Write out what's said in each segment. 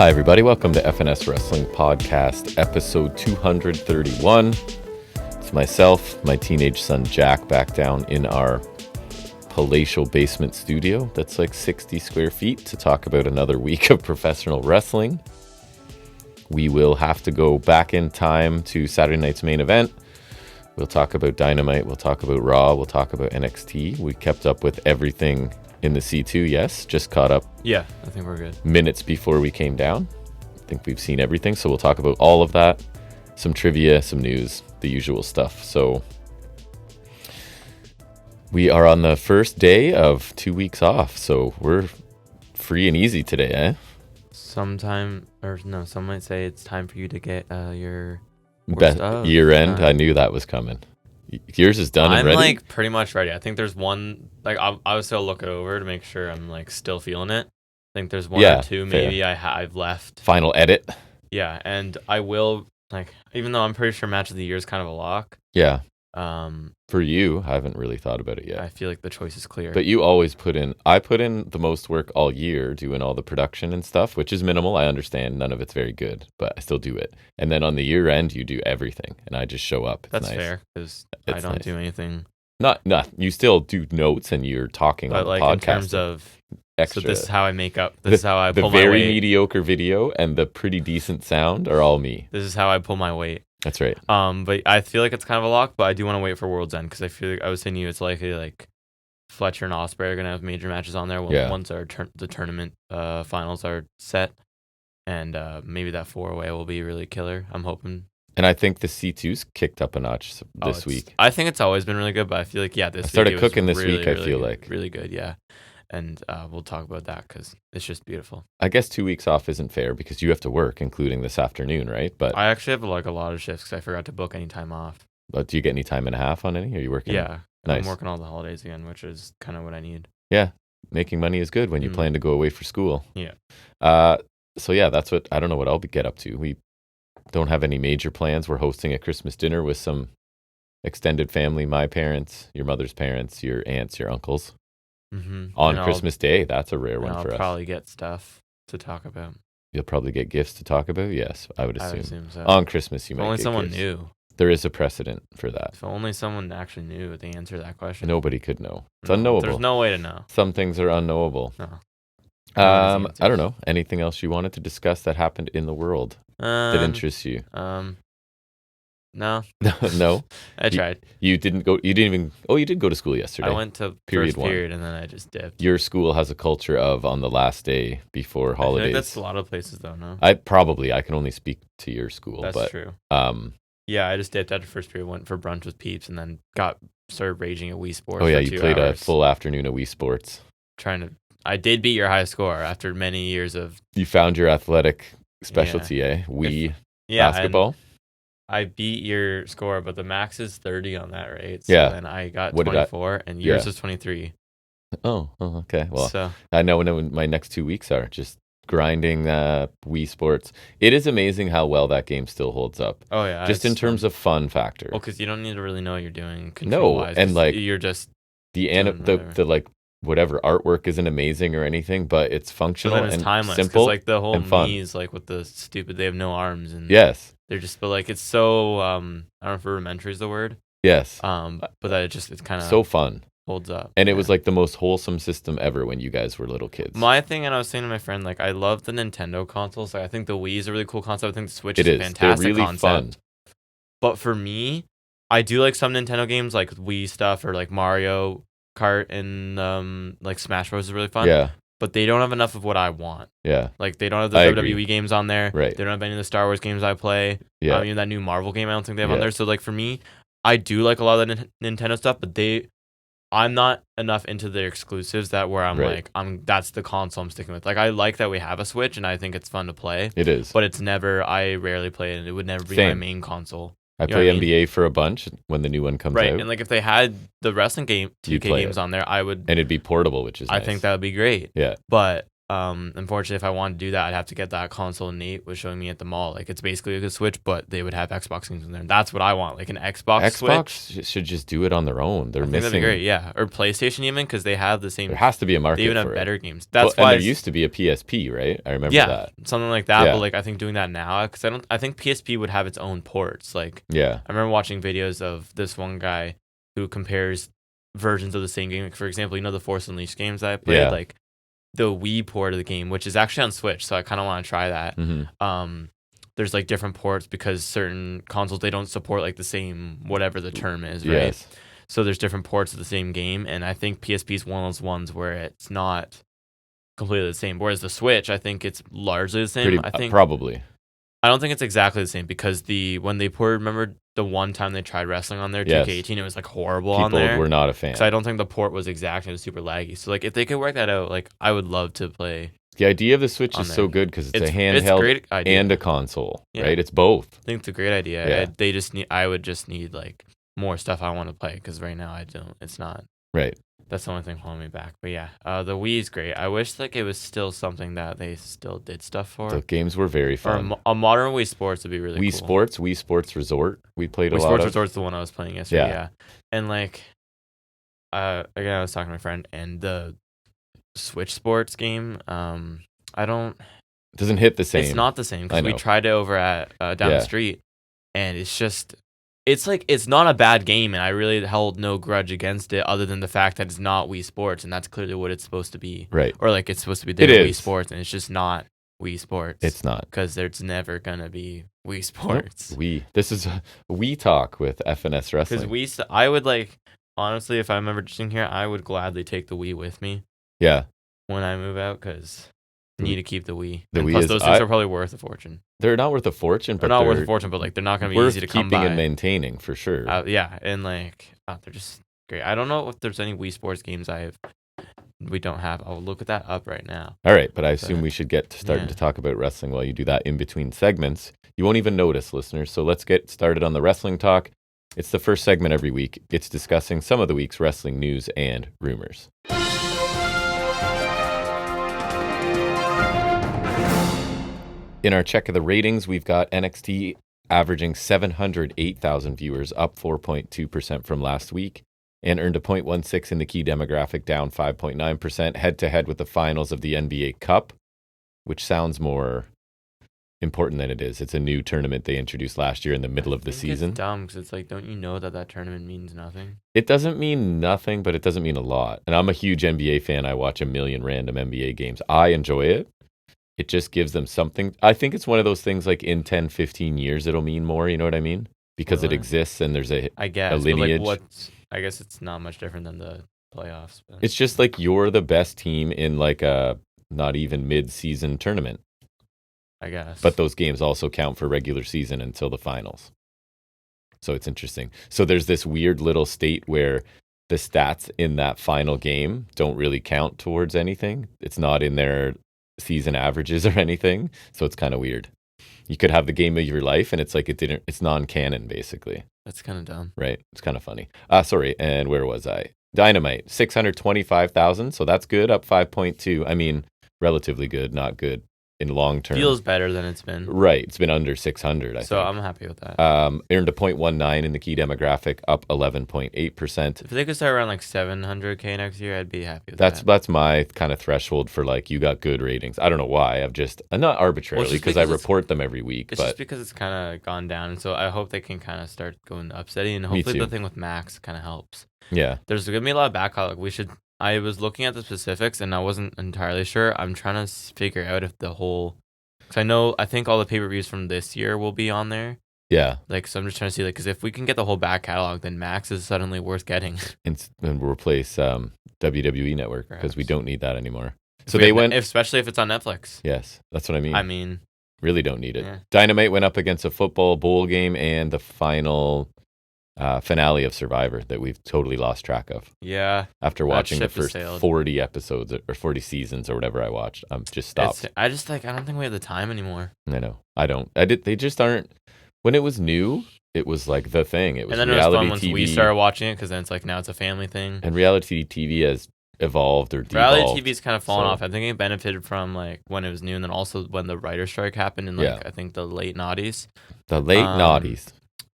Hi, everybody. Welcome to FNS Wrestling Podcast, episode 231. It's myself, my teenage son Jack, back down in our palatial basement studio that's like 60 square feet to talk about another week of professional wrestling. We will have to go back in time to Saturday night's main event. We'll talk about Dynamite. We'll talk about Raw. We'll talk about NXT. We kept up with everything in the C2, yes. Just caught up. Yeah, I think we're good. Minutes before we came down. I think we've seen everything. So we'll talk about all of that. Some trivia, some news, the usual stuff. So we are on the first day of 2 weeks off. So we're free and easy today, eh? Some might say it's time for you to get your year end. I knew that was coming. Yours is done and ready? I'm like pretty much ready. I think there's one, like I would still look it over to make sure I'm like still feeling it. I think there's one or two maybe I've left. Final edit. Yeah, and I will, like, even though I'm pretty sure match of the year is kind of a lock. Yeah. For you, I haven't really thought about it yet. I feel like the choice is clear. But you always I put in the most work all year doing all the production and stuff, which is minimal. I understand none of it's very good, but I still do it. And then on the year end, you do everything, and I just show up. That's nice. Fair, because I don't do anything. Not, you still do notes and you're talking on the podcast. In terms of extra. So this is how I make up. This is how I pull my weight. The very mediocre video and the pretty decent sound are all me. This is how I pull my weight. That's right. But I feel like it's kind of a lock, but I do want to wait for World's End because I feel like I was saying to you, it's likely like Fletcher and Ospreay are going to have major matches on there once the tournament finals are set, and maybe that 4-way will be really killer. I'm hoping. And I think the C2's kicked up a notch this week. I think it's always been really good, but I feel like this I started cooking this really, week. Really, I feel like really good, yeah. And we'll talk about that because it's just beautiful. I guess 2 weeks off isn't fair because you have to work, including this afternoon, right? But I actually have like a lot of shifts because I forgot to book any time off. But do you get any time and a half on any? Are you working? Yeah, nice. I'm working all the holidays again, which is kind of what I need. Yeah, making money is good when you plan to go away for school. Yeah. So yeah, that's what I don't know what I'll get up to. We don't have any major plans. We're hosting a Christmas dinner with some extended family, my parents, your mother's parents, your aunts, your uncles. Mm-hmm. On Christmas Day. That's a rare one for us. I'll probably get stuff to talk about. You'll probably get gifts to talk about? Yes, I would assume. I would assume so. On Christmas, you might only get someone gifts. knew. There is a precedent for that. If only someone actually knew the answer to that question. Nobody could know. It's unknowable. There's no way to know. Some things are unknowable. No. I don't know. Anything else you wanted to discuss that happened in the world that interests you? No. No? I tried. You didn't even you did go to school yesterday. I went to first period and then I just dipped. Your school has a culture of on the last day before holidays. I feel like that's a lot of places though, no? I can only speak to your school. That's true. Yeah, I just dipped after first period, went for brunch with peeps and then started raging at Wii Sports. Oh yeah, you played a full afternoon of Wii Sports. I did beat your high score after many years of... You found your athletic specialty, eh? Wii basketball? I beat your score, but the max is 30 on that, right? So then I got 24, and yours is 23. Oh, okay. Well, I know when my next 2 weeks are just grinding Wii Sports. It is amazing how well that game still holds up. Oh, yeah. Just in terms of fun factor. Well, because you don't need to really know what you're doing No, control-wise. and like... You're just... The like... Whatever artwork isn't amazing or anything, but it's functional and timeless, simple, like the whole and fun. Knees, like with the stupid, they have no arms, and yes, they're just, but like it's so I don't know if rudimentary is the word. Yes, but that it's kind of so fun, holds up, and it was like the most wholesome system ever when you guys were little kids. My thing, and I was saying to my friend, like I love the Nintendo consoles. Like I think the Wii is a really cool concept. I think the Switch is a fantastic really concept. Fun. But for me, I do like some Nintendo games, like Wii stuff or like Mario Kart and like Smash Bros is really fun. Yeah. But they don't have enough of what I want. Yeah. Like they don't have the WWE games on there. Right. They don't have any of the Star Wars games I play. Yeah. Even that new Marvel game I don't think they have on there. So like for me, I do like a lot of the Nintendo stuff, but I'm not enough into their exclusives that where that's the console I'm sticking with. Like I like that we have a Switch and I think it's fun to play. It is. But I rarely play it and it would never be my main console. I play NBA for a bunch when the new one comes out. Right, and like if they had the wrestling game 2K games on there, I would... And it'd be portable, which is nice. I think that would be great. Yeah. But Unfortunately, if I wanted to do that, I'd have to get that console Nate was showing me at the mall. Like, it's basically like a Switch, but they would have Xbox games in there. And that's what I want, like an Xbox Switch. Should just do it on their own. They're missing. That'd be great, yeah. Or PlayStation even, because they have the same. There has to be a market. They even have for better it. games. That's why. And there used to be a PSP, right? I remember that. Something like that. Yeah. But like, I think doing that now, because I think PSP would have its own ports. Like, yeah, I remember watching videos of this one guy who compares versions of the same game. Like, for example, the Force Unleashed games that I played, like the Wii port of the game, which is actually on Switch, so I kind of want to try that. Mm-hmm. There's like different ports because certain consoles, they don't support like the same whatever the term is, right? Yes. So there's different ports of the same game, and I think PSP is one of those ones where it's not completely the same. Whereas the Switch, I think it's largely the same. I think probably. I don't think it's exactly the same because when they ported, remember the one time they tried wrestling on there, 2K18, it was like horrible on there. People were not a fan. So I don't think the port was exact. It was super laggy. So like if they could work that out, like I would love to play. The idea of the Switch is so good because it's a handheld and a console, right? It's both. I think it's a great idea. Yeah. I would just need like more stuff I want to play because right now I don't. It's not. Right. That's the only thing holding me back. But yeah, the Wii is great. I wish like it was still something that they still did stuff for. The games were very fun. Or a modern Wii Sports would be really cool. Wii Sports Resort. We played a lot of. Wii Sports Resort's the one I was playing yesterday. Yeah. And like, again, I was talking to my friend, and the Switch Sports game, I don't. It doesn't hit the same. It's not the same because we tried it over at down the street, and it's just. It's like it's not a bad game, and I really held no grudge against it, other than the fact that it's not Wii Sports, and that's clearly what it's supposed to be. Right. Or like it's supposed to be Wii Sports, and it's just not Wii Sports. It's not because there's never gonna be Wii Sports. Nope. This is Wii Talk with FNS Wrestling. Because I would like honestly, if I remember sitting here, I would gladly take the Wii with me. Yeah. When I move out, because. Need to keep the Wii. Plus, those things are probably worth a fortune. They're not worth a fortune, but they're not worth a fortune. But like, they're not going to be easy to come by. Keeping and maintaining for sure. Yeah, and like, they're just great. I don't know if there's any Wii Sports games we don't have. I'll look at that up right now. All right, but I assume we should get to starting to talk about wrestling while you do that in between segments. You won't even notice, listeners. So let's get started on the wrestling talk. It's the first segment every week. It's discussing some of the week's wrestling news and rumors. In our check of the ratings, we've got NXT averaging 708,000 viewers, up 4.2% from last week, and earned a 0.16 in the key demographic, down 5.9%, head-to-head with the finals of the NBA Cup, which sounds more important than it is. It's a new tournament they introduced last year in the middle of the season. It's dumb because it's like, don't you know that tournament means nothing? It doesn't mean nothing, but it doesn't mean a lot. And I'm a huge NBA fan. I watch a million random NBA games. I enjoy it. It just gives them something. I think it's one of those things like in 10, 15 years, it'll mean more. You know what I mean? Because it exists and there's a lineage. Like I guess it's not much different than the playoffs. But. It's just like you're the best team in like a not even mid-season tournament. I guess. But those games also count for regular season until the finals. So it's interesting. So there's this weird little state where the stats in that final game don't really count towards anything. It's not in their season averages or anything, so it's kind of weird. You could have the game of your life and it's like it's non-canon basically. That's kind of dumb, right? It's kind of funny. Sorry, and where was I? Dynamite 625,000, so that's good, up 5.2. I mean, relatively good, not good in long term. Feels better than it's been. Right, it's been under 600. I think. I'm happy with that. Earned a 0.19 in the key demographic, up 11.8%. If they could start around like 700K next year, I'd be happy with that. That's my kind of threshold for like you got good ratings. I don't know why. I'm not arbitrarily because I report them every week. It's just because it's kind of gone down, and so I hope they can kind of start going upsteady, and hopefully the thing with Max kind of helps. Yeah, there's gonna be a lot of back catalog. I was looking at the specifics, and I wasn't entirely sure. I'm trying to figure out if the whole. I think all the pay-per-views from this year will be on there. Yeah. Like, so I'm just trying to see, like, because if we can get the whole back catalog, then Max is suddenly worth getting. And we'll replace WWE Network because we don't need that anymore. So they went... Especially if it's on Netflix. Yes, that's what I mean. I mean... Really don't need it. Yeah. Dynamite went up against a football bowl game and the final finale of Survivor that we've totally lost track of. Yeah. After watching the first 40 episodes or 40 seasons or whatever I watched, I'm just stopped. I don't think we have the time anymore. I know. I don't. They just aren't. When it was new, it was like the thing. It was and then reality it was fun TV. Once we started watching it because then it's like now it's a family thing. And reality TV has evolved or reality devolved. TV's kind of fallen off. I think it benefited from like when it was new, and then also when the writer strike happened in like I think the late noughties. The late noughties.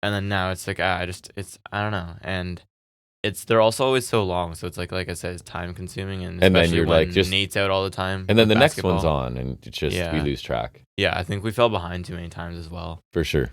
And then now it's like I don't know, and they're also always so long, so it's like I said, it's time consuming, and then you're when like just Nate's out all the time, and then the basketball. next one's on, and it's just we lose track. Yeah, I think we fell behind too many times as well. For sure.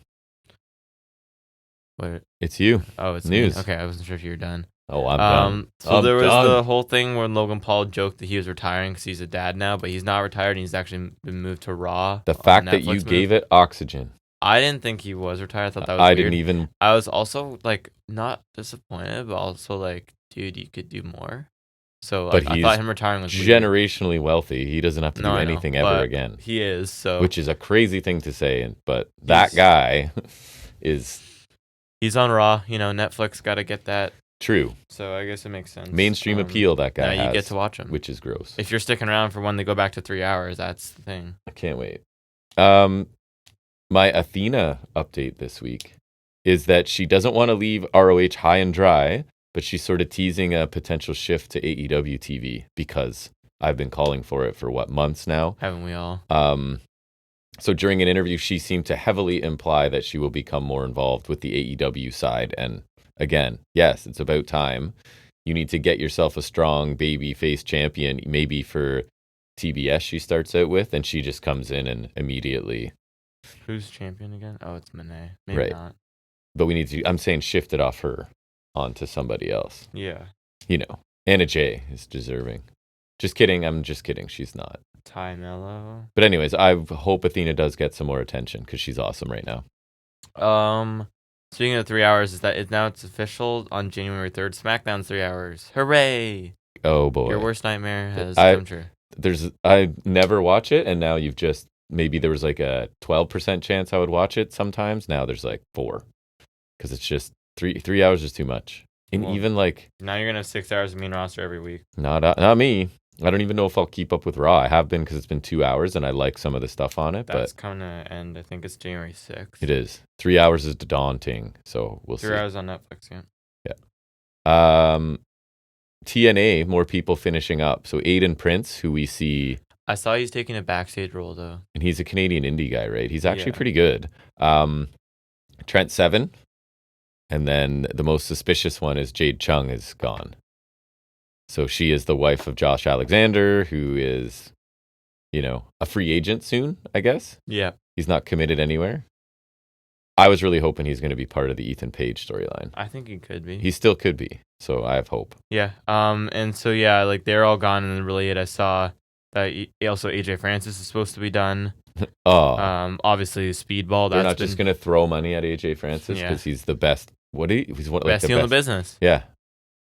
What? It's you. Oh, it's news. Me. Okay, I wasn't sure if you were done. Oh, I'm done. So there was the whole thing where Logan Paul joked that he was retiring because he's a dad now, but he's not retired, and he's actually been moved to Raw. The fact that you gave it oxygen. I didn't think he was retired. I thought that was weird. Didn't even. I was also like not disappointed, but also like, dude, you could do more. So I thought him retiring was generationally wealthy. He doesn't have to do anything ever again. He is, so which is a crazy thing to say, but that guy is. He's on Raw. Netflix got to get that. True. So I guess it makes sense. Mainstream appeal that guy now has. You get to watch him, which is gross. If you're sticking around for when they go back to 3 hours, that's the thing. I can't wait. My Athena update this week is that she doesn't want to leave ROH high and dry, but she's sort of teasing a potential shift to AEW TV because I've been calling for it for months now. Haven't we all? So during an interview, she seemed to heavily imply that she will become more involved with the AEW side. And again, yes, it's about time. You need to get yourself a strong baby face champion, maybe for TBS she starts out with, and she just comes in and immediately. Who's champion again? Oh, it's Monet. Maybe not. But we need to, I'm saying shift it off her onto somebody else. Yeah. Anna Jay is deserving. Just kidding. I'm just kidding. She's not. Ty Mello. But anyways, I hope Athena does get some more attention because she's awesome right now. Speaking of 3 hours, it's official on January 3rd. SmackDown's 3 hours. Hooray! Oh boy. Your worst nightmare has come true. I never watch it, and now you've just maybe there was like a 12% chance I would watch it sometimes. Now there's like 4 because it's just 3 hours is too much. And even like now you're gonna have 6 hours of main roster every week. Not me. I don't even know if I'll keep up with Raw. I have been because it's been 2 hours and I like some of the stuff on it. That's coming to end. I think it's January 6th. It is. 3 hours is daunting, so we'll see. 3 hours on Netflix, yeah. Yeah. TNA, more people finishing up. So Aiden Prince, who we see. I saw he's taking a backstage role, though. And he's a Canadian indie guy, right? He's actually pretty good. Trent Seven. And then the most suspicious one is Jade Chung is gone. So she is the wife of Josh Alexander, who is, a free agent soon, I guess. Yeah. He's not committed anywhere. I was really hoping he's going to be part of the Ethan Page storyline. I think he could be. He still could be. So I have hope. Yeah. And so, yeah, like they're all gone. And then really I saw that also AJ Francis is supposed to be done. Obviously Speedball. They're not just going to throw money at AJ Francis because he's the best. He's one best heel in the business. Yeah.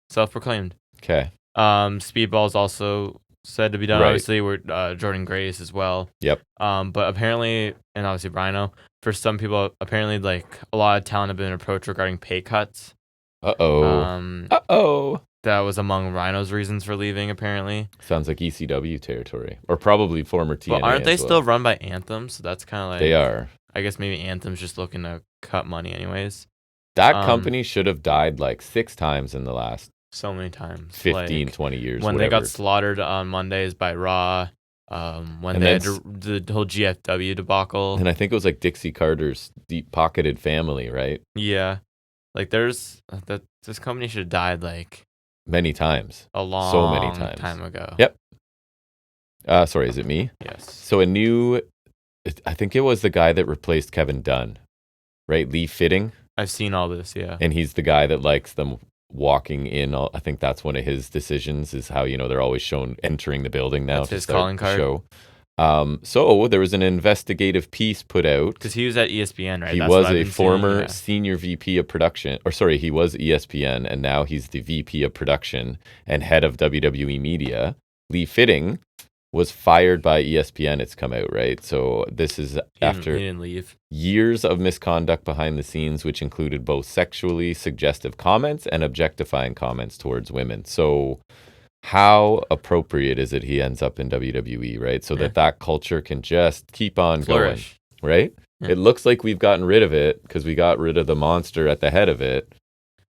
Self-proclaimed. Okay. Speedball's also said to be done. Right. Obviously, we're Jordan Grace as well. Yep. But apparently, and obviously Rhino, for some people, apparently, like a lot of talent have been approached regarding pay cuts. Uh-oh. That was among Rhino's reasons for leaving, apparently. Sounds like ECW territory. Or probably former TNA. But aren't they still run by Anthem? So that's kind of like... They are. I guess maybe Anthem's just looking to cut money anyways. That company should have died like 6 times in the last... So many times. 15, 20 years, when whatever. They got slaughtered on Mondays by Raw. When they had the whole GFW debacle. And I think it was like Dixie Carter's deep-pocketed family, right? Yeah. Like this company should have died like... Many times. So many times. Time ago. Yep. Sorry, is it me? Yes. So I think it was the guy that replaced Kevin Dunn, right? Lee Fitting. I've seen all this, yeah. And he's the guy that likes them walking in. I think that's one of his decisions is how, they're always shown entering the building now. That's his calling card. Show. So there was an investigative piece put out. Because he was at ESPN, right? He was a former senior VP of production. He was ESPN, and now he's the VP of production and head of WWE Media. Lee Fitting was fired by ESPN, it's come out, right? So this is after he didn't leave. Years of misconduct behind the scenes, which included both sexually suggestive comments and objectifying comments towards women. So how appropriate is it he ends up in WWE, right? So that culture can just keep on flourish. Going, right? Yeah. It looks like we've gotten rid of it because we got rid of the monster at the head of it,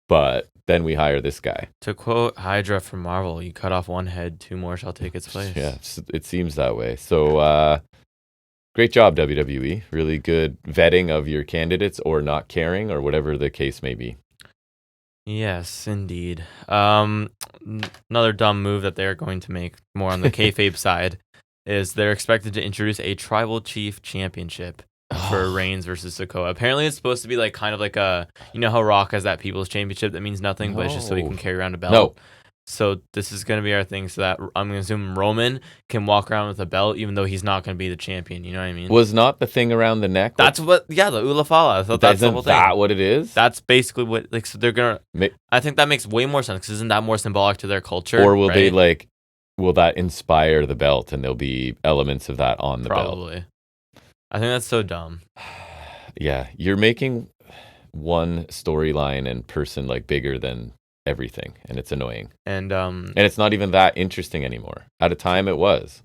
but then we hire this guy. To quote Hydra from Marvel, you cut off one head, two more shall take its place. Yeah, it seems that way. So great job, WWE. Really good vetting of your candidates, or not caring, or whatever the case may be. Yes, indeed. Another dumb move that they're going to make, more on the kayfabe side, is they're expected to introduce a Tribal Chief Championship for Reigns versus Sikoa. Apparently, it's supposed to be like kind of like a, you know how Rock has that People's Championship that means nothing, but it's just so he can carry around a belt. No. So this is going to be our thing, so that I'm going to assume Roman can walk around with a belt, even though he's not going to be the champion. You know what I mean? Was not the thing around the neck? That's what, yeah, the Ulafala. I thought that's the whole thing. Isn't that what it is? That's basically what, like, so they're going to, I think that makes way more sense, because isn't that more symbolic to their culture? Or will they, like, will that inspire the belt, and there'll be elements of that on the belt? Probably. I think that's so dumb. Yeah, you're making one storyline and person, like, bigger than everything, and it's annoying, and it's not even that interesting anymore. At a time it was.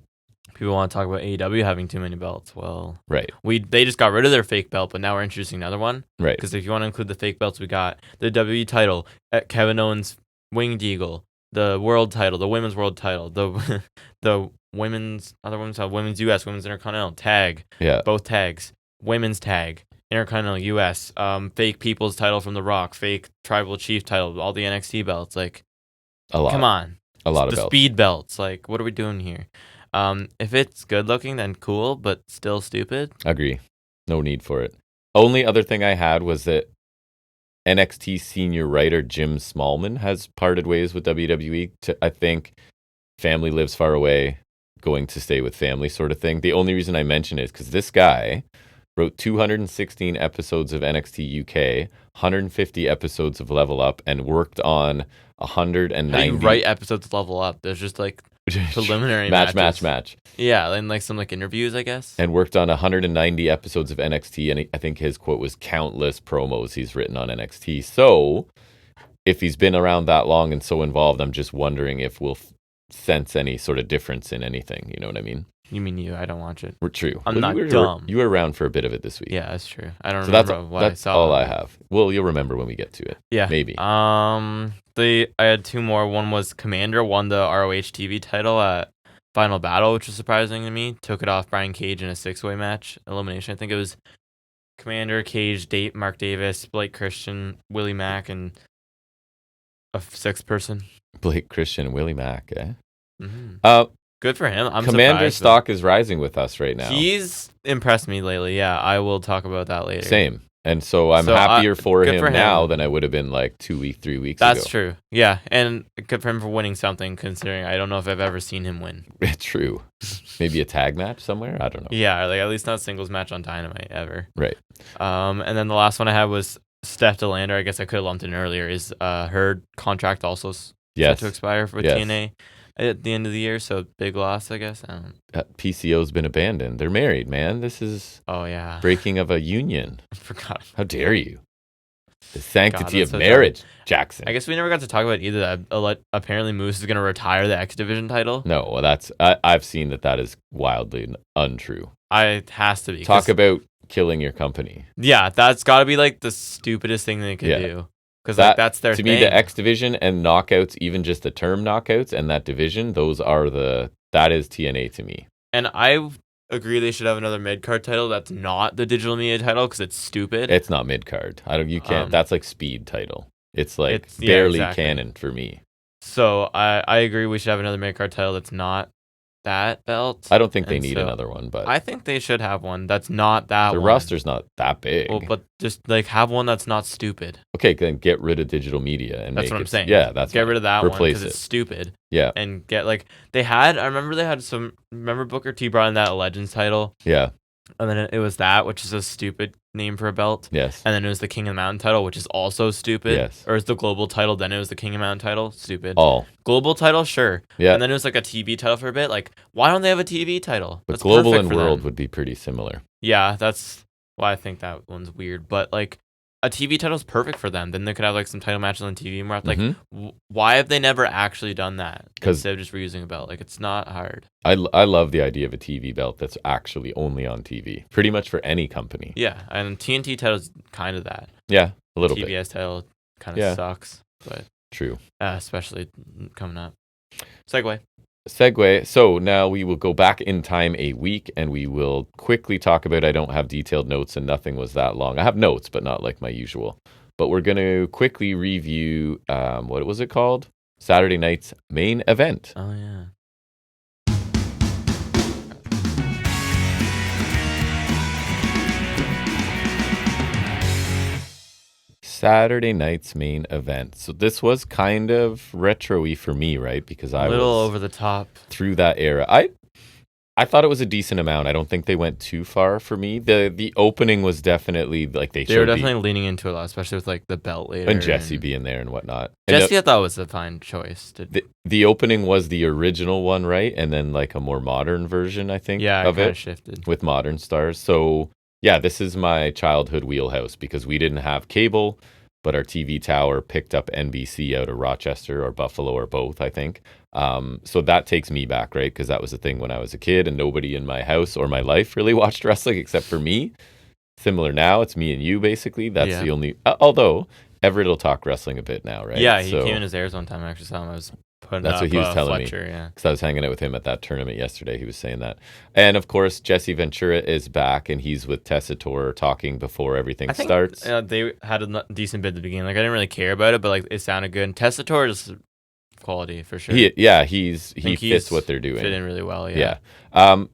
People want to talk about AEW having too many belts. Well, right, they just got rid of their fake belt, but now we're introducing another one, right? Because if you want to include the fake belts, we got the WWE title, Kevin Owens Winged Eagle, the world title, the women's world title, the women's women's US, women's Intercontinental tag, both tags, women's tag, Intercontinental US, fake People's title from The Rock, fake Tribal Chief title, all the NXT belts, like, a lot. Come on, a lot of the belts. speed belts, like, what are we doing here? If it's good looking, then cool, but still stupid. Agree. No need for it. Only other thing I had was that NXT senior writer Jim Smallman has parted ways with WWE. I think family lives far away, going to stay with family sort of thing. The only reason I mention it is because this guy wrote 216 episodes of NXT UK, 150 episodes of Level Up, and worked on 190. How do you write episodes of Level Up? There's just like preliminary match. Yeah, and like some like interviews, I guess. And worked on 190 episodes of NXT, and I think his quote was countless promos he's written on NXT. So if he's been around that long and so involved, I'm just wondering if we'll sense any sort of difference in anything. You know what I mean? You mean you? I don't watch it. We're true. I'm not dumb. You were around for a bit of it this week. Yeah, that's true. I don't remember what I saw. That's all I have. Well, you'll remember when we get to it. Yeah. Maybe. I had two more. One was Commander won the ROH TV title at Final Battle, which was surprising to me. Took it off Brian Cage in a 6-way match elimination. I think it was Commander, Cage, Mark Davis, Blake Christian, Willie Mack, and a sixth person. Blake Christian and Willie Mack, eh? Mm-hmm. Good for him. I'm Commander's stock is rising with us right now. He's impressed me lately. Yeah, I will talk about that later. Same. And so I'm happier for him now than I would have been like 3 weeks ago. That's true. Yeah, and good for him for winning something, considering I don't know if I've ever seen him win. True. Maybe a tag match somewhere? I don't know. Yeah, like at least not a singles match on Dynamite ever. Right. And then the last one I had was Steph DeLander. I guess I could have lumped in earlier. Is her contract also set to expire for TNA at the end of the year? So big loss, I guess. PCO's been abandoned. They're married, man. This is breaking of a union. I forgot. How dare you? The sanctity of marriage, Jackson. I guess we never got to talk about either that. Apparently, Moose is going to retire the X Division title. No, well, I've seen that is wildly untrue. It has to be. Talk about killing your company. Yeah, that's got to be like the stupidest thing they could do. Because that's their thing. To me, the X Division and knockouts, even just the term knockouts and that division, that is TNA to me. And I agree they should have another mid-card title that's not the digital media title because it's stupid. It's not mid-card. You can't. That's like speed title. It's like barely canon for me. So I agree we should have another mid-card title that's not that belt. I don't think they need another one, but I think they should have one that's not that one. The roster's not that big. Well, but just like have one that's not stupid. Okay, then get rid of digital media and that's what I'm saying. Yeah, that's get rid of that one because it's stupid. Yeah, and get like I remember they had some. Remember Booker T brought in that Legends title. Yeah. And then it was that, which is a stupid name for a belt. Yes. And then it was the King of the Mountain title, which is also stupid. Yes. Or it's the global title, then it was the King of the Mountain title. Stupid. Global title, sure. Yeah. And then it was like a TV title for a bit. Like, why don't they have a TV title? But global and world would be pretty similar. Yeah, that's why I think that one's weird. But like, a TV title is perfect for them. Then they could have like some title matches on TV more. Like, why have they never actually done that instead of just reusing a belt? Like, it's not hard. I love the idea of a TV belt that's actually only on TV, pretty much for any company. Yeah, and TNT title is kind of that. Yeah, a little bit. TBS title kind of sucks, but True. Especially coming up. Segue. So now we will go back in time a week and we will quickly talk about, I don't have detailed notes and nothing was that long. I have notes, but not like my usual. But we're going to quickly review, what was it called? Saturday night's main event. Oh, yeah. Saturday night's main event. So this was kind of retro-y for me, right? Because I was over the top through that era. I thought it was a decent amount. I don't think they went too far for me. The opening was definitely like they were definitely leaning into it a lot, especially with like the belt later and Jesse being there and whatnot. Jesse, I thought was a fine choice. The opening was the original one, right? And then like a more modern version, I think. Yeah, of it shifted with modern stars. So yeah, this is my childhood wheelhouse because we didn't have cable, but our TV tower picked up NBC out of Rochester or Buffalo or both, I think. So that takes me back, right? Because that was the thing when I was a kid and nobody in my house or my life really watched wrestling except for me. Similar now, it's me and you basically. That's the only... although, Everett will talk wrestling a bit now, right? Yeah, he came in his ears one time. I actually saw him. I was That's what he was telling Fletcher, me. Yeah, because I was hanging out with him at that tournament yesterday. He was saying that. And of course, Jesse Ventura is back and he's with Tessitore talking before everything starts. They had a decent bit at the beginning. Like I didn't really care about it, but like it sounded good. And Tessitore is quality for sure. He fits what they're doing. Fit in really well. Yeah.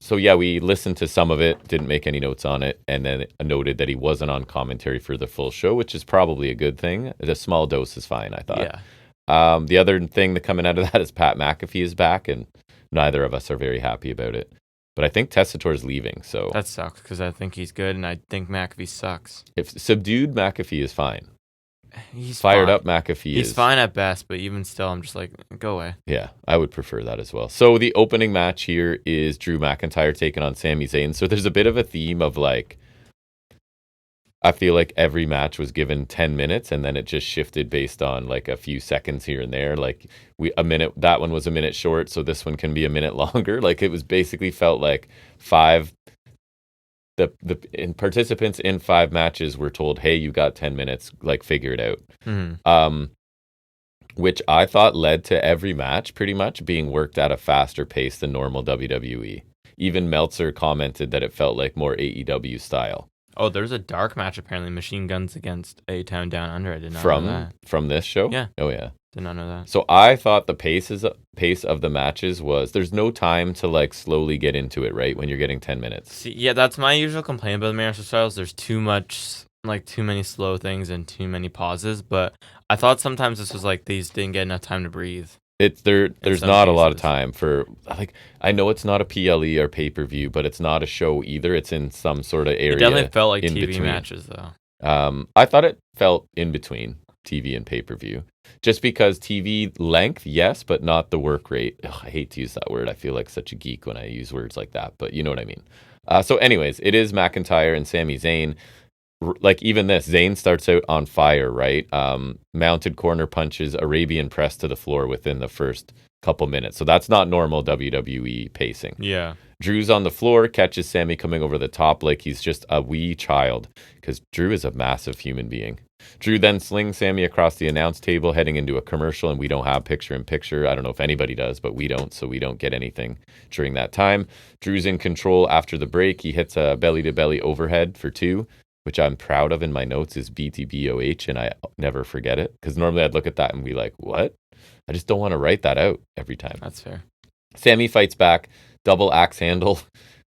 So yeah, we listened to some of it, didn't make any notes on it, and then noted that he wasn't on commentary for the full show, which is probably a good thing. A small dose is fine, I thought. Yeah. The other thing that coming out of that is Pat McAfee is back, and neither of us are very happy about it. But I think Tessitore's leaving, so that sucks because I think he's good, and I think McAfee sucks. If subdued McAfee is fine, he's fired fine. Up McAfee he's fine at best, but even still, I'm just like, go away. Yeah, I would prefer that as well. So the opening match here is Drew McIntyre taking on Sami Zayn. So there's a bit of a theme of like, I feel like every match was given 10 minutes and then it just shifted based on like a few seconds here and there. Like that one was a minute short, so this one can be a minute longer. Like it was basically felt like participants in 5 matches were told, hey, you got 10 minutes, like figure it out. Mm-hmm. Which I thought led to every match pretty much being worked at a faster pace than normal WWE. Even Meltzer commented that it felt like more AEW style. Oh, there's a dark match apparently. Machine Guns against A-Town Down Under. I did not know that. From this show? Yeah. Oh, yeah. Did not know that. So I thought the pace of the matches was, there's no time to like slowly get into it, right? When you're getting 10 minutes. See, yeah, that's my usual complaint about the Master Styles. There's too many slow things and too many pauses. But I thought sometimes this was like these didn't get enough time to breathe. There's not a lot of time for, like, I know it's not a PLE or pay-per-view, but it's not a show either. It's in some sort of area. It definitely felt like in TV between. matches, though. I thought it felt in between TV and pay-per-view. Just because TV length, yes, but not the work rate. Ugh, I hate to use that word. I feel like such a geek when I use words like that, but you know what I mean. So anyways, it is McIntyre and Sami Zayn. Like even this, Zayn starts out on fire, right? Mounted corner punches, Arabian press to the floor within the first couple minutes. So that's not normal WWE pacing. Yeah. Drew's on the floor, catches Sami coming over the top like he's just a wee child, because Drew is a massive human being. Drew then slings Sami across the announce table, heading into a commercial, and we don't have picture-in-picture. I don't know if anybody does, but we don't, so we don't get anything during that time. Drew's in control after the break. He hits a belly-to-belly overhead for 2. Which I'm proud of in my notes is BTBOH, and I never forget it. Because normally I'd look at that and be like, what? I just don't want to write that out every time. That's fair. Sami fights back, double axe handle,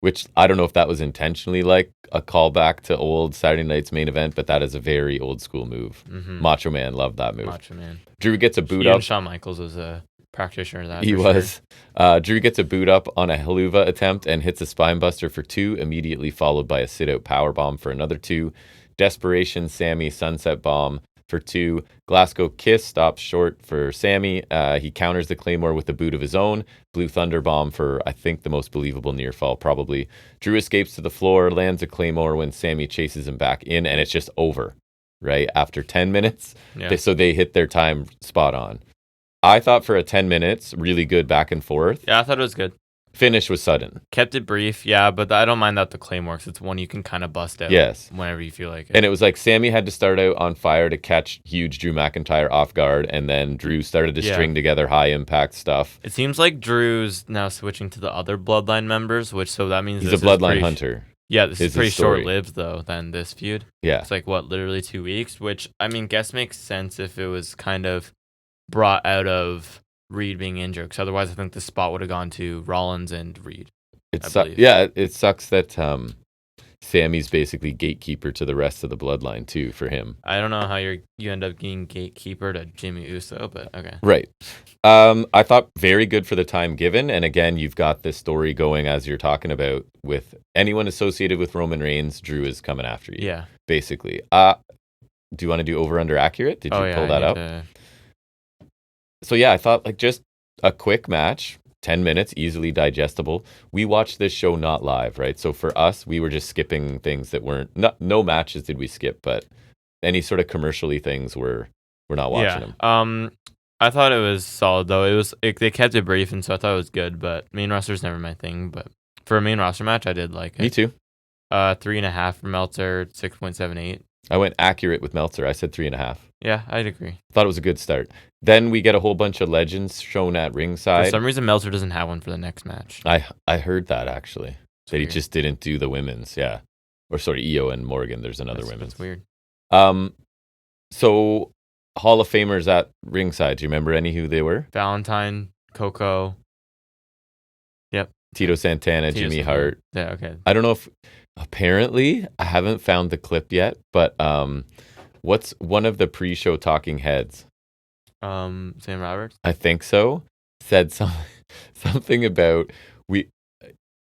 which I don't know if that was intentionally like a callback to old Saturday Night's Main Event, but that is a very old school move. Mm-hmm. Macho Man loved that move. Macho Man. Drew gets a boot up. And Shawn Michaels was a practitioner of that. He was. Sure. Drew gets a boot up on a Helluva attempt and hits a spinebuster for 2, immediately followed by a sit-out powerbomb for another 2. Desperation Sami sunset bomb for 2. Glasgow Kiss stops short for Sami. He counters the Claymore with a boot of his own. Blue Thunder bomb for, I think, the most believable near fall, probably. Drew escapes to the floor, lands a Claymore when Sami chases him back in, and it's just over, right? After 10 minutes. Yeah. So they hit their time spot on. I thought for a 10 minutes, really good back and forth. Yeah, I thought it was good. Finish was sudden. Kept it brief, yeah, but I don't mind that the Claymore, because it's one you can kind of bust out whenever you feel like it. And it was like Sammy had to start out on fire to catch huge Drew McIntyre off guard, and then Drew started to string together high impact stuff. It seems like Drew's now switching to the other Bloodline members, so that means he's a Bloodline hunter. Yeah, this is pretty short-lived, though, than this feud. Yeah. It's like, literally 2 weeks, which, I mean, guess makes sense if it was kind of brought out of Reed being injured, because otherwise I think the spot would have gone to Rollins and Reed. It sucks that Sammy's basically gatekeeper to the rest of the bloodline too for him. I don't know how you end up being gatekeeper to Jimmy Uso, but okay. Right. I thought very good for the time given, and again, you've got this story going as you're talking about with anyone associated with Roman Reigns. Drew is coming after you. Yeah. Basically. Do you want to do over under accurate? Did you pull that up? So yeah, I thought like just a quick match. 10 minutes, easily digestible. We watched this show not live, right? So for us, we were just skipping things that weren't, no matches did we skip, but any sort of commercially things we're not watching them. I thought it was solid though. They kept it brief, and so I thought it was good, but main roster's never my thing, but for a main roster match, I did like it. Me too. 3.5 for Meltzer, 6.78. I went accurate with Meltzer. I said 3.5. Yeah, I'd agree. Thought it was a good start. Then we get a whole bunch of legends shown at ringside. For some reason, Meltzer doesn't have one for the next match. I heard that actually. That he just didn't do the women's, yeah. Or sorry, Io and Morgan. There's another women's. That's weird. So Hall of Famers at ringside. Do you remember who they were? Valentine, Coco. Yep. Tito Santana, Jimmy Hart. Yeah, okay. I don't know if apparently I haven't found the clip yet, but what's one of the pre-show talking heads? Sam Roberts? I think so. Said something about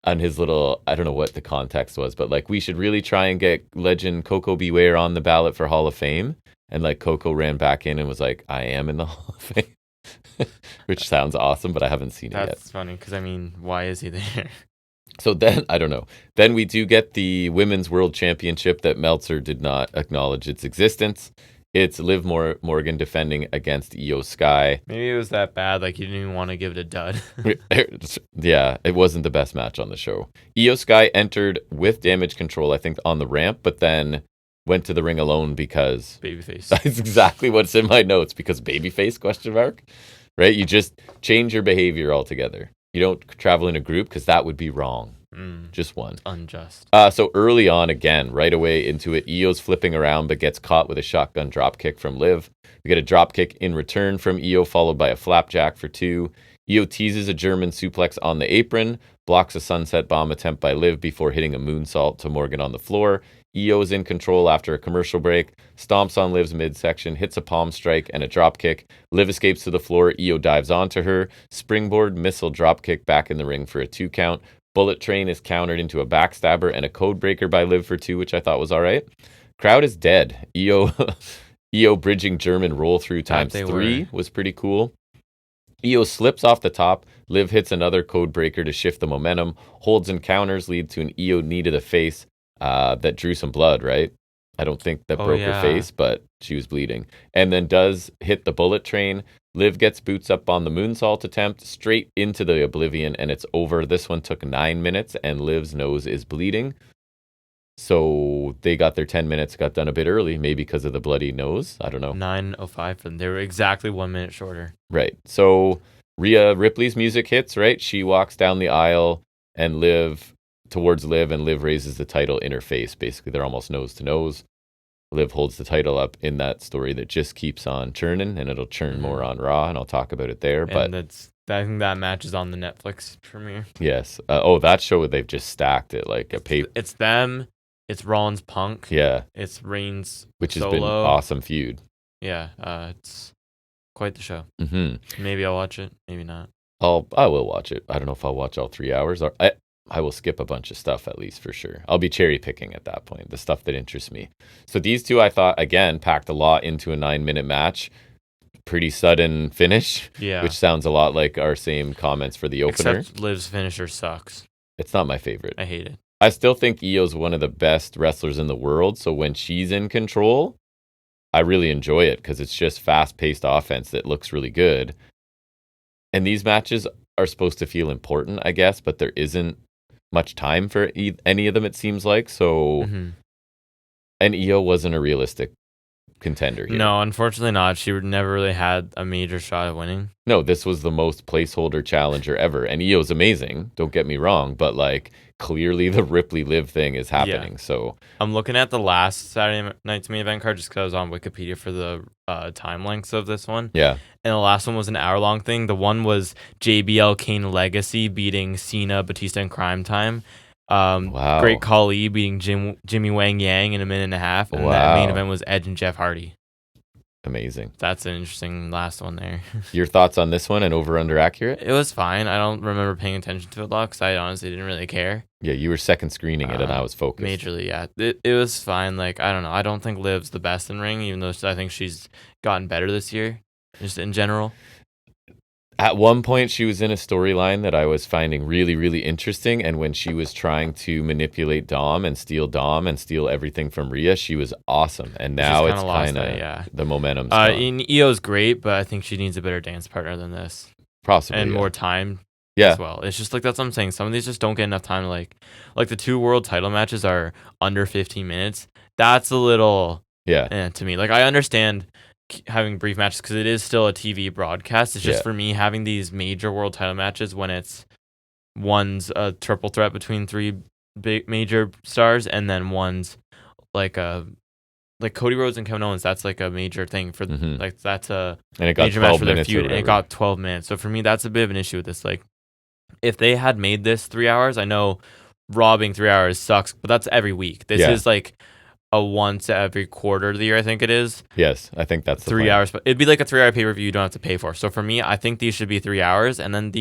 on his little, I don't know what the context was, but like we should really try and get legend Coco Beware on the ballot for Hall of Fame. And like Coco ran back in and was like, I am in the Hall of Fame. Which sounds awesome, but I haven't seen it yet. That's funny because, I mean, why is he there? So then, I don't know. Then we do get the Women's World Championship that Meltzer did not acknowledge its existence. It's Liv Morgan defending against Io Sky. Maybe it was that bad, like you didn't even want to give it a dud. Yeah, it wasn't the best match on the show. Io Sky entered with damage control, I think, on the ramp, but then went to the ring alone because... Babyface. That's exactly what's in my notes, because babyface, question mark? Right? You just change your behavior altogether. You don't travel in a group because that would be wrong. Just one. Unjust. So early on, again, right away into it, Io's flipping around but gets caught with a shotgun drop kick from Liv. We get a drop kick in return from Io, followed by a flapjack for 2. Io teases a German suplex on the apron, blocks a sunset bomb attempt by Liv before hitting a moonsault to Morgan on the floor. Io is in control after a commercial break, stomps on Liv's midsection, hits a palm strike and a drop kick. Liv escapes to the floor. Io dives onto her. Springboard missile drop kick back in the ring for a 2 count. Bullet Train is countered into a backstabber and a code breaker by Liv for 2, which I thought was all right. Crowd is dead. Io bridging German roll through times 3 was pretty cool. Io slips off the top. Liv hits another code breaker to shift the momentum. Holds and counters lead to an Io knee to the face that drew some blood, right? I don't think that broke her face, but she was bleeding. And then does hit the Bullet Train. Liv gets boots up on the moonsault attempt, straight into the Oblivion, and it's over. This one took 9 minutes, and Liv's nose is bleeding. So they got their 10 minutes, got done a bit early, maybe because of the bloody nose. I don't know. 9:05 for them. They were exactly 1 minute shorter. Right. So Rhea Ripley's music hits, right? She walks down the aisle and towards Liv, and Liv raises the title in her face. Basically, they're almost nose to nose. Liv holds the title up in that story that just keeps on churning, and it'll churn more on Raw, and I'll talk about it there. But I think that match is on the Netflix premiere. Yes. That show, they've just stacked it like a paper. It's them. It's Rollins Punk. Yeah. It's Reigns which Solo. Has been an awesome feud. Yeah. It's quite the show. Mm-hmm. Maybe I'll watch it. Maybe not. I will watch it. I don't know if I'll watch all 3 hours. Or I will skip a bunch of stuff at least for sure. I'll be cherry picking at that point, the stuff that interests me. So these two, I thought, again, packed a lot into a 9-minute match. Pretty sudden finish, which sounds a lot like our same comments for the opener. Except Liv's finisher sucks. It's not my favorite. I hate it. I still think Io's one of the best wrestlers in the world. So when she's in control, I really enjoy it because it's just fast-paced offense that looks really good. And these matches are supposed to feel important, I guess, but there isn't much time for any of them, it seems like. So, and Io wasn't a realistic contender here. No, unfortunately not. She never really had a major shot at winning. No, this was the most placeholder challenger ever. And Io's amazing, don't get me wrong, but like clearly the Ripley Liv thing is happening. Yeah. So I'm looking at the last Saturday night's main event card just because I was on Wikipedia for the time lengths of this one. Yeah. And the last one was an hour-long thing. The one was JBL Kane Legacy beating Cena, Batista, and Crime Time. Wow. Great Khali beating Jimmy Wang Yang in a minute and a half. And that main event was Edge and Jeff Hardy. Amazing. That's an interesting last one there. Your thoughts on this one and over/under accurate? It was fine. I don't remember paying attention to it a lot because I honestly didn't really care. Yeah, you were second screening it and I was focused. Majorly, yeah. It was fine. Like, I don't know. I don't think Liv's the best in ring, even though I think she's gotten better this year, just in general. At one point, she was in a storyline that I was finding really, really interesting. And when she was trying to manipulate Dom and steal everything from Rhea, she was awesome. And now it's kind of the momentum's gone. Io's great, but I think she needs a better dance partner than this. Possibly. And more time as well. It's just like, that's what I'm saying. Some of these just don't get enough time to like the 2 world title matches are under 15 minutes. That's a little, to me. Like, I understand having brief matches because it is still a TV broadcast. It's just for me having these major world title matches when one's a triple threat between 3 big major stars and then one's like Cody Rhodes and Kevin Owens. That's like a major thing for like that's a major match for their feud, and it got 12 minutes. So for me, that's a bit of an issue with this. Like, if they had made this 3 hours, I know Raw being 3 hours sucks, but that's every week. This is like a once every quarter of the year, I think it is. Yes, I think that's 3 hours, but it'd be like a 3 hour pay-per-view you don't have to pay for. So for me, I think these should be 3 hours, and then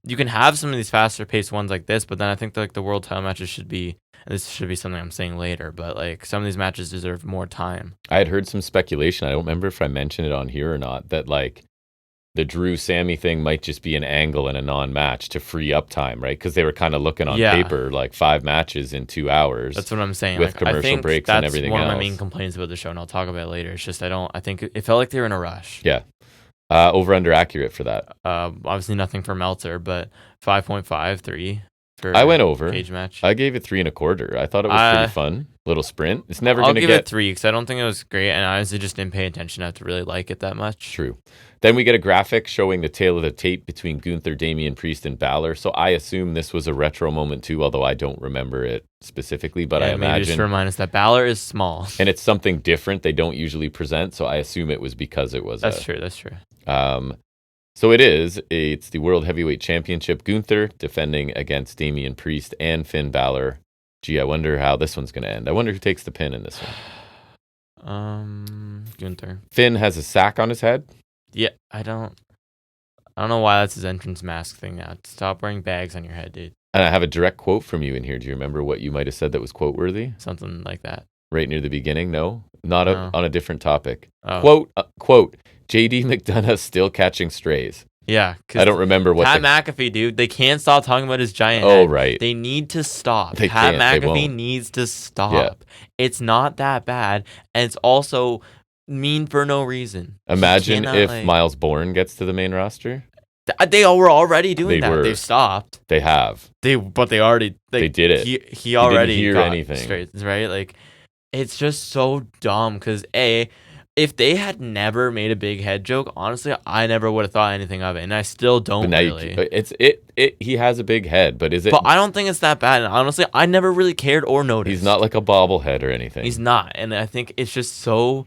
you can have some of these faster paced ones like this, but then I think like the world title matches should be, and this should be something I'm saying later, but like some of these matches deserve more time. I had heard some speculation, I don't remember if I mentioned it on here or not, that like the Drew Sammy thing might just be an angle and a non-match to free up time, right? Because they were kind of looking on paper like 5 matches in 2 hours. That's what I'm saying. With commercial breaks and everything else. That's one of my main complaints about the show, and I'll talk about it later. It's just I think it felt like they were in a rush. Yeah. Over/under accurate for that. Obviously nothing for Meltzer, but 5.53 for I went over. Cage match. I gave it 3 1/4. I thought it was pretty fun. Little sprint. It's never going to get... I'll give it 3 because I don't think it was great, and I honestly just didn't pay attention enough to really like it that much. True. Then we get a graphic showing the tale of the tape between Gunther, Damian Priest, and Balor. So I assume this was a retro moment too, although I don't remember it specifically, but I imagine... just to remind us that Balor is small. And it's something different they don't usually present, so I assume it was because it was That's true. So it's the World Heavyweight Championship. Gunther defending against Damian Priest and Finn Balor. Gee, I wonder how this one's going to end. I wonder who takes the pin in this one. Gunther. Finn has a sack on his head. Yeah, I don't know why that's his entrance mask thing now. Stop wearing bags on your head, dude. And I have a direct quote from you in here. Do you remember what you might have said that was quote worthy? Something like that. Right near the beginning? No? Not No. On a different topic. Oh. Quote, JD McDonough still catching strays. Yeah. I don't remember what Pat McAfee, dude, they can't stop talking about his giant head. Oh, right. They need to stop. Pat McAfee needs to stop. Yeah. It's not that bad, and it's also mean for no reason. Imagine if Miles Bourne gets to the main roster. They were already doing that. They've stopped. They have. But they already... they did it. He already didn't hear got anything. Straight, right? Like, it's just so dumb because, if they had never made a big head joke, honestly, I never would have thought anything of it, and I still don't really. He has a big head, but is it? But I don't think it's that bad, and honestly, I never really cared or noticed. He's not like a bobblehead or anything. He's not, and I think it's just so...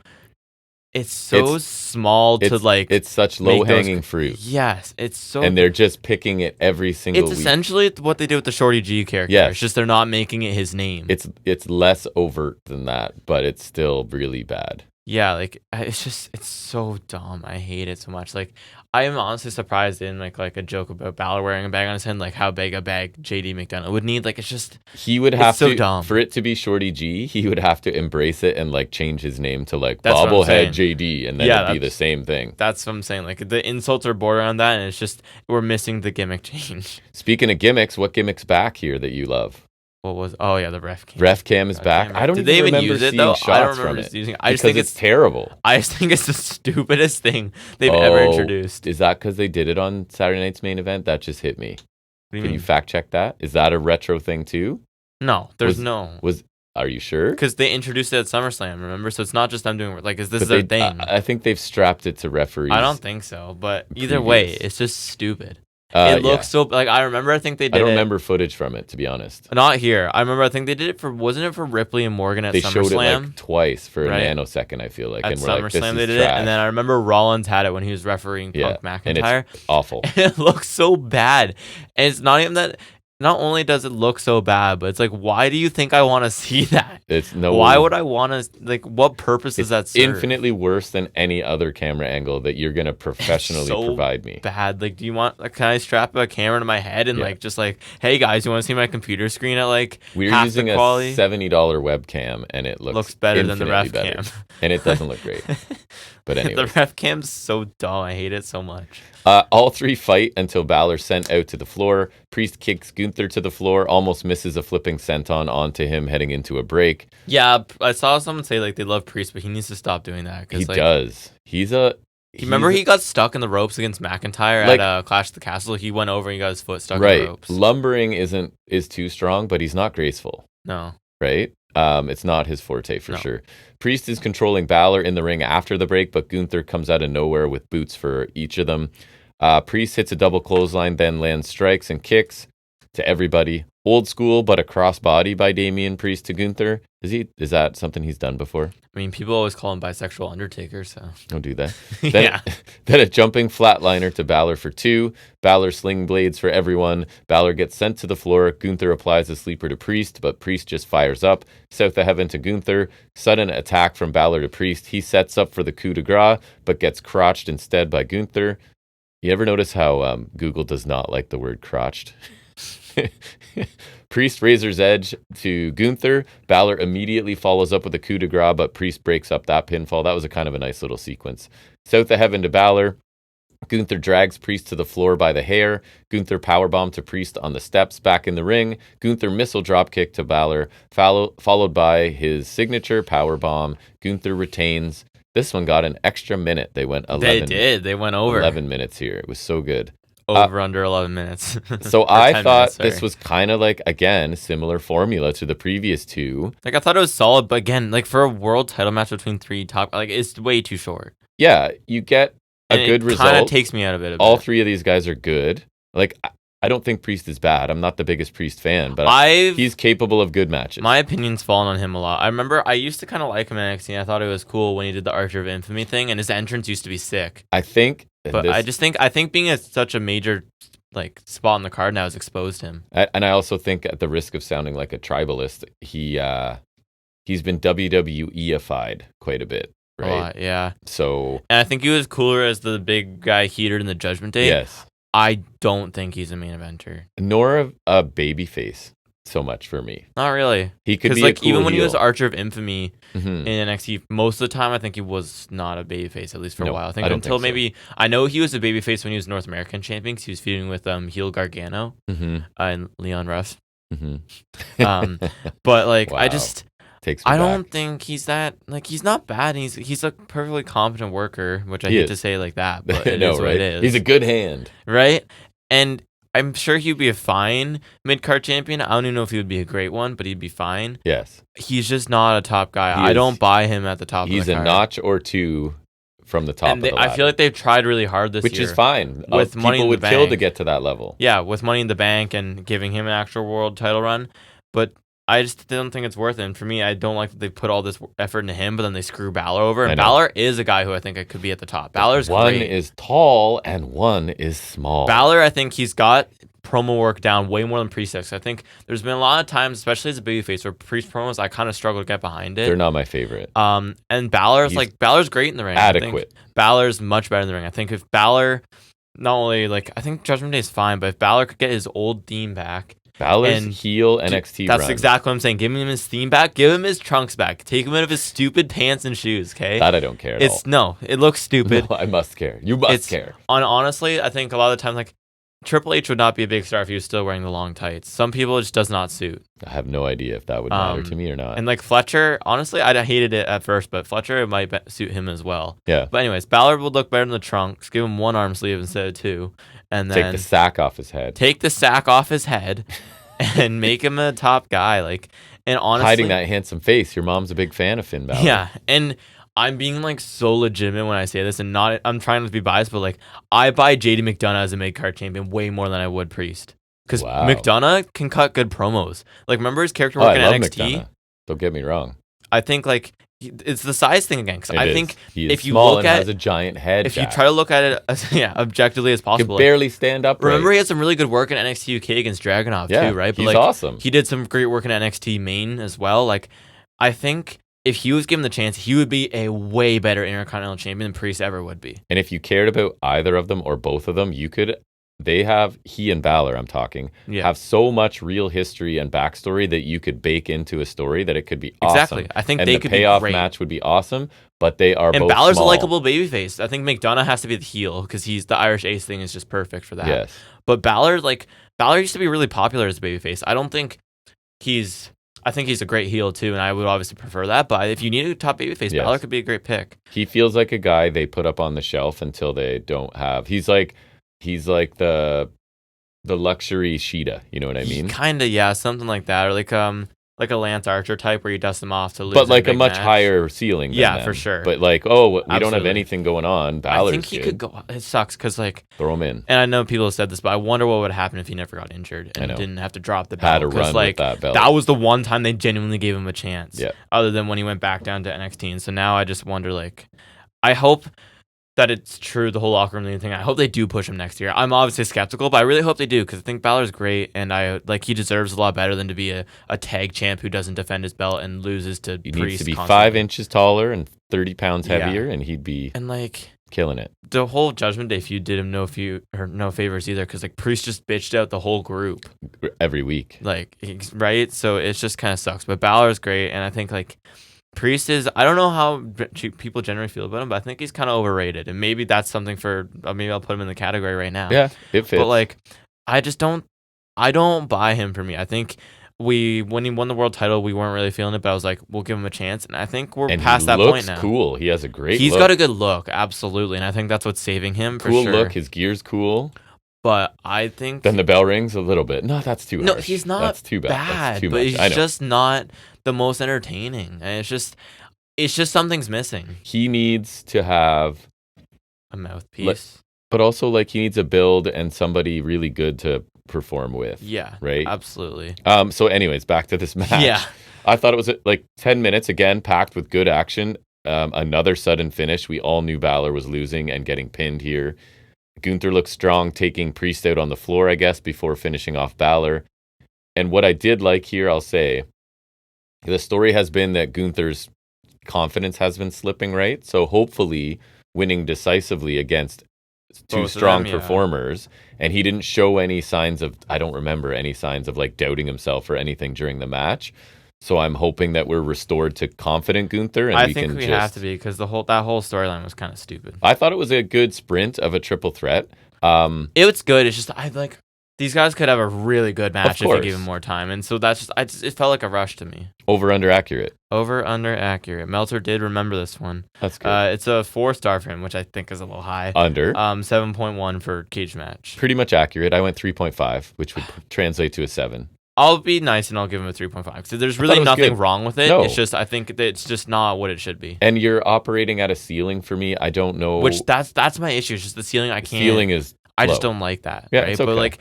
It's small to like... It's such low-hanging fruit. Yes, it's so... And they're just picking it every single week. It's essentially what they did with the Shorty G character. Yes. It's just they're not making it his name. It's less overt than that, but it's still really bad. Yeah, like, it's so dumb. I hate it so much. Like, I am honestly surprised in like a joke about Balor wearing a bag on his head, like how big a bag JD McDonough would need. Like, it's just... He would have so to... dumb. For it to be Shorty G, he would have to embrace it and like change his name to like Bobblehead JD, and then it'd be the same thing. That's what I'm saying. Like, the insults are border on that, and it's just... We're missing the gimmick change. Speaking of gimmicks, what gimmick's back here that you love? What was? Oh yeah, the ref cam. Ref cam is back. I don't Did they even remember use it seeing though? shots I don't remember from just it using it. I just because think it's terrible. I just think it's the stupidest thing they've ever introduced. Is that because they did it on Saturday night's main event? That just hit me. Can you fact check that? Is that a retro thing too? No, no. Are you sure? Because they introduced it at SummerSlam, remember? So it's not just them doing like, is this their thing? I think they've strapped it to referees. I don't think so, but either way, it's just stupid. It looks so like I think they did. I don't remember footage from it, to be honest. Not here. I remember. I think they did it for. Wasn't it for Ripley and Morgan at SummerSlam? They showed it like twice for a nanosecond. I feel like at and SummerSlam they did it, and then I remember Rollins had it when he was refereeing Punk McIntyre. And it's awful. It looks so bad, and it's not even that. Not only does it look so bad, but it's like, why do you think I want to see that? Why would I want to, like, what purpose does that serve? Infinitely worse than any other camera angle that you're going to professionally provide me. Bad. Like, do you want, like, can I strap a camera to my head and, like, just like, hey guys, you want to see my computer screen at, like, we're half using the quality? a $70 webcam, and it looks better than the ref better. cam. And it doesn't look great. But anyway. The ref cam's so dumb. I hate it so much. All three fight until Balor sent out to the floor. Priest kicks Gunther to the floor, almost misses a flipping senton onto him heading into a break. Yeah, I saw someone say like they love Priest, but he needs to stop doing that. He does. Remember he got stuck in the ropes against McIntyre at Clash of the Castle? He went over and he got his foot stuck in the ropes. Lumbering is too strong, but he's not graceful. No. Right? It's not his forte for sure. Priest is controlling Balor in the ring after the break, but Gunther comes out of nowhere with boots for each of them. Priest hits a double clothesline, then lands strikes and kicks to everybody. Old school, but a crossbody by Damian Priest to Gunther. Is that something he's done before? I mean, people always call him Bisexual Undertaker, so. Don't do that. Then a jumping flatliner to Balor for 2. Balor sling blades for everyone. Balor gets sent to the floor. Gunther applies a sleeper to Priest, but Priest just fires up. South of Heaven to Gunther. Sudden attack from Balor to Priest. He sets up for the coup de grace, but gets crotched instead by Gunther. You ever notice how Google does not like the word crotched? Priest Razor's Edge to Gunther. Balor immediately follows up with a coup de grace, but Priest breaks up that pinfall. That was a kind of a nice little sequence. South of Heaven to Balor. Gunther drags Priest to the floor by the hair. Gunther powerbomb to Priest on the steps back in the ring. Gunther missile dropkick to Balor, followed by his signature powerbomb. Gunther retains. This one got an extra minute. They went 11. They did. They went over 11 minutes here. It was so good. Under 11 minutes. So I thought this was kind of like, again, similar formula to the previous two. Like, I thought it was solid, but again, like for a world title match between three top, like it's way too short. Yeah, you get a good result. It kind of takes me out of it a bit. All three of these guys are good. Like, I don't think Priest is bad. I'm not the biggest Priest fan, but he's capable of good matches. My opinion's fallen on him a lot. I remember I used to kind of like him in NXT. I thought it was cool when he did the Archer of Infamy thing, and his entrance used to be sick. I think being such a major like spot on the card now has exposed him. And I also think, at the risk of sounding like a tribalist, he's been WWE-ified quite a bit. Right? A lot, yeah. So, and I think he was cooler as the big guy heater in the Judgment Day. Yes. I don't think he's a main eventer. Nor a babyface so much for me. Not really. He could be like a cool even when heel. he was Archer of Infamy in NXT, most of the time I think he was not a babyface, at least for a while. I think until maybe I know he was a babyface when he was North American champion because he was feuding with heel Gargano and Leon Ruff. But like wow. I don't think he's that, like, he's not bad. He's a perfectly competent worker, which I hate to say like that, but it is what it is. He's a good hand. Right? And I'm sure he'd be a fine mid-card champion. I don't even know if he would be a great one, but he'd be fine. Yes. He's just not a top guy. I don't buy him at the top of the card. He's a notch or two from the top of the ladder. I feel like they've tried really hard this year. Which is fine. With Money in the Bank. People would kill to get to that level. Yeah, with Money in the Bank and giving him an actual world title run. But I just don't think it's worth it. And for me, I don't like that they put all this effort into him, but then they screw Balor over. And Balor is a guy who I think I could be at the top. Balor's one great. Is tall and one is small. Balor, I think he's got promo work down way more than Priest does. I think there's been a lot of times, especially as a babyface, where Priest promos, I kind of struggle to get behind it. They're not my favorite. And Balor's Balor's great in the ring. Adequate. Balor's much better in the ring. I think if Balor, not only I think Judgment Day is fine, but if Balor could get his old theme back. Balor's heel NXT run. That's exactly what I'm saying. Give him his theme back. Give him his trunks back. Take him out of his stupid pants and shoes, okay? That I don't care at all. No, it looks stupid. No, I must care. You must care. Honestly, I think a lot of the time, like, Triple H would not be a big star if he was still wearing the long tights. Some people it just does not suit. I have no idea if that would matter to me or not. And like Fletcher, honestly, I hated it at first, but Fletcher, it might suit him as well. Yeah. But anyways, Balor would look better in the trunks. Give him one arm sleeve instead of two. And then take the sack off his head. Take the sack off his head and make him a top guy. Like, and honestly, hiding that handsome face. Your mom's a big fan of Finn Balor. Yeah. And I'm being like so legitimate when I say this, and I'm trying not to be biased, but like I buy JD McDonough as a mid-card champion way more than I would Priest. Because McDonough can cut good promos. Like, remember his character work in NXT? McDonough. Don't get me wrong. I think like it's the size thing again. Because I think if you look at, has a giant head. If you try to look at it as objectively as possible, he can barely stand up. Remember, he had some really good work in NXT UK against Dragunov too, right? But he's awesome. He did some great work in NXT main as well. Like, I think if he was given the chance, he would be a way better Intercontinental Champion than Priest ever would be. And if you cared about either of them or both of them, he and Balor, I'm talking, have so much real history and backstory that you could bake into a story that it could be awesome. Exactly. I think they could be great. The payoff match would be awesome, but they are both And Balor's small. a likable babyface. I think McDonough has to be the heel because he's the Irish Ace thing is just perfect for that. Yes. But Balor used to be really popular as a babyface. I think he's a great heel too, and I would obviously prefer that. But if you need a top babyface, Balor could be a great pick. He feels like a guy they put up on the shelf until they don't have. He's like the luxury Sheeta. You know what I mean? Kind of, yeah, something like that, or like a Lance Archer type where you dust him off to lose. But like a much match. higher ceiling. Than them. For sure. But like, we don't have anything going on. Balor's I think he could go. It sucks because like throw him in. And I know people have said this, but I wonder what would happen if he never got injured and didn't have to drop the belt. Had to run with that belt. That was the one time they genuinely gave him a chance. Yeah. Other than when he went back down to NXT, and so now I just wonder like, I hope that it's true, the whole locker room thing. I hope they do push him next year. I'm obviously skeptical, but I really hope they do because I think Balor's great, and he deserves a lot better than to be a tag champ who doesn't defend his belt and loses to Priest. He needs to be constantly. 5 inches taller and 30 pounds heavier, and he'd be killing it. The whole Judgment Day feud did him no favors either because like Priest just bitched out the whole group every week, right? So it just kind of sucks. But Balor's great, and I think like Priest is, I don't know how people generally feel about him, but I think he's kind of overrated. And maybe that's something maybe I'll put him in the category right now. Yeah, it fits. But like, I don't buy him for me. I think when he won the world title, we weren't really feeling it, but I was like, we'll give him a chance. And I think we're past that point now. Cool. He has a great He's got a good look, absolutely. And I think that's what's saving him for sure. Cool look, his gear's cool. But I think then the bell rings a little bit. No, that's too harsh. No, he's not. That's too bad. That's too much. But he's just not the most entertaining. And it's just something's missing. He needs to have a mouthpiece, but also like he needs a build and somebody really good to perform with. Yeah, right. Absolutely. So, anyways, back to this match. Yeah, I thought it was like 10 minutes again, packed with good action. Another sudden finish. We all knew Balor was losing and getting pinned here. Gunther looked strong, taking Priest out on the floor, I guess, before finishing off Balor. And what I did like here, I'll say, the story has been that Gunther's confidence has been slipping, right? So hopefully winning decisively against two strong performers, and he didn't show any signs of, I don't remember any signs of like doubting himself or anything during the match. So I'm hoping that we're restored to confident Gunther, and I think we have to be because that whole storyline was kind of stupid. I thought it was a good sprint of a triple threat. It was good. It's just these guys could have a really good match if you gave them more time, and so that's just it felt like a rush to me. Over under accurate. Meltzer did remember this one. That's good. It's a 4-star for him, which I think is a little high. Under 7.1 for cage match. Pretty much accurate. I went 3.5, which would translate to a 7. I'll be nice and I'll give him a 3.5. So there's really nothing wrong with it. No. It's just I think that it's just not what it should be. And you're operating at a ceiling for me. I don't know. Which that's my issue. It's just the ceiling. I can't. Ceiling is. I just don't like that. Yeah, right? it's okay. But like,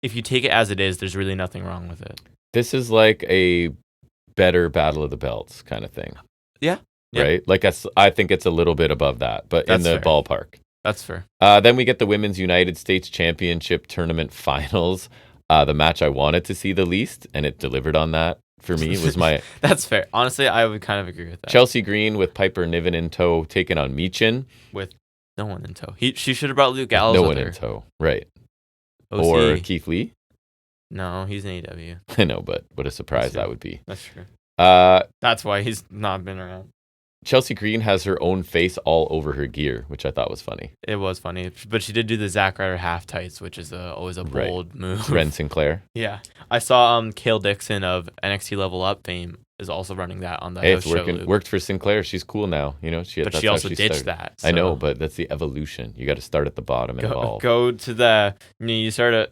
if you take it as it is, there's really nothing wrong with it. This is like a better Battle of the Belts kind of thing. Yeah. Right. Like I think it's a little bit above that, but that's in the ballpark. That's fair. Then we get the Women's United States Championship Tournament Finals. The match I wanted to see the least, and it delivered on that for me, was my... That's fair. Honestly, I would kind of agree with that. Chelsea Green with Piper Niven in tow, taking on Michin. With no one in tow. She should have brought Luke Gallows with her. No one in tow, right. OC. Or Keith Lee. No, he's in AEW. I know, but what a surprise that would be. That's true. That's why he's not been around. Chelsea Green has her own face all over her gear, which I thought was funny. It was funny, but she did do the Zack Ryder half tights, which is always a bold move. Ren Sinclair. Yeah, I saw Kale Dixon of NXT Level Up fame is also running that on the house show. It worked for Sinclair. She's cool now, but she also ditched that. So. I know, but that's the evolution. You got to start at the bottom and evolve. Go to the you start at.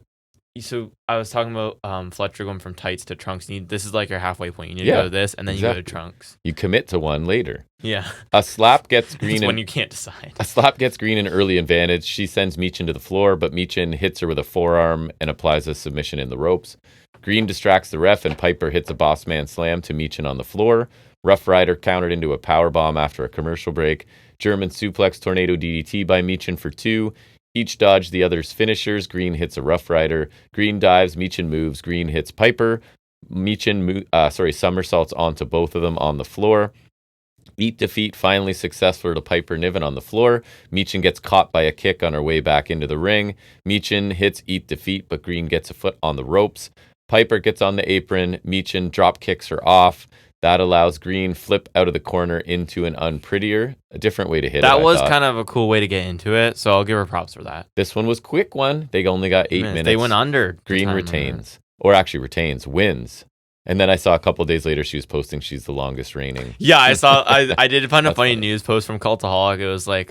So I was talking about Fletcher going from tights to trunks. This is like your halfway point. You need to go to this, and then you go to trunks. You commit to one later. Yeah. A slap gets Green. when you can't decide. A slap gets Green an early advantage. She sends Meechin to the floor, but Meechin hits her with a forearm and applies a submission in the ropes. Green distracts the ref, and Piper hits a boss man slam to Meechin on the floor. Rough Rider countered into a powerbomb after a commercial break. German suplex tornado DDT by Meechin for 2. Each dodge the other's finishers. Green hits a Rough Rider. Green dives. Meechin moves. Green hits Piper. Meechin somersaults onto both of them on the floor. Eat defeat finally successful to Piper Niven on the floor. Meechin gets caught by a kick on her way back into the ring. Meechin hits Eat defeat, but Green gets a foot on the ropes. Piper gets on the apron. Meechin drop kicks her off. That allows Green flip out of the corner into an unprettier. A different way to hit it. That was kind of a cool way to get into it, so I'll give her props for that. This one was quick one. They only got 8 minutes. They went under. Green retains. Or actually retains. Wins. And then I saw a couple days later she was posting she's the longest reigning. Yeah, I saw. I did find a funny news post from Cultaholic. It was like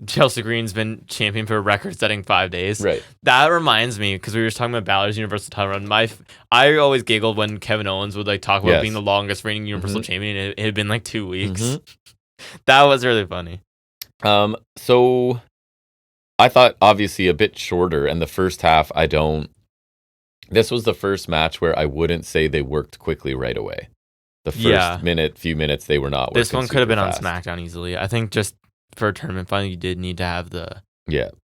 Chelsea Green's been champion for a record-setting 5 days. Right. That reminds me, because we were talking about Balor's Universal title run. I always giggled when Kevin Owens would talk about being the longest reigning Universal champion. It had been 2 weeks. That was really funny. So I thought obviously a bit shorter, and the first half This was the first match where I wouldn't say they worked quickly right away. The first few minutes, they were not working. This one could have been fast. on SmackDown easily. I think just for a tournament final, you did need to have the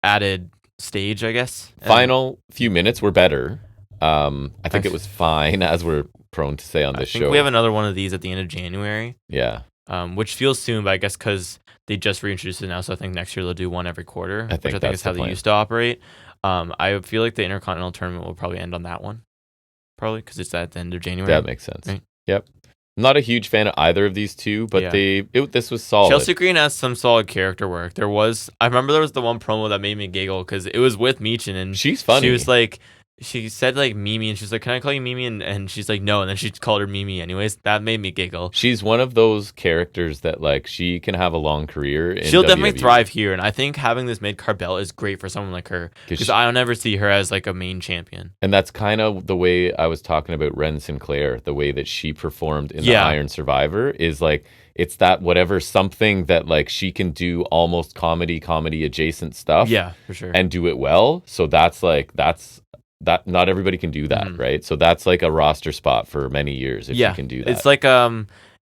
added stage, I guess. Final few minutes were better. I think it was fine, as we're prone to say on this show. We have another one of these at the end of January. Yeah. Which feels soon, but I guess because they just reintroduced it now, so I think next year they'll do one every quarter, which I think is how they used to operate. I feel like the Intercontinental Tournament will probably end on that one. Probably, because it's at the end of January. That makes sense. Right? Yep. Not a huge fan of either of these two, but this was solid. Chelsea Green has some solid character work. I remember there was the one promo that made me giggle, because it was with Meechin, and she's funny. She was she said Mimi, and she's like, "Can I call you Mimi?" And she's like, "No," and then she called her Mimi anyways. That made me giggle. She's one of those characters that she can have a long career in She'll WWE. definitely thrive here, and I think having this mid-card belt is great for someone like her, because I don't ever see her as a main champion. And that's kind of the way I was talking about Ren Sinclair, the way that she performed in the Iron Survivor is it's that whatever something that she can do almost comedy adjacent stuff. Yeah, for sure. And do it well. So that's that not everybody can do that, right? So that's a roster spot for many years if you can do that.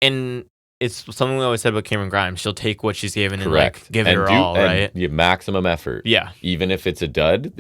It's it's something we always said about Cameron Grimes. She'll take what she's given and give it her all, right? Maximum effort. Yeah. Even if it's a dud,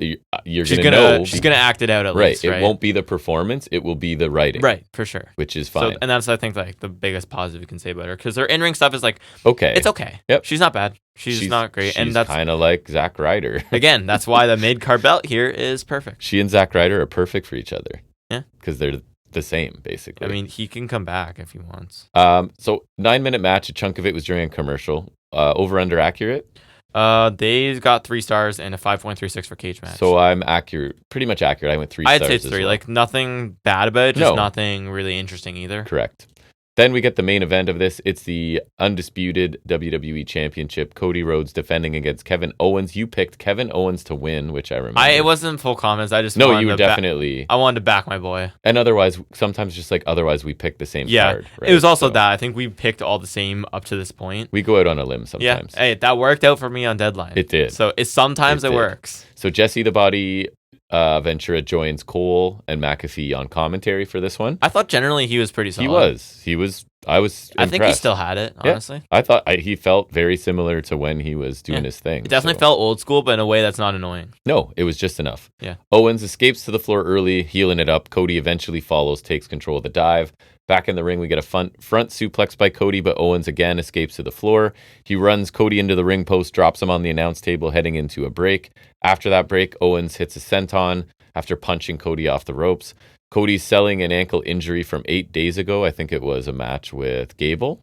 she's gonna act it out at least, right? It won't be the performance, it will be the writing. Right, for sure. Which is fine. So, and that's, I think, the biggest positive we can say about her, because her in-ring stuff is okay. It's okay. Yep. She's not bad. She's not great. And that's kind of like Zack Ryder. Again, that's why the mid-card belt here is perfect. She and Zack Ryder are perfect for each other. Yeah. Because they're the same, basically. I mean, he can come back if he wants. So 9-minute match, a chunk of it was during a commercial. Over under accurate? They got 3 stars and a 5.36 for cage match. So I'm accurate, pretty much accurate. I went 3 stars. I'd say it's 3. Nothing bad about it, just nothing really interesting either. Correct. Then we get the main event of this. It's the undisputed WWE Championship. Cody Rhodes defending against Kevin Owens. You picked Kevin Owens to win, which I remember. It wasn't full confidence. I just you were definitely. I wanted to back my boy. And otherwise, sometimes otherwise we pick the same card. Right? It was also that. I think we picked all the same up to this point. We go out on a limb sometimes. Yeah. Hey, that worked out for me on Deadline. It did. So sometimes it works. So Jesse the Body Ventura joins Cole and McAfee on commentary for this one. I thought generally he was pretty solid. He was. I was impressed. I think he still had it, honestly. Yeah, I thought he felt very similar to when he was doing his thing. It definitely felt old school, but in a way that's not annoying. No, it was just enough. Yeah. Owens escapes to the floor early, healing it up. Cody eventually follows, takes control of the dive. Back in the ring, we get a front suplex by Cody, but Owens again escapes to the floor. He runs Cody into the ring post, drops him on the announce table, heading into a break. After that break, Owens hits a senton after punching Cody off the ropes. Cody's selling an ankle injury from 8 days ago. I think it was a match with Gable.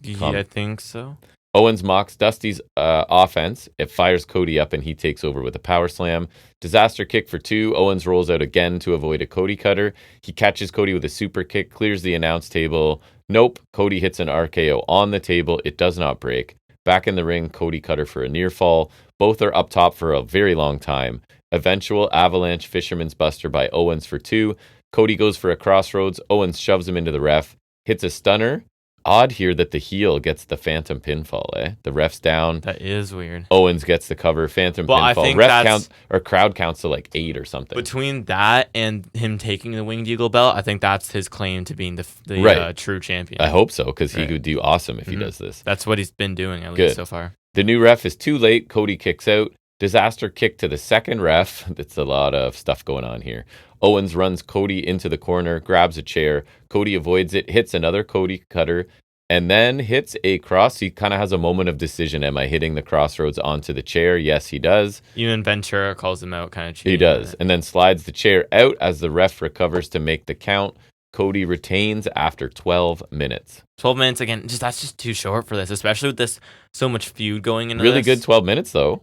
Yeah, I think so. Owens mocks Dusty's offense. It fires Cody up and he takes over with a power slam. Disaster kick for 2. Owens rolls out again to avoid a Cody cutter. He catches Cody with a super kick, clears the announce table. Nope. Cody hits an RKO on the table. It does not break. Back in the ring, Cody cutter for a near fall. Both are up top for a very long time. Eventual avalanche fisherman's buster by Owens for 2. Cody goes for a crossroads. Owens shoves him into the ref. Hits a stunner. Odd here that the heel gets the phantom pinfall, eh? The ref's down. That is weird. Owens gets the cover, phantom pinfall. I think ref count or crowd counts to like 8 or something. Between that and him taking the Winged Eagle belt, I think that's his claim to being the true champion. I hope so, because he would do awesome if he does this. That's what he's been doing at least so far. The new ref is too late. Cody kicks out. Disaster kick to the second ref. That's a lot of stuff going on here. Owens runs Cody into the corner, grabs a chair. Cody avoids it, hits another Cody cutter, and then hits a cross. He kind of has a moment of decision. Am I hitting the crossroads onto the chair? Yes, he does. Even Ventura calls him out, kind of cheating. He does. And then slides the chair out as the ref recovers to make the count. Cody retains after 12 minutes. 12 minutes, again, that's just too short for this, especially with this so much feud going into really this. Good 12 minutes, though.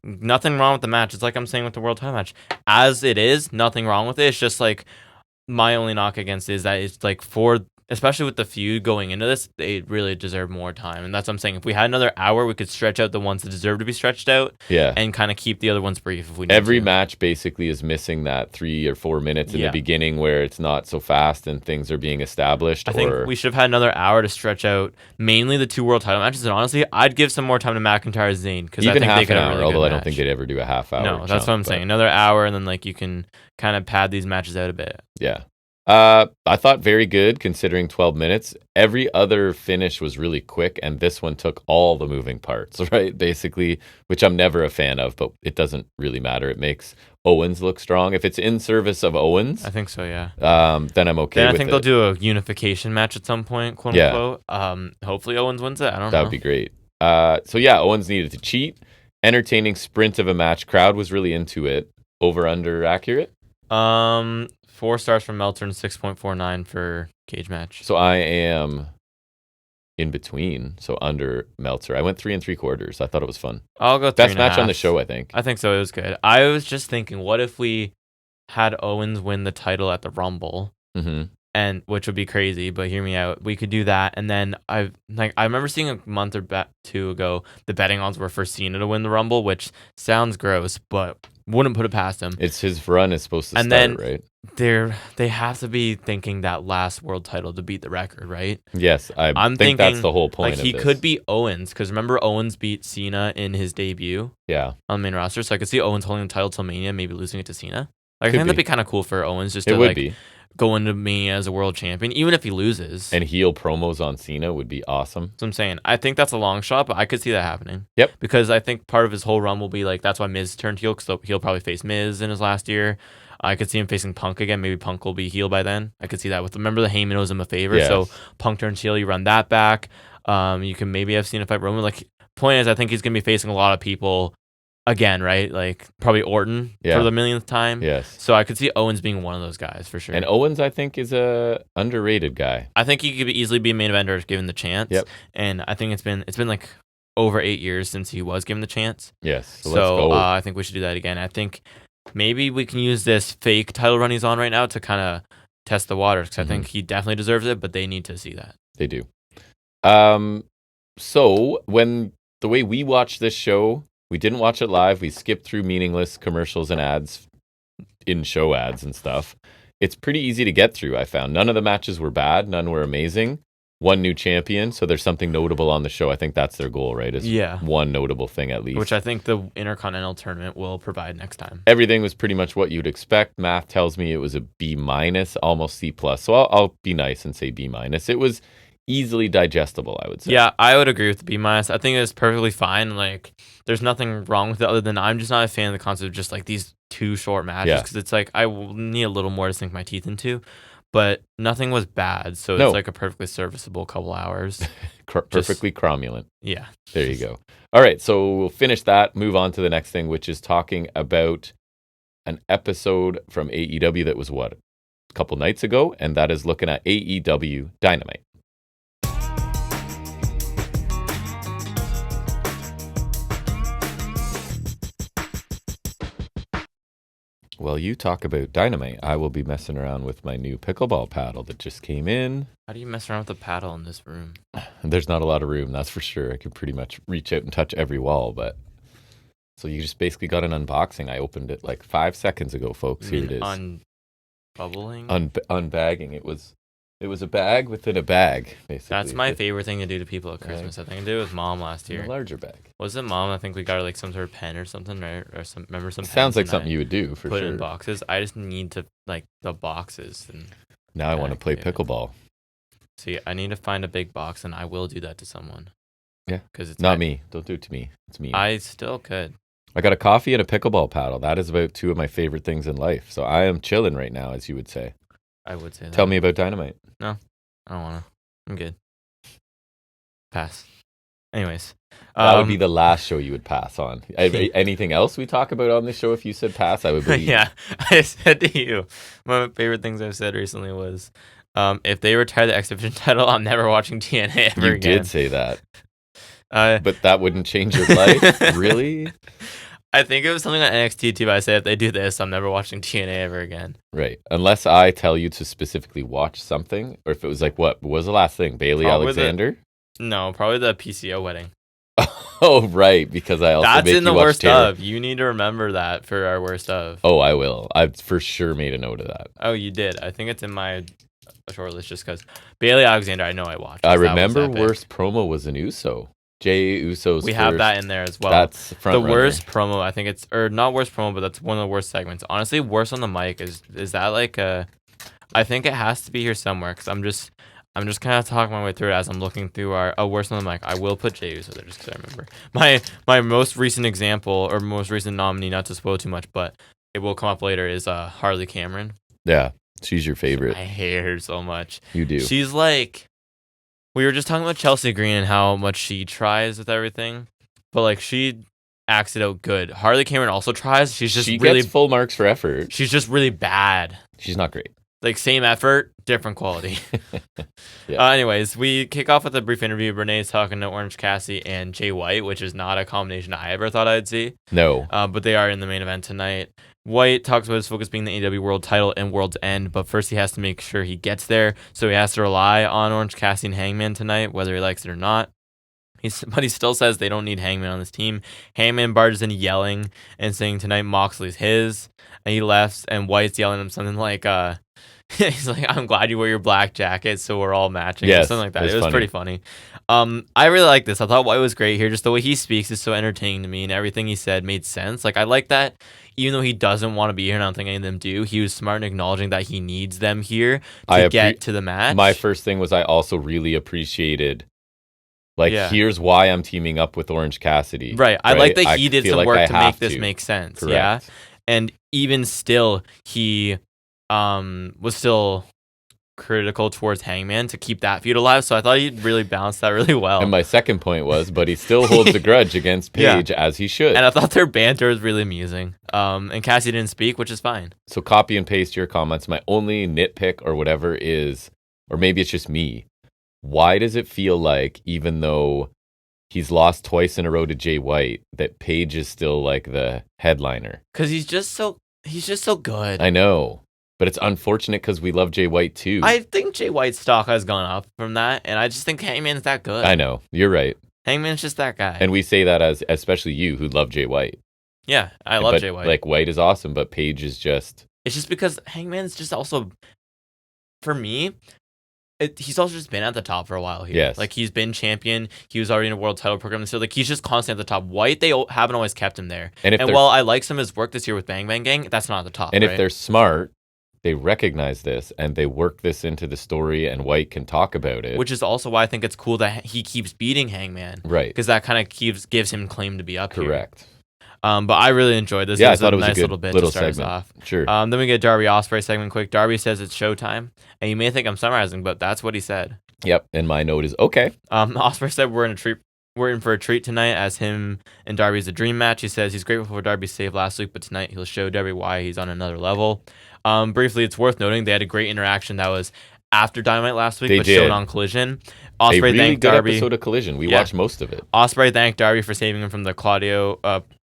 Nothing wrong with the match. It's like I'm saying with the world title match. As it is, nothing wrong with it. It's just like my only knock against it is that it's like especially with the feud going into this, they really deserve more time. And that's what I'm saying. If we had another hour, we could stretch out the ones that deserve to be stretched out. Yeah. And kind of keep the other ones brief if we need Every to. match basically is missing that 3 or 4 minutes in the beginning where it's not so fast and things are being established. I think we should have had another hour to stretch out mainly the 2 world title matches. And honestly, I'd give some more time to McIntyre Zayn. Because I think half they could an have hour, really although I don't match. think they'd ever do a half hour. No, that's what I'm saying. Another hour, and then like you can kind of pad these matches out a bit. Yeah. I thought very good considering 12 minutes. Every other finish was really quick, and this one took all the moving parts, right? Basically, which I'm never a fan of, but it doesn't really matter. It makes Owens look strong. If it's in service of Owens, I think so, yeah. Then I'm okay with it. I think they'll do a unification match at some point, quote unquote. Hopefully Owens wins it. I don't know. That would be great. Owens needed to cheat. Entertaining sprint of a match. Crowd was really into it. Over under accurate? 4 stars from Meltzer and 6.49 for cage match. So I am in between, so under Meltzer. I went 3 3/4. I thought it was fun. I'll go 3.5. Best match on the show, I think. I think so. It was good. I was just thinking, what if we had Owens win the title at the Rumble? Mm-hmm. And which would be crazy, but hear me out. We could do that, and then I remember seeing a month or 2 ago the betting odds were for Cena to win the Rumble, which sounds gross, but wouldn't put it past him. It's his run is supposed to start, right? They have to be thinking that last world title to beat the record, right? Yes, I'm thinking that's the whole point. Like he could beat Owens, because remember Owens beat Cena in his debut. Yeah, on the main roster, so I could see Owens holding the title till Mania, maybe losing it to Cena. Like I think that'd be kind of cool for Owens just to go into Mania as a world champion, even if he loses. And heel promos on Cena would be awesome. So I'm saying, I think that's a long shot, but I could see that happening. Yep. Because I think part of his whole run will be like, that's why Miz turned heel, because he'll probably face Miz in his last year. I could see him facing Punk again. Maybe Punk will be heel by then. I could see that. Remember the Heyman owes him a favor, yes. So Punk turns heel, you run that back. You can maybe have Cena fight Roman. Like, point is, I think he's going to be facing a lot of people again, right? Like probably Orton for the millionth time. Yes. So I could see Owens being one of those guys for sure. And Owens, I think, is a underrated guy. I think he could easily be a main eventer if given the chance. Yep. And I think it's been like over 8 years since he was given the chance. Yes. So let's go. I think we should do that again. I think maybe we can use this fake title run he's on right now to kind of test the waters, because I think he definitely deserves it, but they need to see that. They do. So when the way we watch this show, we didn't watch it live. We skipped through meaningless commercials and ads, in-show ads and stuff. It's pretty easy to get through, I found. None of the matches were bad. None were amazing. One new champion, so there's something notable on the show. I think that's their goal, right? One notable thing at least. Which I think the Intercontinental Tournament will provide next time. Everything was pretty much what you'd expect. Math tells me it was a B-, almost C+. So I'll be nice and say B-. It was easily digestible, I would say. Yeah, I would agree with the B-. I think it was perfectly fine. Like, there's nothing wrong with it other than I'm just not a fan of the concept of just like these 2 short matches, because it's like I will need a little more to sink my teeth into. But nothing was bad, so it's like a perfectly serviceable couple hours. Perfectly cromulent. Yeah. There you go. All right, so we'll finish that, move on to the next thing, which is talking about an episode from AEW that was, a couple nights ago, and that is looking at AEW Dynamite. Well, you talk about Dynamite. I will be messing around with my new pickleball paddle that just came in. How do you mess around with a paddle in this room? There's not a lot of room, that's for sure. I can pretty much reach out and touch every wall, but... So you just basically got an unboxing. I opened it like 5 seconds ago, folks. Here it is. Unbubbling? Unbagging. It was a bag within a bag, basically. That's my favorite thing to do to people at Christmas. I think I did it with Mom last year. In a larger bag. Was it Mom? I think we got her like some sort of pen or something, right? Or remember some. Sounds like something you would do for sure. Put in boxes. I just need to like the boxes. And now I want to play pickleball. See, I need to find a big box, and I will do that to someone. Yeah, because it's not me. Don't do it to me. It's me. I still could. I got a coffee and a pickleball paddle. That is about two of my favorite things in life. So I am chilling right now, as you would say. I would say that. Tell me about Dynamite. No, I don't want to. I'm good. Pass. Anyways. That would be the last show you would pass on. Anything else we talk about on this show, if you said pass, I would believe. Yeah, I said to you, one of my favorite things I've said recently was, if they retire the X Division title, I'm never watching TNA ever again. You did say that. But that wouldn't change your life? Really? I think it was something on NXT too, but I said if they do this, I'm never watching TNA ever again. Right. Unless I tell you to specifically watch something, or if it was like, what was the last thing? Bailey Alexander? No, probably the PCO wedding. Oh, right, because I also That's make in the you watch worst Taylor. of. You need to remember that for our worst of. Oh, I will. I've for sure made a note of that. Oh, you did. I think it's in my short list just because Bailey Alexander, I know I watched. I remember worst promo was an Uso. Jay Uso's We have that in there as well. That's front runner. Worst promo, I think it's, or not worst promo, but that's one of the worst segments. Honestly, worst on the mic is that like a, I think it has to be here somewhere because I'm just kind of talking my way through it as I'm looking through our worst on the mic. I will put Jay Uso there just because I remember. My most recent example or most recent nominee, not to spoil too much, but it will come up later, is Harley Cameron. Yeah, she's your favorite. I hate her so much. You do. She's like, we were just talking about Chelsea Green and how much she tries with everything, but like she acts it out good. Harley Cameron also tries. She really gets full marks for effort. She's just really bad. She's not great. Like same effort, different quality. Yeah. Anyways, we kick off with a brief interview. Renee's talking to Orange Cassidy and Jay White, which is not a combination I ever thought I'd see. No. But they are in the main event tonight. White talks about his focus being the AEW World title and World's End, but first he has to make sure he gets there, so he has to rely on Orange Cassidy and Hangman tonight, whether he likes it or not. But he still says they don't need Hangman on this team. Hangman barges in yelling and saying tonight Moxley's his, and he left, and White's yelling at him something like, he's like, I'm glad you wear your black jacket, so we're all matching. Yes, something like that. It was pretty funny. I really like this. I thought White was great here. Just the way he speaks is so entertaining to me, and everything he said made sense. Like, I like that. Even though he doesn't want to be here, and I don't think any of them do, he was smart in acknowledging that he needs them here to get to the match. My first thing was I also really appreciated, here's why I'm teaming up with Orange Cassidy. Right. I like that he did some work to make this make sense. Correct. Yeah. And even still, he was still critical towards Hangman to keep that feud alive. So I thought he really balanced that really well. And my second point was, but he still holds a grudge against Paige as he should. And I thought their banter was really amusing. And Cassie didn't speak, which is fine. So copy and paste your comments. My only nitpick or whatever is, or maybe it's just me, why does it feel like even though he's lost twice in a row to Jay White, that Paige is still like the headliner? Because he's just so good. I know. But it's unfortunate because we love Jay White too. I think Jay White's stock has gone up from that, and I just think Hangman's that good. I know. You're right. Hangman's just that guy. And we say that as especially you who love Jay White. Yeah, I love Jay White. Like, White is awesome, but Paige is just... It's just because Hangman's just also, for me, he's also just been at the top for a while here. Yes. Like, he's been champion. He was already in a world title program this year. Like, he's just constantly at the top. White, they haven't always kept him there. And while I like some of his work this year with Bang Bang Gang, that's not at the top, And if they're smart, they recognize this and they work this into the story, and White can talk about it. Which is also why I think it's cool that he keeps beating Hangman. Right. Because that kind of gives him claim to be up here. Correct. But I really enjoyed this. Yeah, I thought it was nice a good little bit to start segment. us off. Sure. Then we get Darby Ospreay segment quick. Darby says it's showtime, and you may think I'm summarizing, but that's what he said. Yep. And my note is okay. Ospreay said we're in for a treat tonight, as him and Darby's a dream match. He says he's grateful for Darby's save last week, but tonight he'll show Darby why he's on another level. Briefly, it's worth noting they had a great interaction that was after Dynamite last week, shown on Collision. Ospreay really thanked good Darby. Episode of Collision. We watched most of it. Ospreay thanked Darby for saving him from the Claudio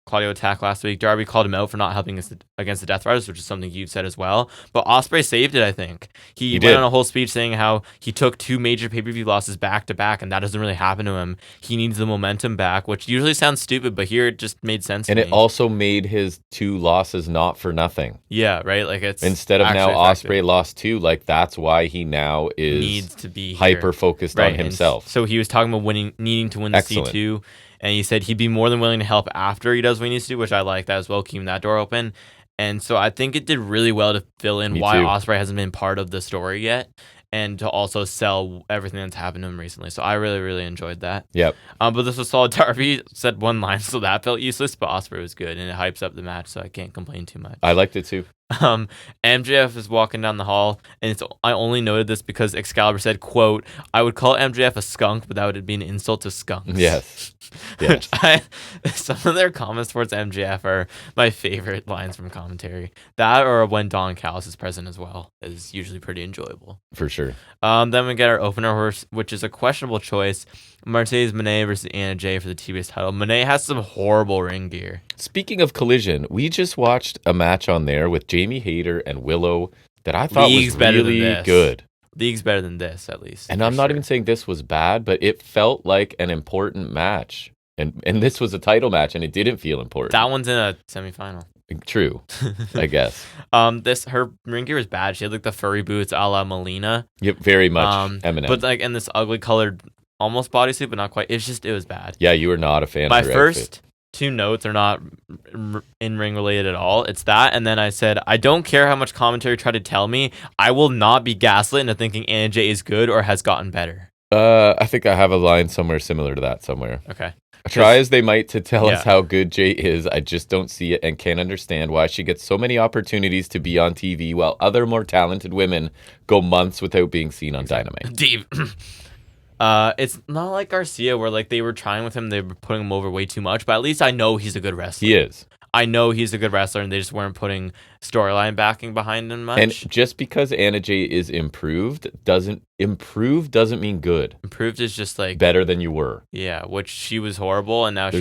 Claudio attack last week. Darby called him out for not helping against the Death Riders, which is something you've said as well. But Ospreay saved it, I think. He went on a whole speech saying how he took 2 major pay-per-view losses back to back, and that doesn't really happen to him. He needs the momentum back, which usually sounds stupid, but here it just made sense to me. And it also made his 2 losses not for nothing. Yeah, right? Like it's instead of now effective. Ospreay lost 2, like that's why he now needs to be hyper-focused on himself. And so he was talking about needing to win the C2. And he said he'd be more than willing to help after he does what he needs to do, which I like that as well, keeping that door open. And so I think it did really well to fill in why Ospreay hasn't been part of the story yet, and to also sell everything that's happened to him recently. So I really, really enjoyed that. Yep. But this was solid. Darby said 1 line, so that felt useless, but Ospreay was good, and it hypes up the match, so I can't complain too much. I liked it too. MJF is walking down the hall, and I only noted this because Excalibur said, quote, "I would call MJF a skunk, but that would be an insult to skunks." Yes. Yes. Some of their comments towards MJF are my favorite lines from commentary. That or when Don Callis is present as well is usually pretty enjoyable. For sure. Then we get our opener horse, which is a questionable choice. Mercedes Moné versus Anna Jay for the TBS title. Moné has some horrible ring gear. Speaking of Collision, we just watched a match on there with Jamie Hayter and Willow that I thought was really good. League's better than this, at least. And I'm not even saying this was bad, but it felt like an important match. And this was a title match, and it didn't feel important. That one's in a semifinal. True, I guess. Her ring gear was bad. She had like the furry boots a la Melina. Yep, very much Eminem. But like in this ugly colored almost bodysuit, but not quite. It was bad. Yeah, you were not a fan My of her first outfit. 2 notes are not in-ring related at all. It's that, and then I said, I don't care how much commentary tried to tell me, I will not be gaslit into thinking Anna Jay is good or has gotten better. I think I have a line somewhere similar to that somewhere. Okay. Try as they might to tell us how good Jay is, I just don't see it and can't understand why she gets so many opportunities to be on TV while other more talented women go months without being seen on Dynamite. Dave. It's not like Garcia where like they were trying with him, they were putting him over way too much, but at least I know he's a good wrestler. He is. I know he's a good wrestler, and they just weren't putting storyline backing behind him much. And just because Anna Jay is improved doesn't mean good. Improved is just like better than you were. Yeah, which she was horrible, and now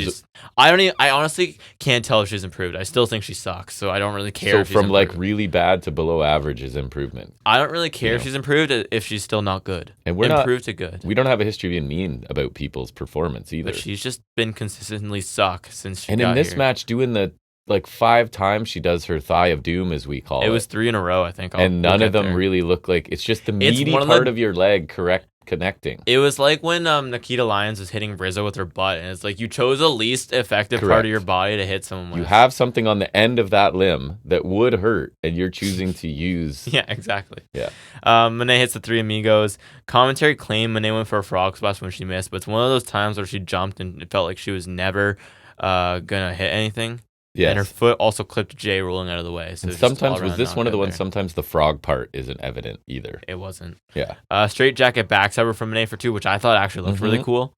I honestly can't tell if she's improved. I still think she sucks, so I don't really care. So if she's from improved. like really bad to below average is improvement. I don't really care if she's improved if she's still not good. And we're improved to good. We don't have a history of being mean about people's performance either. But she's just been consistently suck since she got here. And in this here. match, doing the 5 times she does her thigh of doom, as we call it. It was 3 in a row, I think. And none of them really look like it's just the meaty part of your leg connecting. It was like when Nikita Lyons was hitting Rizzo with her butt, and it's like you chose the least effective part of your body to hit someone with. You have something on the end of that limb that would hurt, and you're choosing to use. Yeah, exactly. Yeah. Moné hits the 3 amigos. Commentary claimed Moné went for a frog splash when she missed, but it's one of those times where she jumped and it felt like she was never gonna hit anything. Yes. And her foot also clipped Jay rolling out of the way. So sometimes, was this one of the ones, sometimes the frog part isn't evident either. It wasn't. Yeah. Straight jacket backstabber from Moné for 2, which I thought actually looked really cool.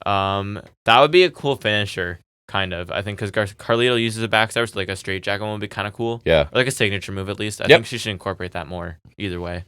That would be a cool finisher, kind of. I think because Carlito uses a backstabber, so like a straight jacket one would be kind of cool. Yeah. Or like a signature move at least. I think she should incorporate that more, either way.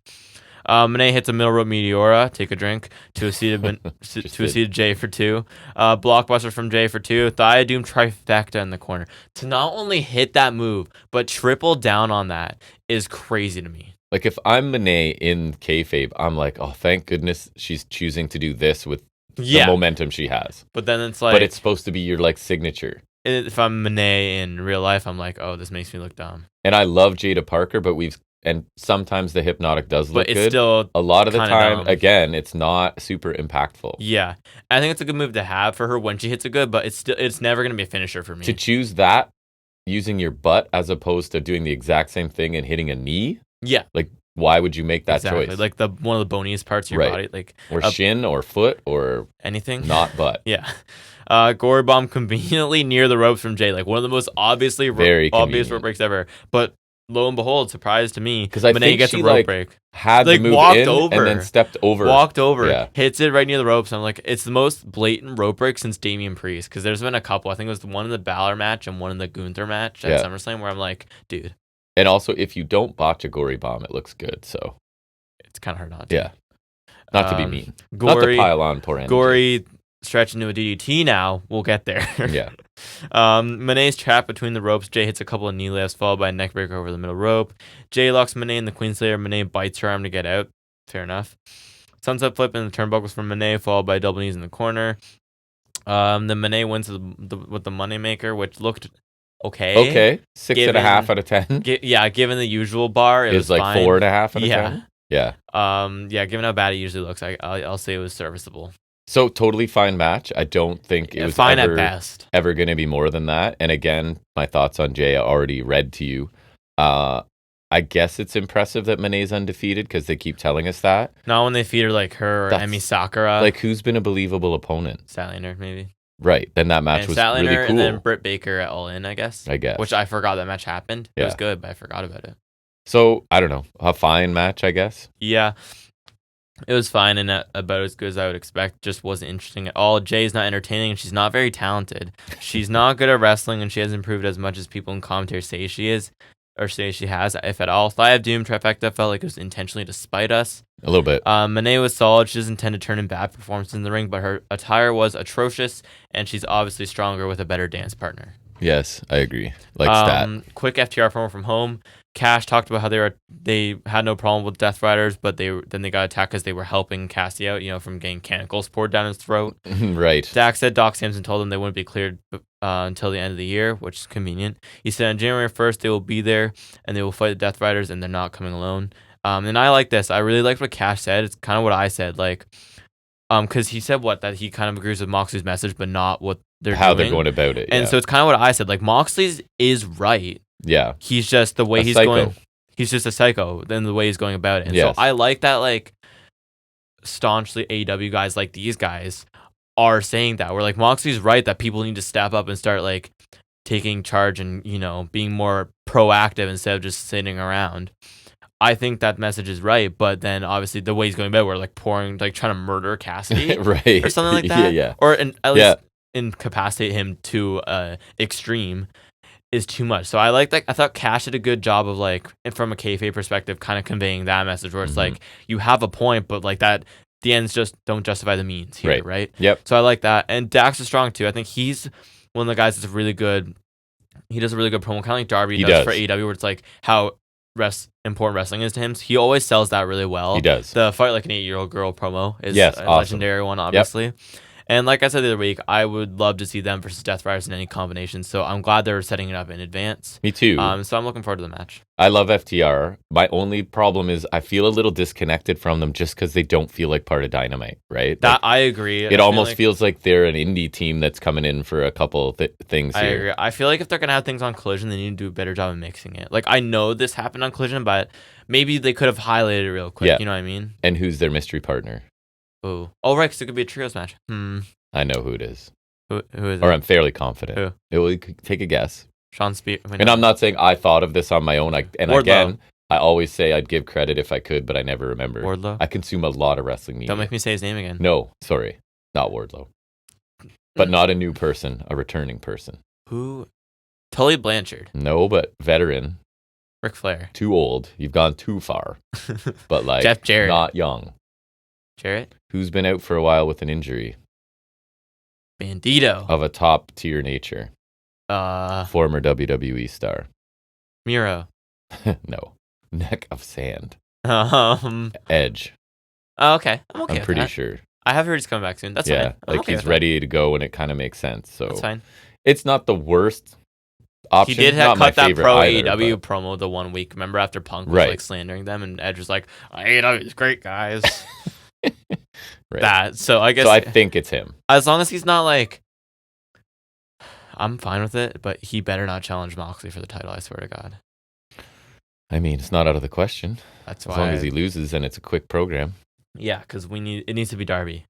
Moné hits a middle rope Meteora, take a drink, to a seated Jay for 2. Blockbuster from Jay for 2. Thigh Doom trifecta in the corner. To not only hit that move, but triple down on that is crazy to me. Like if I'm Moné in kayfabe, I'm like, oh, thank goodness she's choosing to do this with the momentum she has. But then it's like... But it's supposed to be your like signature. If I'm Moné in real life, I'm like, oh, this makes me look dumb. And I love Jada Parker, but and sometimes the hypnotic does look good. But it's still a lot of the time, dumb. Again, it's not super impactful. Yeah. I think it's a good move to have for her when she hits it good, but it's never going to be a finisher for me. To choose that using your butt as opposed to doing the exact same thing and hitting a knee? Yeah. Like, why would you make that choice? Like one of the boniest parts of your body. Like or shin or foot or anything. Not butt. Yeah. Gory bomb conveniently near the ropes from Jay. Like one of the most obvious rope breaks ever. But lo and behold, surprise to me, because I think gets she a rope break. Had the move walked in over, and then stepped over. Walked over, hits it right near the ropes. And I'm like, it's the most blatant rope break since Damian Priest. Because there's been a couple. I think it was the one in the Balor match and one in the Gunther match at SummerSlam where I'm like, dude. And also, if you don't botch a gory bomb, it looks good. So it's kind of hard not to. Yeah. Not to be mean. Gory, not to pile on poor energy. Gory stretch into a DDT now. We'll get there. Yeah. Moné's trapped between the ropes. Jay hits a couple of knee lifts, followed by a neckbreaker over the middle rope. Jay locks Moné in the Queenslayer. Moné bites her arm to get out. Fair enough. Sunset flip in the turnbuckles from Moné, followed by double knees in the corner. Then Moné wins with the Moneymaker, which looked okay. Okay, 6.5 out of 10. Given the usual bar, it was like fine. 4.5 out of 10. Yeah. Given how bad it usually looks, I'll say it was serviceable. So totally fine match. I don't think it was fine at best. Ever going to be more than that. And again, my thoughts on Jay I already read to you. I guess it's impressive that Moné's undefeated because they keep telling us that. Not when they feed her like her or Emi Sakura. Like, who's been a believable opponent? Statlander, maybe. Right. Then that match was Statlander, really cool. And then Britt Baker at All In, I guess. Which I forgot that match happened. It was good, but I forgot about it. So, I don't know. A fine match, I guess. Yeah. It was fine and about as good as I would expect. Just wasn't interesting at all. Jay's not entertaining and she's not very talented. She's not good at wrestling and she hasn't improved as much as people in commentary say she is. Or say she has, if at all. Thigh of Doom trifecta felt like it was intentionally to spite us. A little bit. Moné was solid. She doesn't tend to turn in bad performances in the ring, but her attire was atrocious, and she's obviously stronger with a better dance partner. Yes, I agree. Like Stat. Quick FTR promo from home. Cash talked about how they had no problem with Death Riders, but then they got attacked because they were helping Cassie out, from getting canticles poured down his throat. Right. Dak said Doc Samson told them they wouldn't be cleared until the end of the year, which is convenient. He said on January 1st they will be there and they will fight the Death Riders and they're not coming alone. And I like this. I really liked what Cash said. It's kind of what I said, because he said that he kind of agrees with Moxley's message, but not what how they're going about it. And so it's kind of what I said. Like, Moxley's is right. Yeah. He's just the way he's going. He's just a psycho. Then the way he's going about it. And so I like that. Staunchly AEW guys like these guys are saying that. We're like, Moxley's right that people need to step up and start taking charge and being more proactive instead of just sitting around. I think that message is right, but then obviously the way he's going about, we're trying to murder Cassidy, right, or something like that, yeah, or at least incapacitate him to extreme is too much. So I like that. I thought Cash did a good job of from a kayfabe perspective, kind of conveying that message where it's you have a point, but that the ends just don't justify the means here, right? Yep. So I like that, and Dax is strong too. I think he's one of the guys that's really good. He does a really good promo, kind of like Darby does for AEW, where it's how important wrestling is to him. So he always sells that really well. He does. The fight like an 8-year-old girl promo is awesome. Legendary one, obviously. Yep. And like I said the other week, I would love to see them versus Death Riders in any combination. So I'm glad they're setting it up in advance. Me too. So I'm looking forward to the match. I love FTR. My only problem is I feel a little disconnected from them just because they don't feel like part of Dynamite, right? That I agree. It almost feels like they're an indie team that's coming in for a couple things here. I agree. I feel like if they're going to have things on Collision, they need to do a better job of mixing it. I know this happened on Collision, but maybe they could have highlighted it real quick. Yeah. You know what I mean? And who's their mystery partner? Oh, right, because it could be a trios match. I know who it is. Who is it? Or I'm fairly confident. Who? It will take a guess. Sean Spear. And I'm not saying I thought of this on my own. Again, I always say I'd give credit if I could, but I never remember. Wardlow? I consume a lot of wrestling media. Don't make me say his name again. No, sorry. Not Wardlow. But not a new person, a returning person. Who? Tully Blanchard. No, but veteran. Ric Flair. Too old. You've gone too far. But Jeff Jarrett. Not young. Jarrett? Who's been out for a while with an injury? Bandito. Of a top tier nature. Former WWE star. Miro. No. Neck of Sand. Okay. Edge. I'm okay. I'm pretty sure. I have heard he's coming back soon. That's fine. He's ready to go and it kind of makes sense. So that's fine. It's not the worst option. He did cut that pro AEW but... promo the 1 week. Remember after Punk was slandering them and Edge was like, AEW is great, guys. Right. So I guess. So I think it's him. As long as he's not I'm fine with it, but he better not challenge Moxley for the title, I swear to God. I mean, it's not out of the question. That's why. As long as he loses and it's a quick program. Yeah, because it needs to be Darby.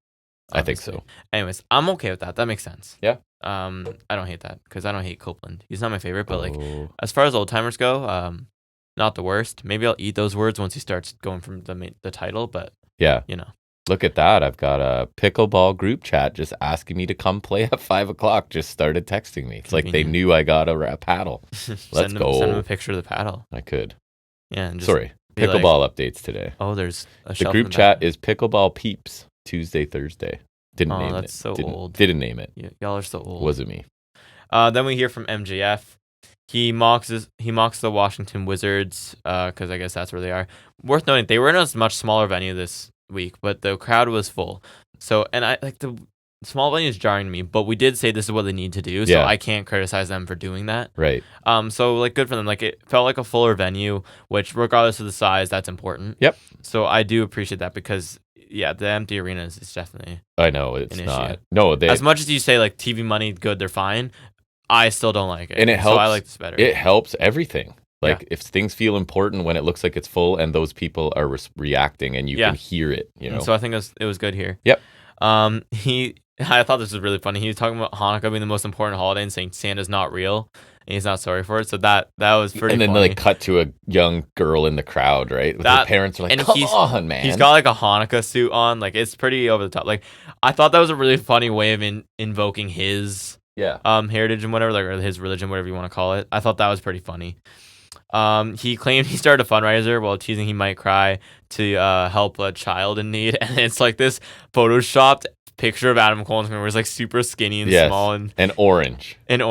Obviously. I think so. Anyways, I'm okay with that. That makes sense. Yeah. I don't hate that because I don't hate Copeland. He's not my favorite, but as far as old timers go, not the worst. Maybe I'll eat those words once he starts going from the title, but yeah, Look at that. I've got a pickleball group chat just asking me to come play at 5:00. Just started texting me. It's like they knew I got a paddle. Let's go. Send him a picture of the paddle. I could. Yeah. And just sorry. Pickleball updates today. Oh, there's a the group chat is Pickleball Peeps Tuesday, Thursday. Didn't name it. That's so old. Didn't name it. Y'all are so old. Wasn't me. Then we hear from MJF. He mocks the Washington Wizards because I guess that's where they are. Worth noting, they were in a much smaller venue this week, but the crowd was full. So, and I like the small venue is jarring to me, but we did say this is what they need to do, so I can't criticize them for doing that. Right. So like good for them. Like it felt like a fuller venue, which regardless of the size, that's important. Yep. So I do appreciate that because the empty arenas is definitely. I know it's not. Issue. No, as much as you say like TV money, good, they're fine. I still don't like it, and it helps. So I like this better. It helps everything. Like if things feel important when it looks like it's full, and those people are reacting, and you can hear it. You know. And so I think it was good here. Yep. I thought this was really funny. He was talking about Hanukkah being the most important holiday and saying Santa's not real and he's not sorry for it. So that was pretty funny. And then they cut to a young girl in the crowd, right? With her parents are like, come on, man. He's got like a Hanukkah suit on. Like it's pretty over the top. Like I thought that was a really funny way of invoking his heritage and whatever, like or his religion, whatever you want to call it. I thought that was pretty funny. He claimed he started a fundraiser while teasing he might cry to help a child in need. And it's like this photoshopped picture of Adam Cole where he's like super skinny and small and orange. And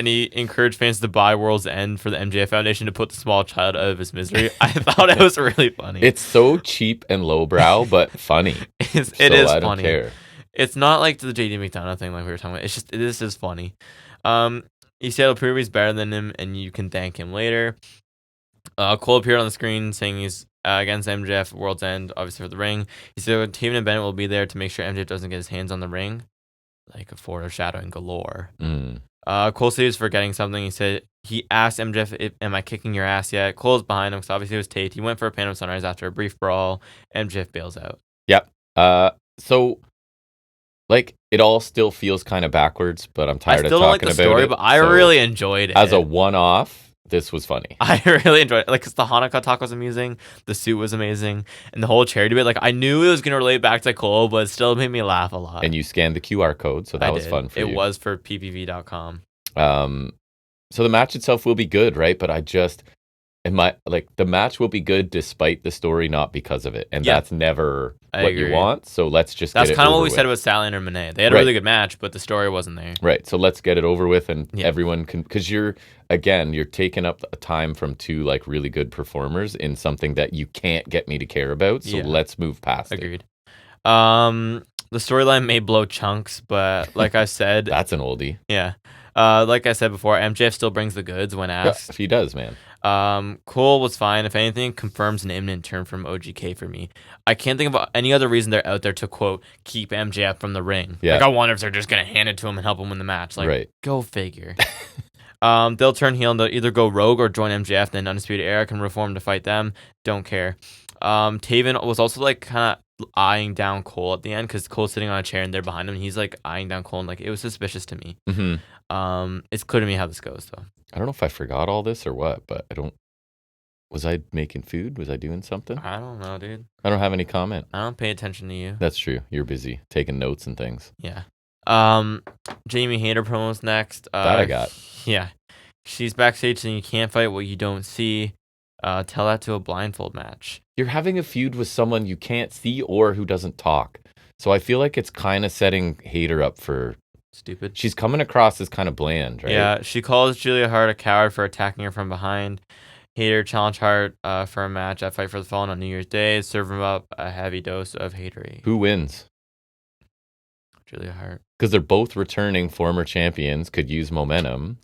he encouraged fans to buy World's End for the MJF Foundation to put the small child out of his misery. I thought it was really funny. It's so cheap and lowbrow, but funny. It is funny. Don't care. It's not like the JD McDonough thing like we were talking about. It's just this is funny. He said he'll prove he's better than him and you can thank him later. Cole appeared on the screen saying he's against MJF World's End, obviously for the ring. He said Taven and Bennett will be there to make sure MJF doesn't get his hands on the ring, like a foreshadowing galore. Cole said he was forgetting something. He said he asked MJF, "Am I kicking your ass yet?" Cole's behind him because obviously it was Tate. He went for a Phantom Sunrise after a brief brawl. MJF bails out. Yep. So, like, it all still feels kind of backwards, but I'm tired of talking about it. I still don't like the story, but I really enjoyed it. As a one-off, this was funny. I really enjoyed it. Like, because the Hanukkah talk was amazing. The suit was amazing. And the whole charity bit, like, I knew it was going to relate back to Cole, but it still made me laugh a lot. And you scanned the QR code, so that was fun for you. It was for ppv.com. So the match itself will be good, right? But the match will be good despite the story, not because of it. And that's never what you want. So let's just That's kind of what we said about Sally and Renee. They had a really good match, but the story wasn't there. Right. So let's get it over with and everyone can, because you're taking up a time from two like really good performers in something that you can't get me to care about. So let's move past it. Agreed. The storyline may blow chunks, but like I said, that's an oldie. Yeah. Like I said before, MJF still brings the goods when asked. Yeah, he does, man. Cole was fine. If anything, confirms an imminent turn from OGK for me. I can't think of any other reason they're out there to, quote, keep MJF from the ring. Yeah. Like, I wonder if they're just going to hand it to him and help him win the match. Like, go figure. They'll turn heel and they'll either go rogue or join MJF, then Undisputed Era can reform to fight them. Don't care. Taven was also, like, kind of eyeing down Cole at the end because Cole's sitting on a chair and they're behind him and he's, like, eyeing down Cole and, like, it was suspicious to me. Mm-hmm. It's clear to me how this goes, though. I don't know if I forgot all this or what, but was I making food? Was I doing something? I don't know, dude. I don't have any comment. I don't pay attention to you. That's true. You're busy taking notes and things. Yeah. Jamie Hayter promos next. That I got. Yeah. She's backstage saying you can't fight what you don't see. Tell that to a blindfold match. You're having a feud with someone you can't see or who doesn't talk. So I feel like it's kind of setting Hayter up for... stupid. She's coming across as kind of bland, right? Yeah, she calls Julia Hart a coward for attacking her from behind. Hayter challenged Hart for a match at Fight for the Fallen on New Year's Day. Serve him up a heavy dose of hatery. Who wins? Julia Hart. Because they're both returning former champions, could use momentum.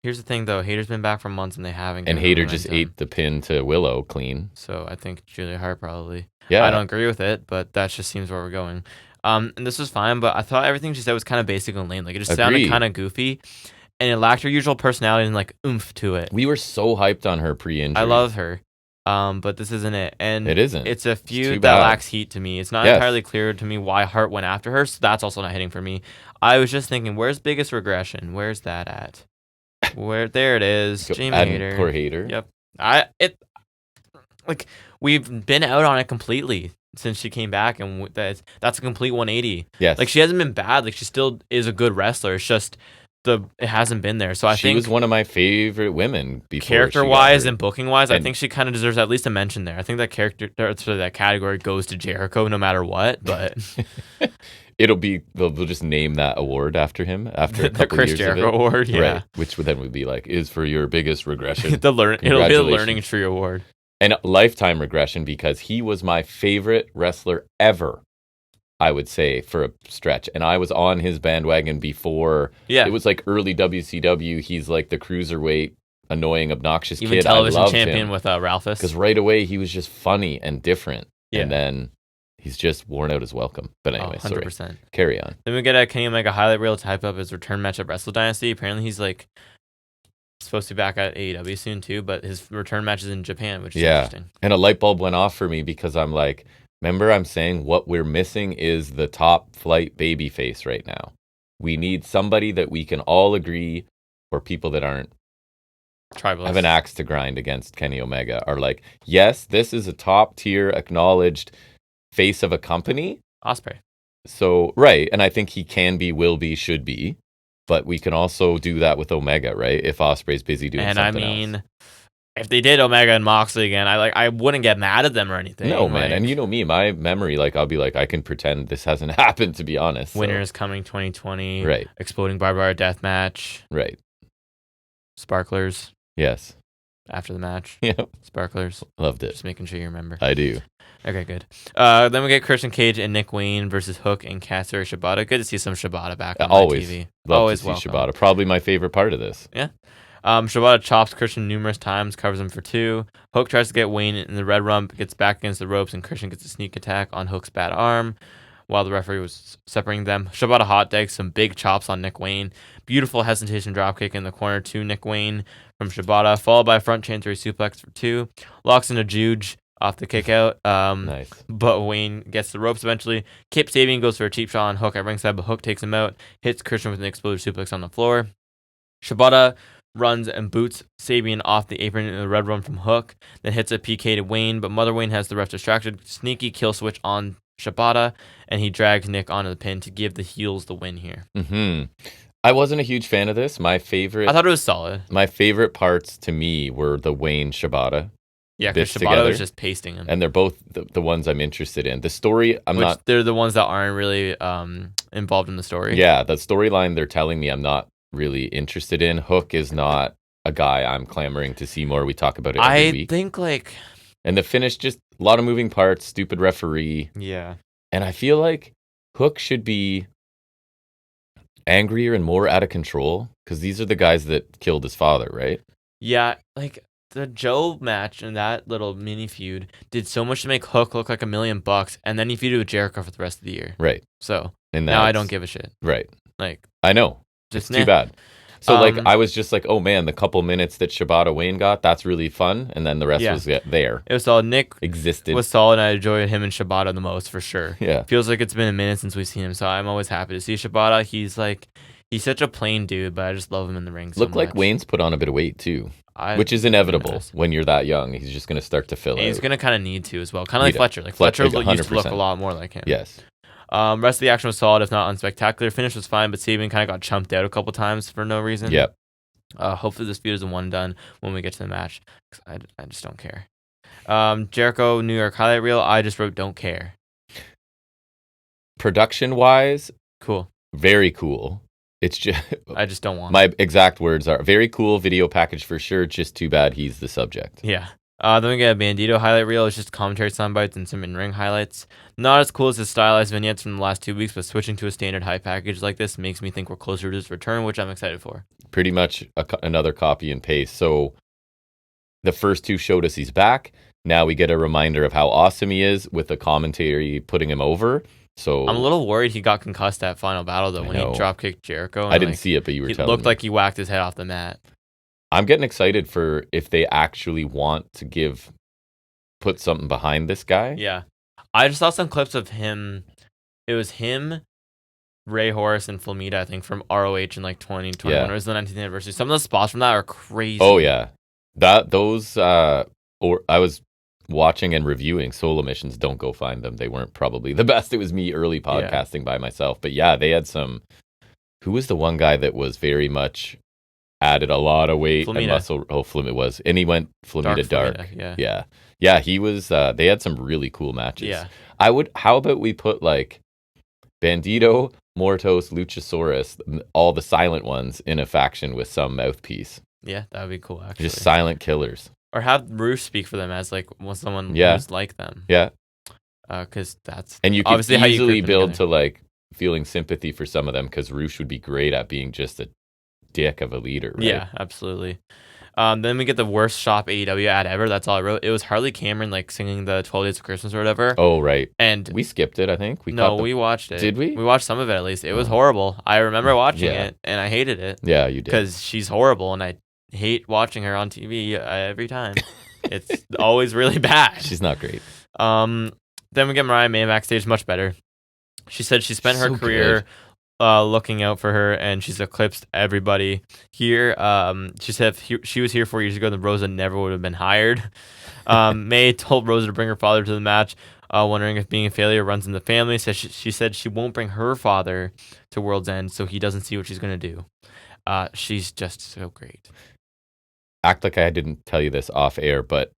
Here's the thing, though. Hayter's been back for months and they haven't. And Hayter just ate the pin to Willow clean. So I think Julia Hart probably. Yeah. I don't agree with it, but that just seems where we're going. And this was fine, but I thought everything she said was kind of basic and lame. Like, it just sounded kind of goofy, and it lacked her usual personality and, like, oomph to it. We were so hyped on her pre-injury. I love her, but this isn't it. And it isn't. It's a feud that lacks heat to me. It's not entirely clear to me why Hart went after her, so that's also not hitting for me. I was just thinking, where's biggest regression? Where's that at? There it is. Jamie Hayter. Poor Hayter. Yep. We've been out on it completely since she came back, and that's a complete 180. Yes. Like, she hasn't been bad. Like, she still is a good wrestler. It's just it hasn't been there. So I think she was one of my favorite women before. Character-wise and booking-wise, I think she kind of deserves at least a mention there. I think that that category goes to Jericho no matter what, but... they'll just name that award after him after a couple the Chris years Jericho of it. Award, yeah. Right, which then would be like, is for your biggest regression. It'll be a Learning Tree Award. And lifetime regression, because he was my favorite wrestler ever, I would say, for a stretch. And I was on his bandwagon before. Yeah. It was like early WCW. He's like the cruiserweight, annoying, obnoxious Even kid. television I loved champion him with Ralphus. because right away he was just funny and different. Yeah. And then he's just worn out his welcome. But anyway, 100%. Sorry. Carry on. Then we get a Kenny Omega highlight reel to hype up his return match at Wrestle Dynasty. Apparently he's like supposed to be back at AEW soon too, but his return match is in Japan, which is interesting. And a light bulb went off for me because I'm like, remember I'm saying what we're missing is the top flight babyface right now. We need somebody that we can all agree, or people that aren't have an axe to grind against Kenny Omega are like, yes, this is a top tier acknowledged face of a company. Ospreay. So, right. And I think he can be, will be, should be. But we can also do that with Omega, right? If Ospreay's busy doing something else. If they did Omega and Moxley again, I wouldn't get mad at them or anything. No, man. And you know me, my memory, like I'll be like, I can pretend this hasn't happened, to be honest. Winners coming 2020. Right. Exploding barbed wire death match. Right. Sparklers. Yes. After the match. Yep. Sparklers. Loved it. Just making sure you remember. I do. Okay, good. Then we get Christian Cage and Nick Wayne versus Hook and Katsuyori Shibata. Good to see some Shibata back on TV. Always to see Shibata. Probably my favorite part of this. Yeah. Shibata chops Christian numerous times, covers him for 2. Hook tries to get Wayne in the red rump, gets back against the ropes, and Christian gets a sneak attack on Hook's bad arm while the referee was separating them. Shibata hot digs some big chops on Nick Wayne. Beautiful hesitation dropkick in the corner to Nick Wayne from Shibata, followed by a front chancery suplex for 2. Locks in a juge off the kick out. Nice. But Wayne gets the ropes eventually. Kip Sabian goes for a cheap shot on Hook at ringside, but Hook takes him out, hits Christian with an explosive suplex on the floor. Shibata runs and boots Sabian off the apron in the red run from Hook, then hits a PK to Wayne, but Mother Wayne has the ref distracted. Sneaky kill switch on Shibata, and he drags Nick onto the pin to give the heels the win here. I wasn't a huge fan of this. I thought it was solid. My favorite parts to me were the Wayne Shibata. Yeah, because Shibata was just pasting him. And they're both the ones I'm interested in. The story, they're the ones that aren't really involved in the story. Yeah, the storyline they're telling me I'm not really interested in. Hook is not a guy I'm clamoring to see more. We talk about it every week. I think And the finish, just a lot of moving parts, stupid referee. Yeah. And I feel like Hook should be angrier and more out of control, because these are the guys that killed his father, right? Yeah, the Joe match and that little mini feud did so much to make Hook look like $1 million, and then he feuded with Jericho for the rest of the year. Right. So now I don't give a shit. Right. I know. It's too bad. So I was just like, oh man, the couple minutes that Shibata Wayne got, that's really fun, and then the rest was there. It was solid. Nick existed. Was solid, and I enjoyed him and Shibata the most for sure. Yeah. Feels like it's been a minute since we've seen him, so I'm always happy to see Shibata. He's such a plain dude, but I just love him in the ring so much. Like Wayne's put on a bit of weight too, which is inevitable when you're that young. He's just going to start to fill out. He's going to kind of need to as well. Kind of like Fletcher. Fletcher used to look a lot more like him. Yes. Rest of the action was solid, if not unspectacular. Finish was fine, but Sabian kind of got chumped out a couple times for no reason. Yep. Hopefully this feud is a one done when we get to the match. I just don't care. Jericho New York highlight reel. I just wrote don't care. Production wise, cool. Very cool. It's just I just don't want. My exact words are very cool video package for sure. Just too bad he's the subject. Yeah. Then we get a Bandito highlight reel. It's just commentary soundbites and some in-ring highlights. Not as cool as his stylized vignettes from the last 2 weeks, but switching to a standard high package like this makes me think we're closer to his return, which I'm excited for. Pretty much another copy and paste. So the first 2 showed us he's back. Now we get a reminder of how awesome he is with the commentary putting him over. So I'm a little worried he got concussed at Final Battle though when he dropkicked Jericho. I didn't see it, but you were telling me. It looked like he whacked his head off the mat. I'm getting excited for if they actually want to put something behind this guy. Yeah. I just saw some clips of him. It was him, Ray Horace, and Flamita, I think, from ROH in 2021. Yeah. It was the 19th anniversary. Some of the spots from that are crazy. Oh, yeah. I was watching and reviewing Solo Missions. Don't go find them. They weren't probably the best. It was me early podcasting by myself. But yeah, they had some who was the one guy that was very much added a lot of weight and muscle? Oh, Flamita was. And he went Flamita Dark. Yeah, he was, they had some really cool matches. Yeah. How about we put like Bandito, Mortos, Luchasaurus, all the silent ones in a faction with some mouthpiece. Yeah, that would be cool, actually. Just silent killers. Or have Roosh speak for them as like someone who's like them. Yeah. Because that's and you could easily build to like feeling sympathy for some of them, because Roosh would be great at being just a dick of a leader, right? Yeah, absolutely. Then we get the worst shop AEW ad ever. That's all I wrote. It was Harley Cameron like singing the 12 Days of Christmas or whatever. Oh, right. And we skipped it, I think. We watched it. Did we? We watched some of it at least. It was horrible. I remember watching it and I hated it. Yeah, you did. Because she's horrible and I hate watching her on TV every time. It's always really bad. She's not great. Then we get Mariah May backstage, much better. She said she spent her career looking out for her, and she's eclipsed everybody here. She said if she was here 4 years ago, then Rosa never would have been hired. May told Rosa to bring her father to the match, wondering if being a failure runs in the family. So she said she won't bring her father to World's End, so he doesn't see what she's going to do. She's just so great. Act like I didn't tell you this off air, but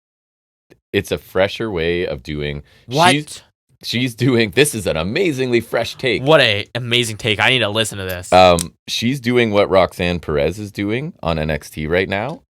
it's a fresher way of doing... What? She's doing... This is an amazingly fresh take. What a amazing take. I need to listen to this. She's doing what Roxanne Perez is doing on NXT right now.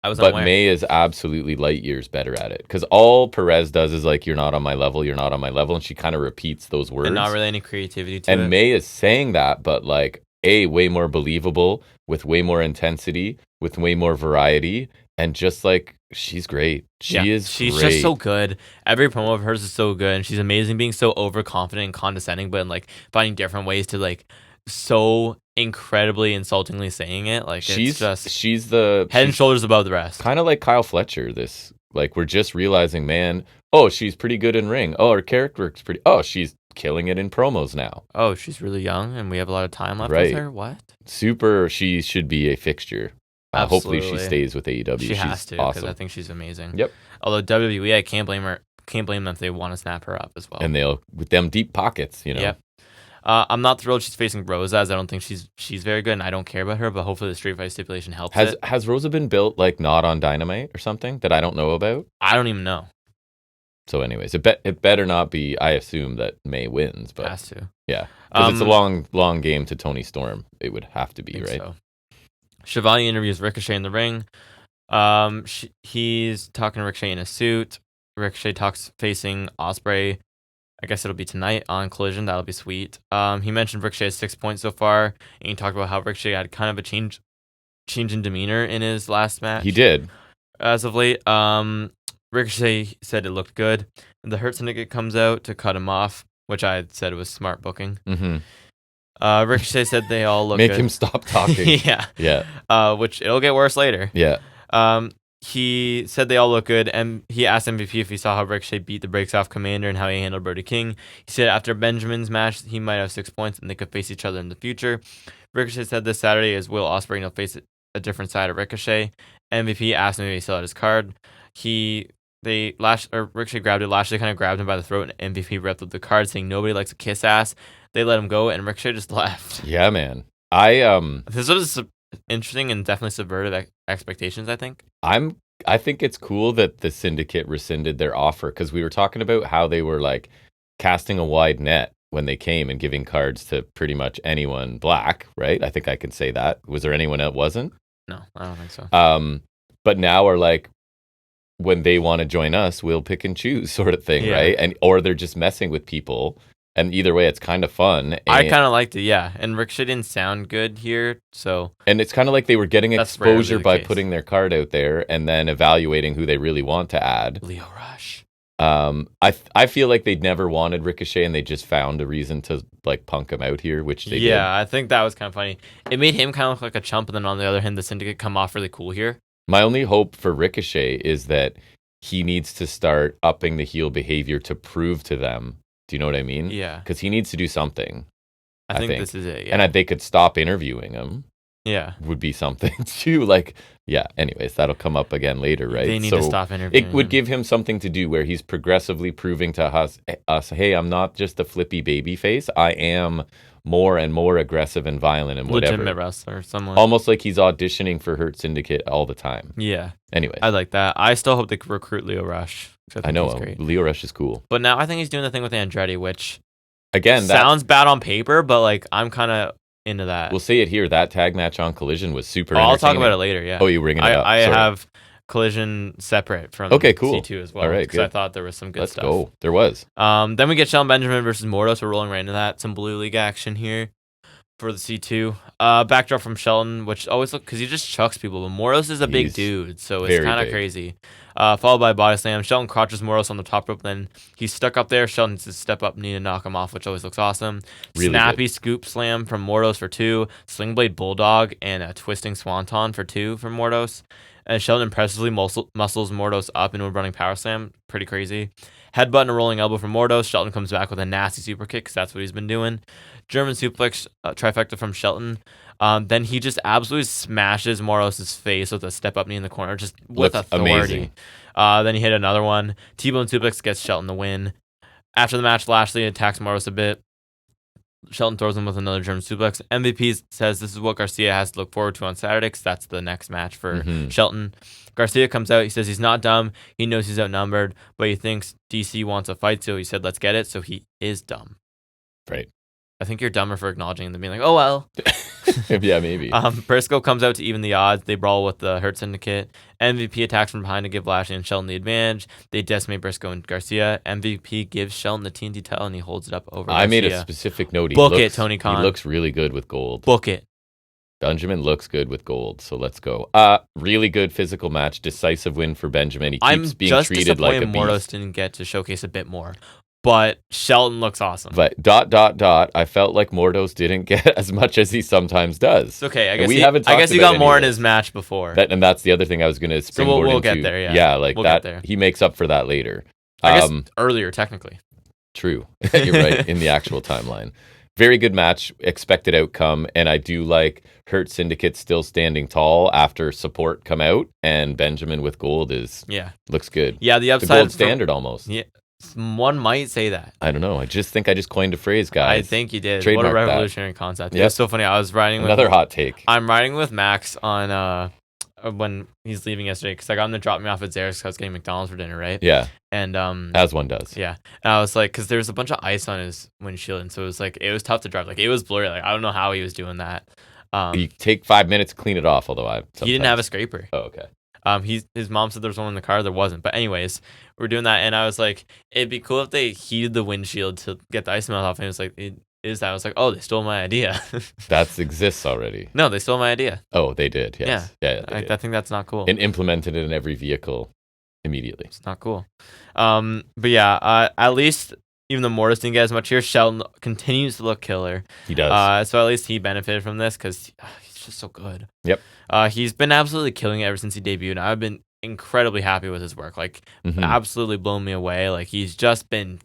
But May is absolutely light years better at it. Because all Perez does is like, you're not on my level, you're not on my level. And she kind of repeats those words. And not really any creativity to it. And May is saying that, but like, way more believable, with way more intensity, with way more variety. And just like, she's great. She's great. Just so good. Every promo of hers is so good, and she's amazing being so overconfident and condescending, but like finding different ways to like so incredibly insultingly saying it. Like she's the head and shoulders above the rest. Kind of like Kyle Fletcher. This like we're just realizing, man. She's pretty good in ring. Her character work's pretty. She's killing it in promos now. She's really young, and we have a lot of time left with her. What? Super. She should be a fixture. Hopefully she stays with AEW. She has to, because I think she's amazing. Yep. Although WWE, I can't blame them if they want to snap her up as well. And they'll with them deep pockets, you know. Yep. I'm not thrilled she's facing Rosa, as I don't think she's very good, and I don't care about her. But hopefully the street fight stipulation helps. Has Rosa been built like not on Dynamite or something that I don't know about? I don't even know. So, anyways, it better not be. I assume that May wins, but it has to. Yeah, because it's a long game to Toni Storm. It would have to be, right? So. Shivani interviews Ricochet in the ring. He's talking to Ricochet in a suit. Ricochet talks facing Ospreay. I guess it'll be tonight on Collision. That'll be sweet. He mentioned Ricochet has 6 points so far, and he talked about how Ricochet had kind of a change in demeanor in his last match. He did. As of late. Ricochet said it looked good. The Hurt Syndicate comes out to cut him off, which I said was smart booking. Mm-hmm. Ricochet said they all look Make good. him stop talking. Yeah. Which it'll get worse later. Yeah. He said they all look good, and he asked MVP if he saw how Ricochet beat the brakes off Commander and how he handled Brody King. He said after Benjamin's match, he might have 6 points and they could face each other in the future. Ricochet said this Saturday is Will Ospreay and he'll face a different side of Ricochet. MVP asked him if he still had his card. Ricochet grabbed it. Lashley kind of grabbed him by the throat, and MVP ripped up the card, saying nobody likes a kiss ass. They let him go, and Ricochet just left. Yeah, man. This was interesting and definitely subverted expectations, I think. I think it's cool that the Syndicate rescinded their offer, because we were talking about how they were like casting a wide net when they came and giving cards to pretty much anyone black, right? I think I can say that. Was there anyone that wasn't? No, I don't think so. But now are like, when they want to join us, we'll pick and choose sort of thing, right? Or they're just messing with people. And either way, it's kind of fun. I kind of liked it, yeah. And Ricochet didn't sound good here, so... And it's kind of like they were getting exposure by putting their card out there and then evaluating who they really want to add. Leo Rush. I feel like they'd never wanted Ricochet, and they just found a reason to like punk him out here, which they did. Yeah, I think that was kind of funny. It made him kind of look like a chump, and then on the other hand, the Syndicate come off really cool here. My only hope for Ricochet is that he needs to start upping the heel behavior to prove to them. Do you know what I mean? Yeah. Because he needs to do something. I think this is it, yeah. And they could stop interviewing him. Yeah. Would be something too. Like, yeah, anyways, that'll come up again later, right? They need to stop interviewing It would give him something to do where he's progressively proving to us, hey, I'm not just a flippy baby face. I am more and more aggressive and violent and whatever. Legitimate wrestler, someone. Almost like he's auditioning for Hurt Syndicate all the time. Yeah. Anyway, I like that. I still hope they recruit Leo Rush. I know Leo Rush is cool. But now I think he's doing the thing with Andretti, which again sounds bad on paper, but like I'm kind of into that. We'll say it here. That tag match on Collision was super. I'll talk about it later. Yeah. Oh, you bringing it up? I have Collision separate from cool. C2 as well. All right, because I thought there was some good stuff. Let's go. There was. Then we get Shelton Benjamin versus Mordos. We're rolling right into that. Some Blue League action here for the C2. Backdrop from Shelton, which always look because he just chucks people. But Mordos is a big dude, so it's kind of crazy. Followed by body slam. Shelton crotches Mordos on the top rope. Then he's stuck up there. Shelton needs to step up, need to knock him off, which always looks awesome. Really snappy good. Scoop slam from Mordos for 2. Sling blade bulldog and a twisting swanton for 2 from Mordos. And Shelton impressively muscles Mordos up into a running power slam. Pretty crazy. Headbutt and a rolling elbow from Mordos. Shelton comes back with a nasty super kick because that's what he's been doing. German suplex trifecta from Shelton. Then he just absolutely smashes Mordos' face with a step up knee in the corner, just with authority. Then he hit another one. T-bone suplex gets Shelton the win. After the match, Lashley attacks Mordos a bit. Shelton throws him with another German suplex. MVP says this is what Garcia has to look forward to on Saturday because that's the next match for Shelton. Garcia comes out. He says he's not dumb. He knows he's outnumbered, but he thinks DC wants a fight, so he said, let's get it. So he is dumb. Right. I think you're dumber for acknowledging them being like, oh, well. Yeah, maybe. Briscoe comes out to even the odds. They brawl with the Hurt Syndicate. MVP attacks from behind to give Lashley and Shelton the advantage. They decimate Briscoe and Garcia. MVP gives Shelton the TNT title, and he holds it up over Garcia. I made a specific note. Book it, Tony Khan. He looks really good with gold. Book it. Benjamin looks good with gold, so let's go. Really good physical match. Decisive win for Benjamin. He keeps being treated like a beast. Mordos didn't get to showcase a bit more. But Shelton looks awesome. But ... I felt like Mordos didn't get as much as he sometimes does. It's okay. I guess he got more in his match before. And that's the other thing I was going to springboard into. So we'll get there, yeah. Yeah, like we'll that. Get there. He makes up for that later. I guess earlier, technically. True. You're right, in the actual timeline. Very good match, expected outcome, and I do like Hurt Syndicate still standing tall after support come out, and Benjamin with gold looks good. Yeah, the upside. The gold standard almost. Yeah. One might say that. I don't know. I just think I just coined a phrase, guys. I think you did. Trademark what a revolutionary concept. Yep. It's so funny. I was riding with... Another hot take. I'm riding with Max on... when he's leaving yesterday, because I got him to drop me off at Zare's because I was getting McDonald's for dinner, right? Yeah. And as one does. Yeah. And I was like, because there was a bunch of ice on his windshield, and so it was tough to drive. Like, it was blurry. Like, I don't know how he was doing that. You take 5 minutes to clean it off, although he didn't have a scraper. Oh, okay. His mom said there was one in the car. There wasn't. But anyways, we're doing that, and I was like, it'd be cool if they heated the windshield to get the ice melt off. And it was like, is that? I was like, oh, they stole my idea. That exists already. No, they stole my idea. Oh, they did. Yes. Yeah. I think that's not cool. And implemented it in every vehicle immediately. It's not cool. But yeah, at least even though Mortis didn't get as much here, Shelton continues to look killer. He does. So at least he benefited from this because he's just so good. Yep. He's been absolutely killing it ever since he debuted. And I've been incredibly happy with his work. Like, absolutely blown me away. Like, he's just been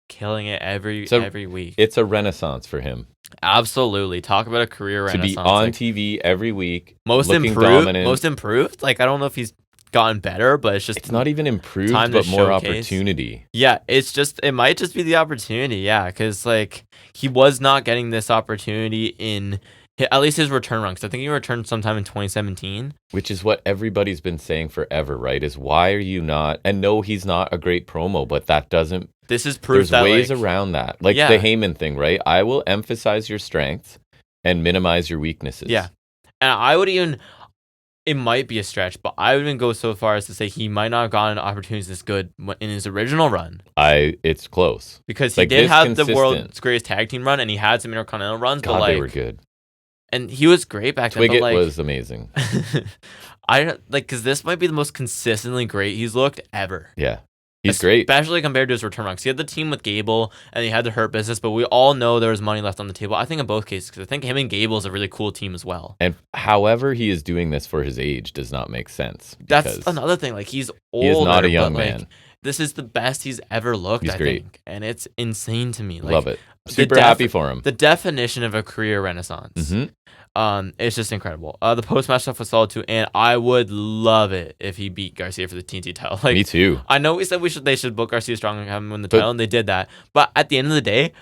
killing it every week. It's a renaissance for him. Absolutely. Talk about a career renaissance. To be on TV every week, most improved. Like, I don't know if he's gotten better, but it's not even improved, but more opportunity. Yeah, it might just be the opportunity. Yeah, because like he was not getting this opportunity in at least his return run. Because I think he returned sometime in 2017, which is what everybody's been saying forever, right? Is why are you not? And no, he's not a great promo, but that doesn't. This is proof there's ways around that, like the Heyman thing, right? I will emphasize your strengths and minimize your weaknesses. Yeah, and I would even. It might be a stretch, but I would even go so far as to say he might not have gotten opportunities this good in his original run. It's close. Because he did have the world's greatest tag team run, and he had some intercontinental runs. God, but they were good. And he was great back then. Twiggett was amazing. Because this might be the most consistently great he's looked ever. Yeah. He's great. Especially compared to his return run. Because he had the team with Gable, and he had the Hurt Business, but we all know there was money left on the table. I think in both cases, because I think him and Gable is a really cool team as well. And however he is doing this for his age does not make sense. That's another thing. Like, he's older. He is not a young man. This is the best he's ever looked, I think. And it's insane to me. Like, love it. Super happy for him. The definition of a career renaissance. It's just incredible. The post-match stuff was solid too, and I would love it if he beat Garcia for the TNT title. Like, me too. I know we said they should book Garcia strong and have him win the title, and they did that. But at the end of the day,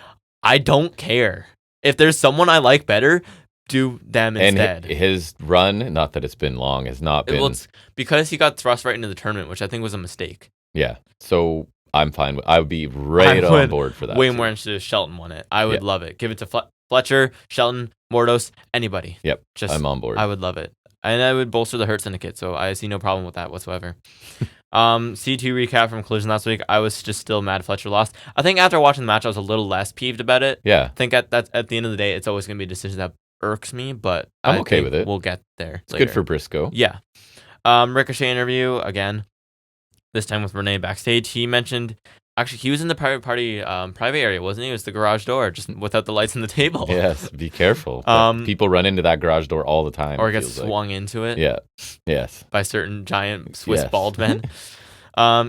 I don't care. If there's someone I like better, do them instead. And his run, not that it's been long, has not been... Well, it's because he got thrust right into the tournament, which I think was a mistake. Yeah. So I'm fine. I would be on board for that. Way more interested if Shelton won it. I would love it. Give it to Fletcher, Shelton, Mordos, anybody. Yep. I'm on board. I would love it. And I would bolster the Hurt Syndicate, so I see no problem with that whatsoever. C2 recap from Collision last week. I was just still mad Fletcher lost. I think after watching the match, I was a little less peeved about it. Yeah. I think at the end of the day, it's always going to be a decision that irks me, but I'm okay with it. We'll get there. It's later. Good for Briscoe. Yeah. Ricochet interview again. This time with Renee backstage. He mentioned, actually, he was in the private area, wasn't he? It was the garage door, just without the lights on the table. Yes, be careful. People run into that garage door all the time. Or get swung into it. Yeah. Yes. By certain giant Swiss bald men.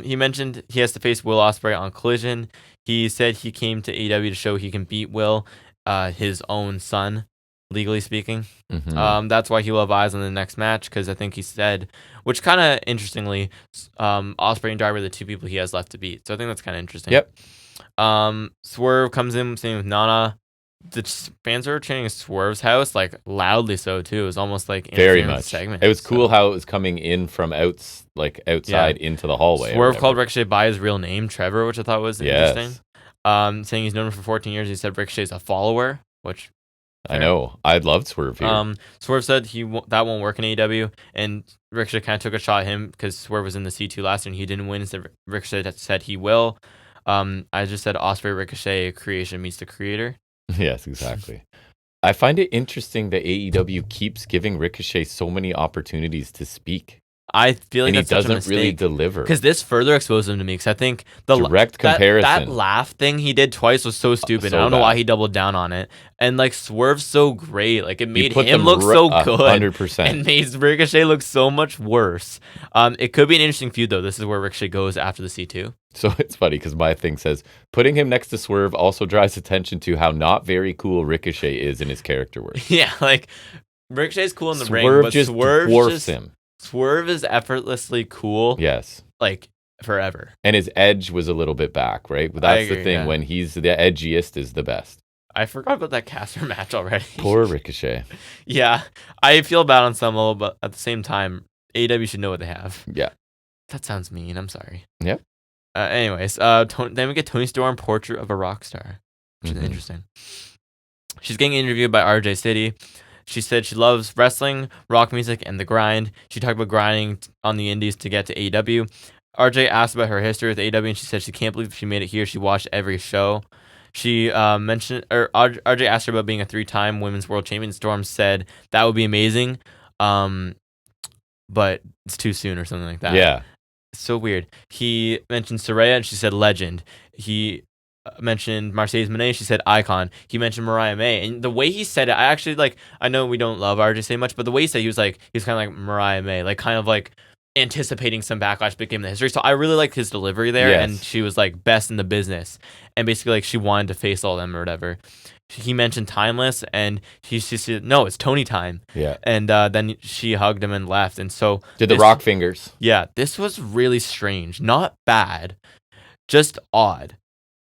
He mentioned he has to face Will Ospreay on Collision. He said he came to AEW to show he can beat Will, his own son, legally speaking. Mm-hmm. That's why he will have eyes on the next match, because I think he said, which kind of interestingly, Ospreay and Darby are the two people he has left to beat. So I think that's kind of interesting. Yep. Swerve comes in saying with Nana. The fans were chanting Swerve's house, like loudly so too. It was almost like very much segment. It was cool how it was coming in from outside into the hallway. Swerve called Ricochet by his real name, Trevor, which I thought was interesting. Saying he's known him for 14 years. He said Ricochet's a follower, which I know. I'd love Swerve here. Swerve said that won't work in AEW, and Ricochet kind of took a shot at him because Swerve was in the C2 last year and he didn't win. So Ricochet said he will. I just said Ospreay Ricochet creation meets the creator. Yes, exactly. I find it interesting that AEW keeps giving Ricochet so many opportunities to speak. I feel like that's he such a doesn't mistake. really deliver. Because this further exposed him to me. Because I think the direct comparison. That laugh thing he did twice was so stupid. I don't know why he doubled down on it. And like Swerve's so great. Like it made him look so good. 100%. And made Ricochet look so much worse. It could be an interesting feud though. This is where Ricochet goes after the C2. So it's funny because my thing says putting him next to Swerve also draws attention to how not very cool Ricochet is in his character work. Yeah, like Ricochet's cool in the ring, but just dwarfs him. Swerve is effortlessly cool. Yes. Like forever. And his edge was a little bit back, right? But that's the thing. Yeah. When he's the edgiest is the best. I forgot about that caster match already. Poor Ricochet. Yeah. I feel bad on some level, but at the same time, AEW should know what they have. Yeah. That sounds mean. I'm sorry. Yep. Anyways, then we get Toni Storm, Portrait of a Rock Star, which is interesting. She's getting interviewed by RJ City. She said she loves wrestling, rock music, and the grind. She talked about grinding on the indies to get to AEW. RJ asked about her history with AEW, and she said she can't believe she made it here. She watched every show. She mentioned, or RJ asked her about being a 3-time women's world champion. Storm said that would be amazing, but it's too soon or something like that. Yeah. It's so weird. He mentioned Saraya, and she said legend. He mentioned Mercedes Moné, she said icon. He mentioned Mariah May, and the way he said it, I actually I know we don't love RJ so much, but the way he said it, he was kind of like Mariah May, like kind of like anticipating some backlash big game in the history. So I really liked his delivery there. Yes. And she was like best in the business, and basically like she wanted to face all them or whatever. He mentioned Timeless, and she said, no, it's Tony time. Yeah. And then she hugged him and left. And so did the rock fingers. Yeah, this was really strange. Not bad, just odd.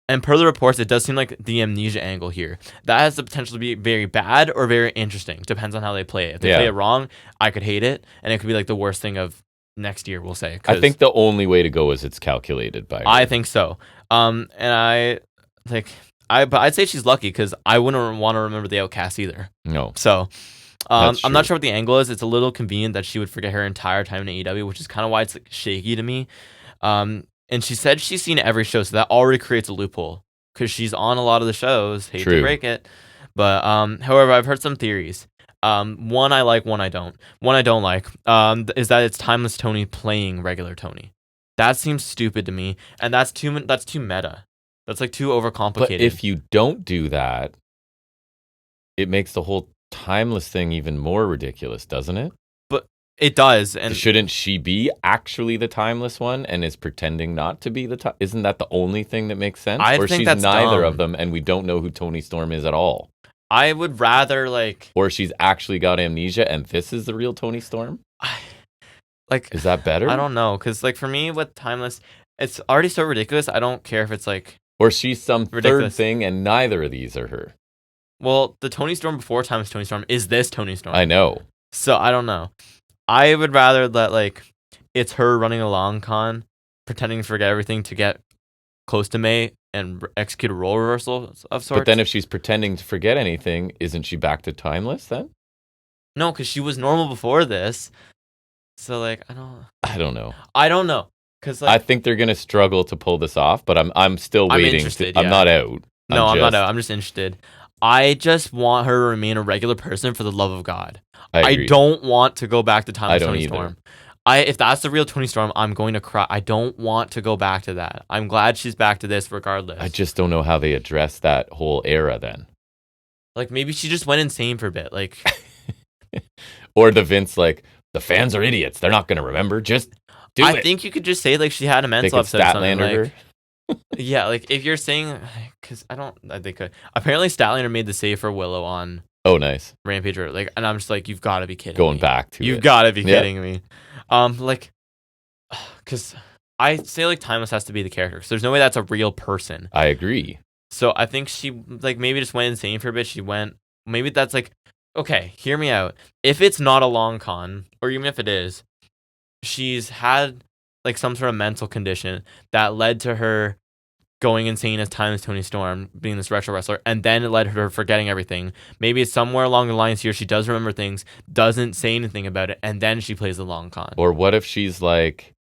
And per the reports, it does seem like the amnesia angle here. That has the potential to be very bad or very interesting. Depends on how they play it. If they play it wrong, I could hate it, and it could be like the worst thing of next year, we'll say. I think the only way to go is it's calculated by her. I think so. And but I'd say she's lucky because I wouldn't want to remember the Outcast either. No. So I'm not sure what the angle is. It's a little convenient that she would forget her entire time in AEW, which is kind of why it's like shaky to me. And she said she's seen every show, so that already creates a loophole because she's on a lot of the shows. Hate to break it. But however, I've heard some theories. One I like, one I don't. One I don't like is that it's Timeless Tony playing regular Tony. That seems stupid to me, and that's too meta. That's like too overcomplicated. But if you don't do that, it makes the whole Timeless thing even more ridiculous, doesn't it? It does. And shouldn't she be actually the Timeless one and is pretending not to be the Isn't that the only thing that makes sense? I or think she's that's neither dumb. of them and we don't know who Toni Storm is at all? I would rather Or she's actually got amnesia and this is the real Toni Storm? Is that better? I don't know. Because for me with Timeless, it's already so ridiculous. I don't care if it's Or she's some ridiculous third thing and neither of these are her. Well, the Toni Storm before Timeless Toni Storm is this Toni Storm. I know. So I don't know. I would rather that like it's her running a long con, pretending to forget everything to get close to May and execute a role reversal of sorts. But then if she's pretending to forget anything, isn't she back to Timeless then? No, because she was normal before this. So like I don't know. Cause like, I think they're gonna struggle to pull this off, but I'm still waiting. I'm not out. I'm not out. I'm just interested. I just want her to remain a regular person for the love of God. I don't want to go back to Timeless Toni Storm. If that's the real Toni Storm, I'm going to cry. I don't want to go back to that. I'm glad she's back to this regardless. I just don't know how they address that whole era then. Like maybe she just went insane for a bit. Like, or the Vince like the fans are idiots. They're not going to remember. Just do it. I think you could just say like she had a mental upset or something. Like, yeah, like if you're saying, because they could. Apparently, Statlander made the save for Willow on. Oh, nice. Rampage, like, and I'm just like, you've got to be kidding. Going me. Back to you've got to be kidding me. Like, because I say like Timeless has to be the character, because there's no way that's a real person. I agree. So I think she like maybe just went insane for a bit. She went. Maybe that's like, okay, hear me out. If it's not a long con, or even if it is, she's had like some sort of mental condition that led to her going insane as Timeless Toni Storm, being this retro wrestler, and then it led her forgetting everything. Maybe it's somewhere along the lines here she does remember things, doesn't say anything about it, and then she plays the long con. Or what if she's like,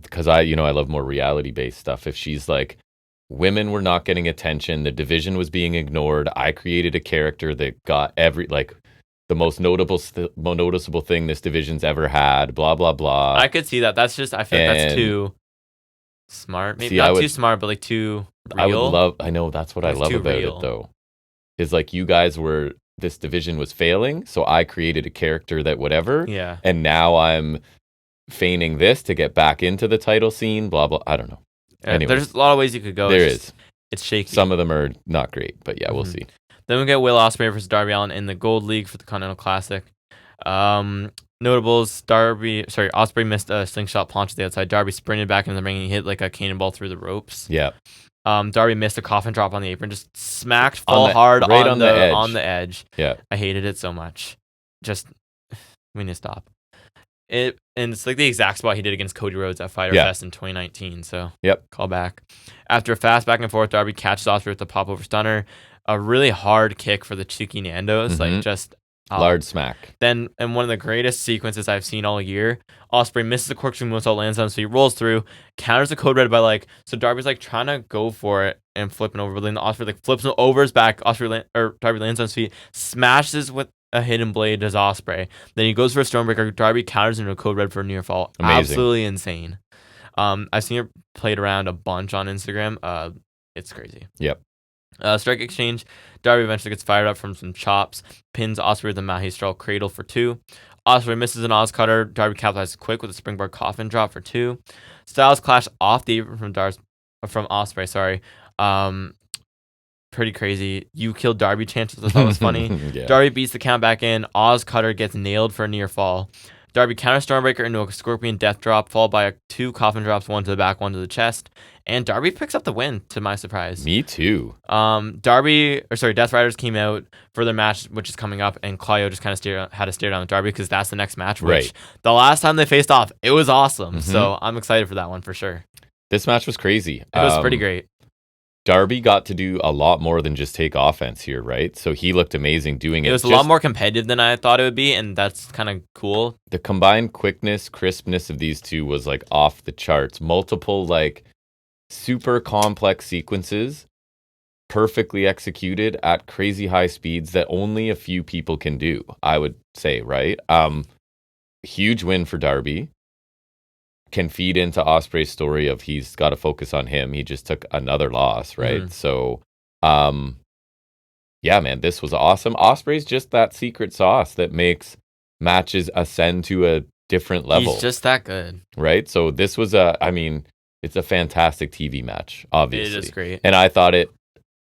because I love more reality-based stuff. If she's like, women were not getting attention, the division was being ignored, I created a character that got the most noticeable thing this division's ever had, blah, blah, blah. I could see that. That's just, I feel like that's too smart. Maybe not too smart, but like too real. I know, that's what I love about it, though. Is like, you guys this division was failing, so I created a character that whatever. Yeah. And now I'm feigning this to get back into the title scene, blah, blah. I don't know. Anyways, there's a lot of ways you could go. It's shaky. Some of them are not great, but yeah, we'll see. Then we get Will Ospreay versus Darby Allin in the Gold League for the Continental Classic. Notables: Ospreay missed a slingshot punch to the outside. Darby sprinted back into the ring and he hit like a cannonball through the ropes. Yeah. Darby missed a coffin drop on the apron, just smacked hard on the edge. Yeah. I hated it so much. Just we need to stop. And it's like the exact spot he did against Cody Rhodes at Fyter Fest in 2019. So call back. After a fast back and forth, Darby catches Ospreay with the pop over stunner. A really hard kick for the Chucky Nandos, like just large smack. Then, in one of the greatest sequences I've seen all year, Ospreay misses a corkscrew moonsault, lands on his feet, rolls through, counters the code red by like, so Darby's like trying to go for it and flipping over, but then Ospreay like flips over his back. Darby lands on his feet, smashes with a hidden blade as Ospreay. Then he goes for a Stormbreaker. Darby counters into a code red for a near fall. Amazing. Absolutely insane. I've seen it played around a bunch on Instagram. It's crazy. Yep. Strike exchange. Darby eventually gets fired up from some chops. Pins Ospreay with a Mahistral Cradle for 2. Ospreay misses an Oz Cutter. Darby capitalizes quick with a Springboard Coffin Drop for 2. Styles clash off the apron from Ospreay. Sorry. Pretty crazy. You killed Darby chances. I thought was funny. Yeah. Darby beats the count back in. Oz Cutter gets nailed for a near fall. Darby counters Stormbreaker into a Scorpion Death Drop, followed by 2 Coffin Drops, one to the back, one to the chest. And Darby picks up the win, to my surprise. Me too. Death Riders came out for their match, which is coming up, and Claudio just kind of had to stare down with Darby because that's the next match. Which the last time they faced off, it was awesome. So I'm excited for that one for sure. This match was crazy. It was pretty great. Darby got to do a lot more than just take offense here, right? So he looked amazing doing it. It was a lot more competitive than I thought it would be, and that's kind of cool. The combined quickness, crispness of these two was like off the charts. Multiple like super complex sequences, perfectly executed at crazy high speeds that only a few people can do, I would say, right? Huge win for Darby. Can feed into Ospreay's story of he's got to focus on him. He just took another loss, right? So, yeah, man, this was awesome. Ospreay's just that secret sauce that makes matches ascend to a different level. He's just that good. Right? So this was it's a fantastic TV match, obviously. It is great. And I thought I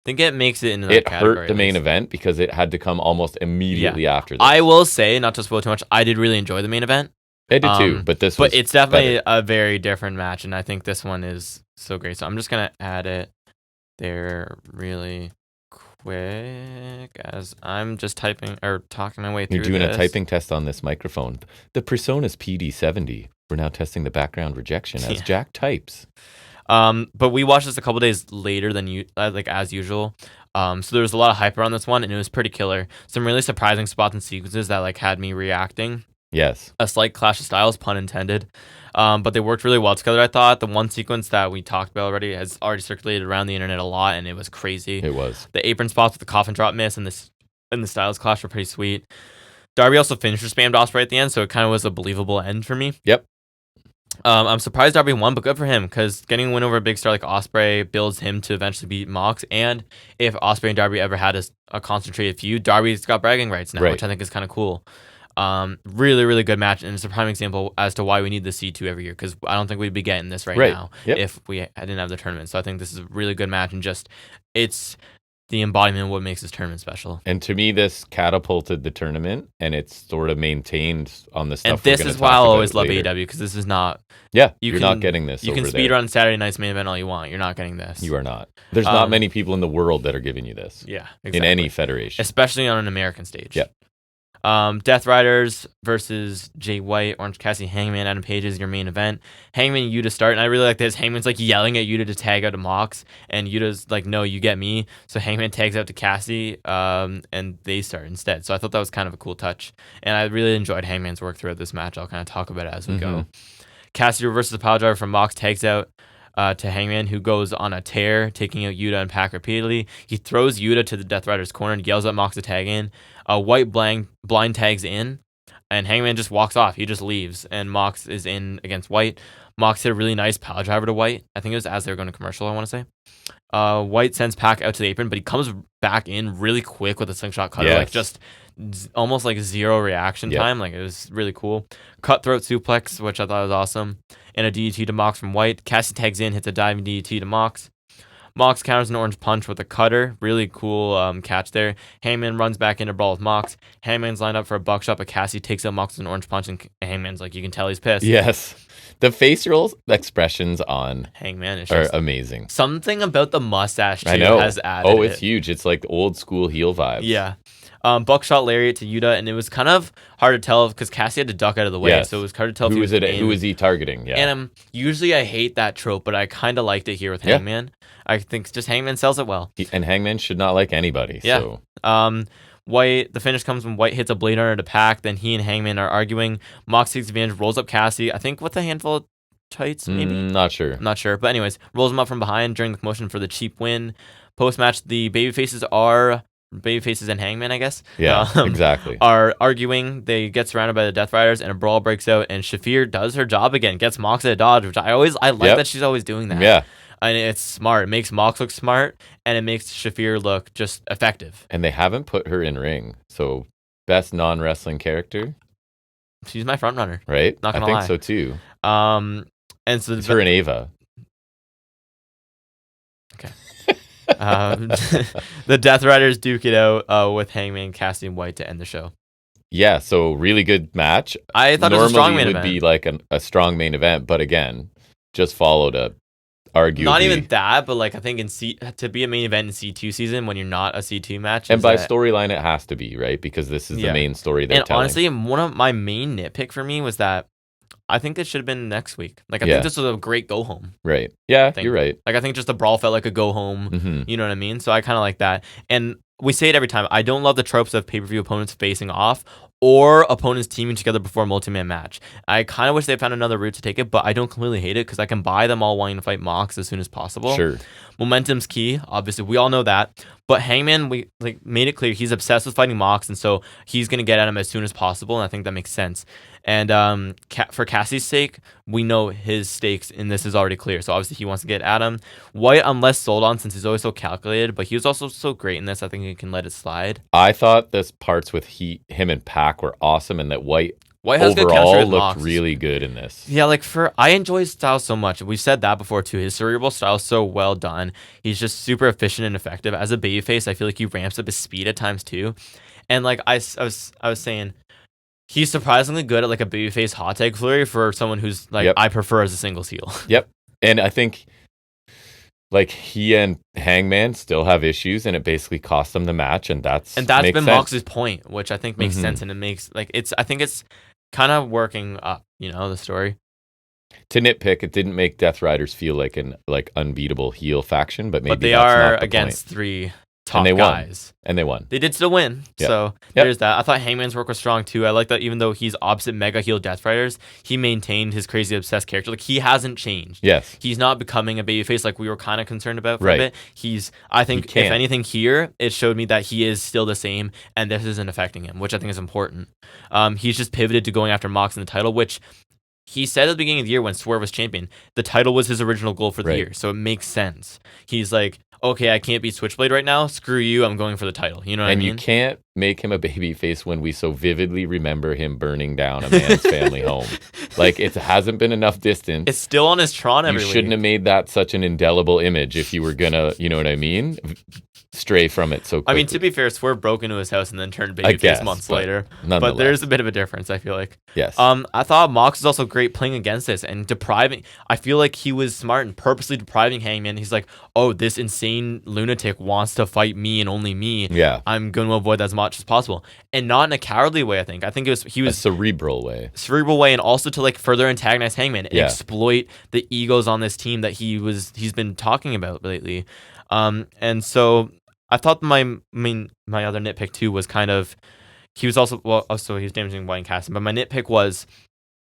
think it makes it into that category. It hurt the main event because it had to come almost immediately after this. I will say, not to spoil too much, I did really enjoy the main event. I did too, but it's definitely a very different match, and I think this one is so great. So I'm just gonna add it there really quick as I'm just typing or talking my way through. You're doing a typing test on this microphone. The Persona's PD70. We're now testing the background rejection as Jack types. But we watched this a couple days later than you, like as usual. So there was a lot of hype around this one, and it was pretty killer. Some really surprising spots and sequences that like had me reacting. Yes. A slight clash of styles, pun intended. But they worked really well together, I thought. The one sequence that we talked about already has already circulated around the internet a lot, and it was crazy. It was. The apron spots with the coffin drop miss and the styles clash were pretty sweet. Darby also finisher spammed Ospreay at the end, so it kind of was a believable end for me. Yep. I'm surprised Darby won, but good for him, because getting a win over a big star like Ospreay builds him to eventually beat Mox. And if Ospreay and Darby ever had a concentrated feud, Darby's got bragging rights now, which I think is kind of cool. Really, really good match, and it's a prime example as to why we need the C2 every year, because I don't think we'd be getting this right now if we didn't have the tournament. So I think this is a really good match, and just it's the embodiment of what makes this tournament special. And to me, this catapulted the tournament, and it's sort of maintained on the stuff. And this is why I'll always love AEW, because this is not. Yeah, you're not getting this. You can speed run Saturday night's main event all you want. You're not getting this. You are not. There's not many people in the world that are giving you this. Yeah, exactly. In any federation, especially on an American stage. Yeah. Death Riders versus Jay White, Orange Cassidy, Hangman, Adam Page is your main event. Hangman and Yuta start, and I really like this. Hangman's like yelling at Yuta to tag out to Mox, and Yuta's like, "No, you get me." So Hangman tags out to Cassidy, and they start instead. So I thought that was kind of a cool touch, and I really enjoyed Hangman's work throughout this match. I'll kind of talk about it as we go. Cassidy reverses the power driver from Mox, tags out to Hangman, who goes on a tear, taking out Yuta and Pac repeatedly. He throws Yuta to the Death Rider's corner and yells at Mox to tag in. White blind tags in, and Hangman just walks off. He just leaves, and Mox is in against White. Mox hit a really nice power driver to White. I think it was as they were going to commercial, I want to say. White sends Pac out to the apron, but he comes back in really quick with a slingshot cutter, like just almost like zero reaction time. Like it was really cool. Cutthroat suplex, which I thought was awesome, and a DDT to Mox from White. Cassie tags in, hits a diving DDT to Mox. Mox counters an orange punch with a cutter. Really cool catch there. Hangman runs back into brawl with Mox. Hangman's lined up for a buckshot, but Cassie takes out Mox with an orange punch, and Hangman's like, you can tell he's pissed. Yes. The facial expressions on Hangman are amazing. Something about the mustache too has added. Oh, it's huge. It's like old school heel vibes. Yeah. Buckshot lariat to Yuta, and it was kind of hard to tell because Cassie had to duck out of the way, so it was hard to tell who was he targeting. Yeah. And usually I hate that trope, but I kind of liked it here with Hangman. I think just Hangman sells it well. And Hangman should not like anybody. Yeah. So. White, the finish comes when White hits a blade under to Pac, then he and Hangman are arguing. Mox takes advantage, rolls up Cassie, I think with a handful of tights, maybe? Not sure. I'm not sure. But anyways, rolls him up from behind during the commotion for the cheap win. Post-match, the babyfaces and Hangman, I guess. Yeah, exactly. Are arguing. They get surrounded by the Death Riders, and a brawl breaks out, and Shafir does her job again, gets Mox at a dodge, which I like that she's always doing that. Yeah. And it's smart. It makes Mox look smart, and it makes Shafir look just effective. And they haven't put her in ring, so best non-wrestling character. She's my front runner, right? Not gonna lie. I think so too. And so it's her and Ava. Okay. The Death Riders duke it out with Hangman, Cassidy, and White to end the show. Yeah, so really good match. I thought it was a strong main event. Normally would be like a strong main event, but again, just followed a arguably. Not even that, but like I think to be a main event in C2 season when you're not a C2 match. And by storyline, it has to be, right? Because this is the main story they're telling. And honestly, one of my main nitpick for me was that I think this should have been next week. Like I think this was a great go home. Right. Yeah, you're right. Like I think just the brawl felt like a go home. Mm-hmm. You know what I mean? So I kind of like that. And we say it every time. I don't love the tropes of pay-per-view opponents facing off or opponents teaming together before a multi-man match. I kind of wish they found another route to take it, but I don't completely hate it because I can buy them all wanting to fight Mox as soon as possible. Sure. Momentum's key, obviously. We all know that. But Hangman, we made it clear he's obsessed with fighting Mox, and so he's going to get at him as soon as possible, and I think that makes sense. And for Cassie's sake, we know his stakes in this is already clear, so obviously he wants to get at him. White, I'm less sold on since he's always so calculated, but he was also so great in this, I think he can let it slide. I thought this parts with him and Pac were awesome, and that White has overall looked really good in this. Yeah, I enjoy his style so much. We've said that before too. His cerebral style is so well done. He's just super efficient and effective. As a babyface, I feel like he ramps up his speed at times too. And like I was saying, he's surprisingly good at like a babyface hot tag flurry for someone who's like I prefer as a singles heel. Yep. And I think like he and Hangman still have issues, and it basically cost them the match, and that's been sense. Mox's point, which I think makes sense, and it makes I think it's kind of working up, the story. To nitpick, it didn't make Death Riders feel like an unbeatable heel faction, but maybe they that's are not the against point. 3 top and guys. And they won. They did still win. Yep. So there's that. I thought Hangman's work was strong too. I like that even though he's opposite mega heel Death Riders, he maintained his crazy obsessed character. Like he hasn't changed. Yes. He's not becoming a babyface like we were kind of concerned about for a bit. I think if anything here, it showed me that he is still the same and this isn't affecting him, which I think is important. He's just pivoted to going after Mox in the title, which he said at the beginning of the year when Swerve was champion, the title was his original goal for the year. So it makes sense. He's like, okay, I can't beat Switchblade right now. Screw you. I'm going for the title. You know what I mean? And you can't make him a babyface when we so vividly remember him burning down a man's family home. Like, it hasn't been enough distance. It's still on his Tron every week. You shouldn't have made that such an indelible image if you were going to, you know what I mean? Stray from it so quickly. I mean, to be fair, Swerve broke into his house and then turned babyface months later. But there's a bit of a difference, I feel like. Yes. I thought Mox was also great playing against this and depriving. I feel like he was smart and purposely depriving Hangman. He's like, oh, this insane lunatic wants to fight me and only me. Yeah. I'm going to avoid that as much as possible. And not in a cowardly way, I think. I think he was a cerebral way. And also to further antagonize Hangman and exploit the egos on this team that he's been talking about lately. And so I thought my other nitpick too was kind of he was damaging White and Cassidy, but my nitpick was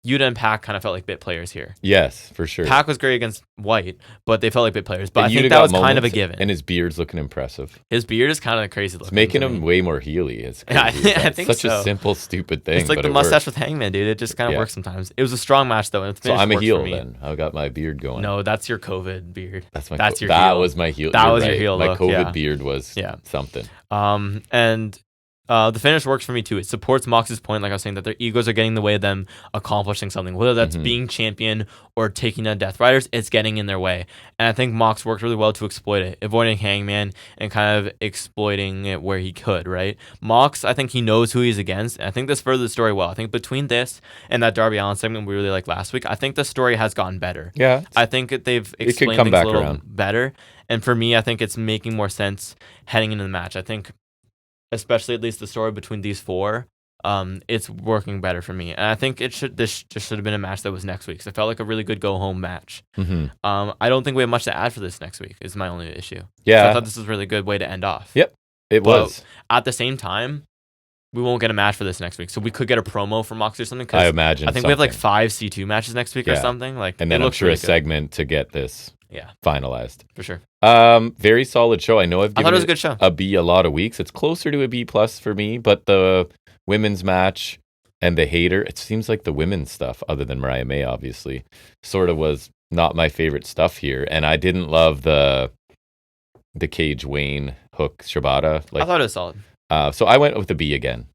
Yuta and Pac kind of felt like bit players here. Yes, for sure. Pac was great against White, but they felt like bit players. But I think that was kind of a given. And his beard's looking impressive. His beard is kind of crazy looking. It's making him way more heely. It's crazy. I think such a simple, stupid thing. It's like the mustache with Hangman, dude. It just kind of works sometimes. It was a strong match though. And so I'm a heel then. I got my beard going. No, that's your COVID beard. That's your heel. That was my heel. That was your heel. My COVID beard was something. And the finish works for me too. It supports Mox's point, like I was saying, that their egos are getting in the way of them accomplishing something. Whether that's being champion or taking down Death Riders, it's getting in their way. And I think Mox worked really well to exploit it, avoiding Hangman and kind of exploiting it where he could, right? Mox, I think he knows who he's against. And I think this furthers the story well. I think between this and that Darby Allin segment we really liked last week, I think the story has gotten better. Yeah. I think they've explained things a little better. And for me, I think it's making more sense heading into the match. I think especially at least the story between these 4, it's working better for me. And I think this should have been a match that was next week. So it felt like a really good go-home match. I don't think we have much to add for this next week is my only issue. Yeah. So I thought this was a really good way to end off. Yep, it was. At the same time, we won't get a match for this next week. So we could get a promo from Mox or something. I imagine I think we have 5 C2 matches next week or something. And then I'm sure a segment to get this finalized. For sure. Very solid show. I know I thought it was a good show. A B a lot of weeks. It's closer to a B plus for me, but the women's match and the hater, it seems like the women's stuff, other than Mariah May, obviously, sort of was not my favorite stuff here. And I didn't love the Cage Wayne hook Shibata. I thought it was solid. So I went with a B again.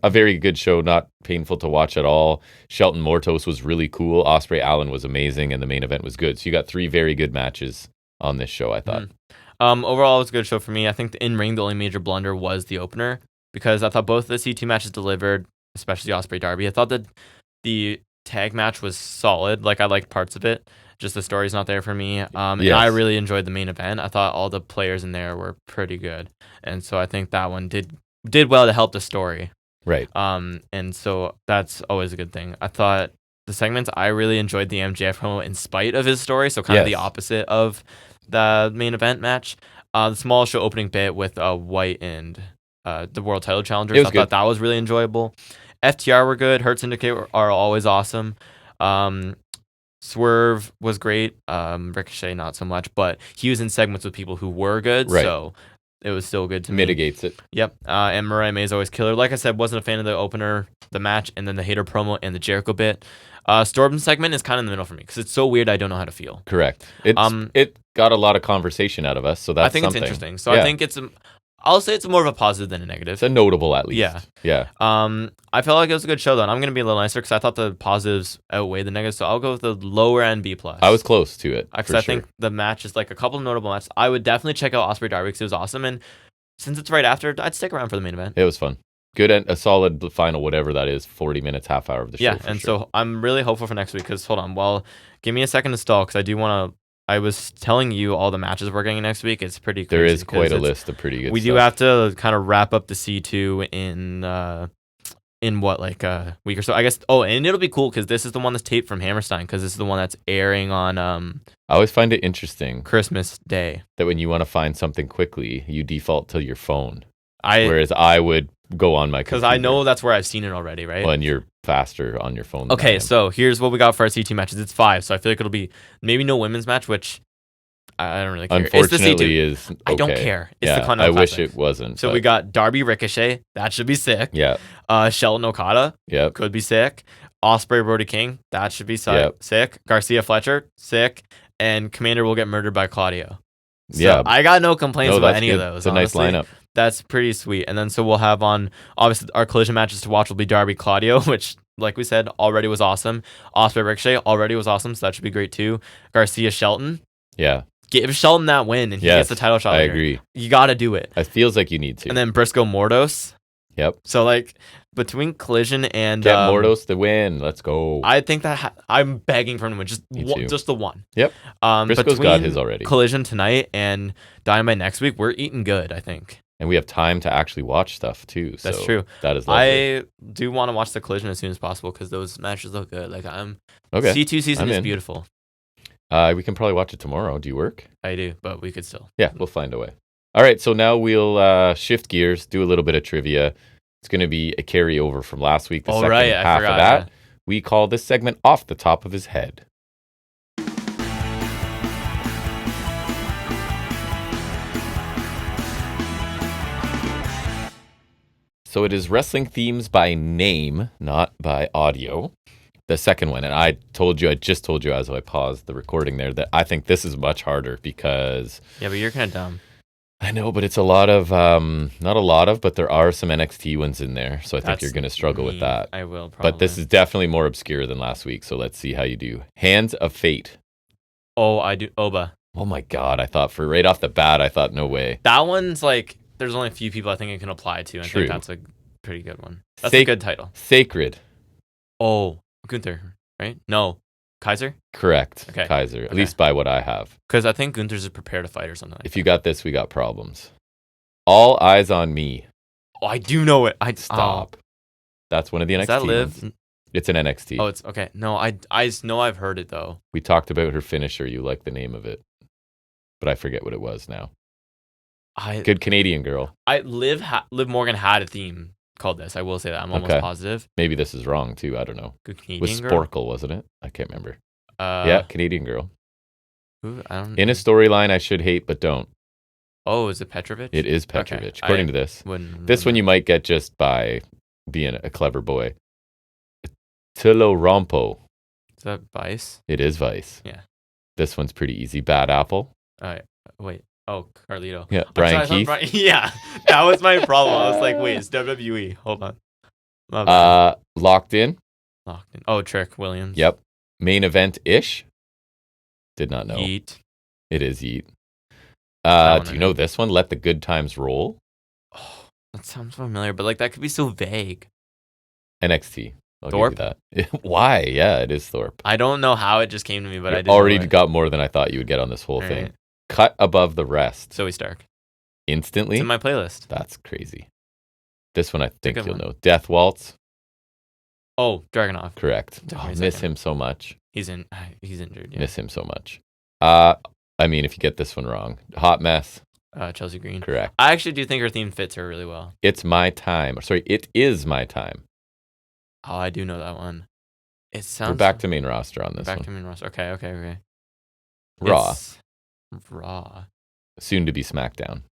A very good show, not painful to watch at all. Shelton Mortos was really cool. Ospreay Allen was amazing, and the main event was good. So you got 3 very good matches on this show, I thought. Overall, it was a good show for me. I think in ring, the only major blunder was the opener because I thought both the C2 matches delivered, especially Ospreay Darby. I thought that the tag match was solid. Like, I liked parts of it. Just the story's not there for me. And I really enjoyed the main event. I thought all the players in there were pretty good. And so I think that one did well to help the story. Right. And so that's always a good thing. I thought the segments, I really enjoyed the MJF promo in spite of his story. So kind of the opposite of the main event match. The small show opening bit with White and the World Title Challengers. I thought that was really enjoyable. FTR were good. Hurt Syndicate are always awesome. Swerve was great. Ricochet, not so much. But he was in segments with people who were good. Right. So it was still good to me. Mitigates it. Yep. And Mariah May is always killer. Like I said, wasn't a fan of the opener, the match, and then the hater promo and the Jericho bit. Storm's segment is kind of in the middle for me because it's so weird I don't know how to feel. Correct. It got a lot of conversation out of us, so that's something. It's interesting. So I think I'll say it's more of a positive than a negative. It's a notable at least. Yeah. I felt like it was a good show though, and I'm going to be a little nicer because I thought the positives outweighed the negatives, so I'll go with the lower end B+. I was close to it. Because I think the match is like a couple of notable matches. I would definitely check out Ospreay Darby because it was awesome, and since it's right after, I'd stick around for the main event. It was fun. Good and a solid final, whatever that is, 40 minutes, half hour of the show. Yeah, and so I'm really hopeful for next week because, hold on, give me a second to stall because I do want to I was telling you all the matches we're getting next week. It's pretty crazy. There is quite a list of pretty good We stuff. do have to kind of wrap up the C2 in what, like a week or so, I guess. Oh, and it'll be cool because this is the one that's taped from Hammerstein, because this is the one that's airing on I always find it interesting Christmas Day. That when you want to find something quickly, you default to your phone. Whereas I would go on my computer. Because I know that's where I've seen it already, right? Well, and you're faster on your phone. Okay, so here's what we got for our C2 matches. It's 5, so I feel like it'll be maybe no women's match, which I don't really care. Unfortunately, it's the C2. I don't care. It's the Continental Classic. Wish it wasn't. So we got Darby Ricochet. That should be sick. Yeah. Shelton Okada. Yep. Could be sick. Ospreay Brody King. That should be sick. Garcia Fletcher. Sick. And Commander will get murdered by Claudio. So I got no complaints about any of those. It's a nice lineup. That's pretty sweet. And then so we'll have on, obviously, our collision matches to watch will be Darby Claudio, which, like we said, already was awesome. Ospreay Ricochet already was awesome, so that should be great too. Garcia Shelton. Yeah. Give Shelton that win, and he gets the title shot later. I agree. You got to do it. It feels like you need to. And then Briscoe Mordos. Yep. So, like, between Collision and... Get Mordos to win. Let's go. I think that I'm begging for him to win. Just the one. Yep. Briscoe's got his already. Collision tonight and Dynamite next week, we're eating good, I think. And we have time to actually watch stuff, too. That's true. That is lovely. I do want to watch the Collision as soon as possible because those matches look good. Like, Okay. C2 season is beautiful. We can probably watch it tomorrow. Do you work? I do, but we could still. Yeah, we'll find a way. All right, so now we'll shift gears, do a little bit of trivia. It's going to be a carryover from last week, the second half of that. Yeah. We call this segment Off the Top of His Head. So it is wrestling themes by name, not by audio. The second one, and I just told you as I paused the recording there, that I think this is much harder because... Yeah, but you're kind of dumb. I know, but it's a lot of, not a lot of, but there are some NXT ones in there, so I think you're going to struggle with that. I will, probably. But this is definitely more obscure than last week, so let's see how you do. Hands of Fate. Oh, I do. Oba. Oh my God, I thought right off the bat, I thought, no way. That one's like, there's only a few people I think it can apply to. I think that's a pretty good one. That's a good title. Sacred. Oh, Gunther, right? No. Kaiser? Correct. Okay. Kaiser, at least by what I have. Because I think Gunther's is prepared to fight or something like If you got this, we got problems. All Eyes on Me. Oh, I do know it. Stop. That's one of the NXT Does that live? ones. It's an NXT. Oh, it's okay. No, I know I've heard it though. We talked about her finisher. You like the name of it. But I forget what it was now. Good Canadian girl. Liv Morgan had a theme called this. I will say that. I'm almost positive. Maybe this is wrong too. I don't know. Good Canadian girl? With Sporkle, wasn't it? I can't remember. Yeah, Canadian girl. Who? I don't. In a storyline I should hate but don't. Oh, is it Petrovich? It is Petrovich, according to this. This one you might get just by being a clever boy. Tilo Rompo. Is that Vice? It is Vice. Yeah. This one's pretty easy. Bad Apple. Wait. Oh, Carlito. Yeah, Brian Keith. Yeah, that was my problem. I was like, wait, it's WWE. Hold on. Locked In. Oh, Trick Williams. Yep. Main Event-ish. Did not know. Yeet. It is Yeet. Do you know this one? Let the Good Times Roll. Oh, that sounds familiar, but like that could be so vague. NXT. I'll Thorpe? Give you that. Why? Yeah, it is Thorpe. I don't know how it just came to me, but I did. Already got more than I thought you would get on this whole thing. Right. Cut Above the Rest. Zoe Stark. Instantly? It's in my playlist. That's crazy. This one I think you'll know. Death Waltz. Oh, Dragunov. Correct. Miss him so much. He's injured. Yeah. Miss him so much. I mean, if you get this one wrong. Hot Mess. Chelsea Green. Correct. I actually do think her theme fits her really well. It's My Time. Sorry, It Is My Time. Oh, I do know that one. It sounds... We're back to main roster on this one. Back to main roster. Okay. Raw. Soon to be SmackDown.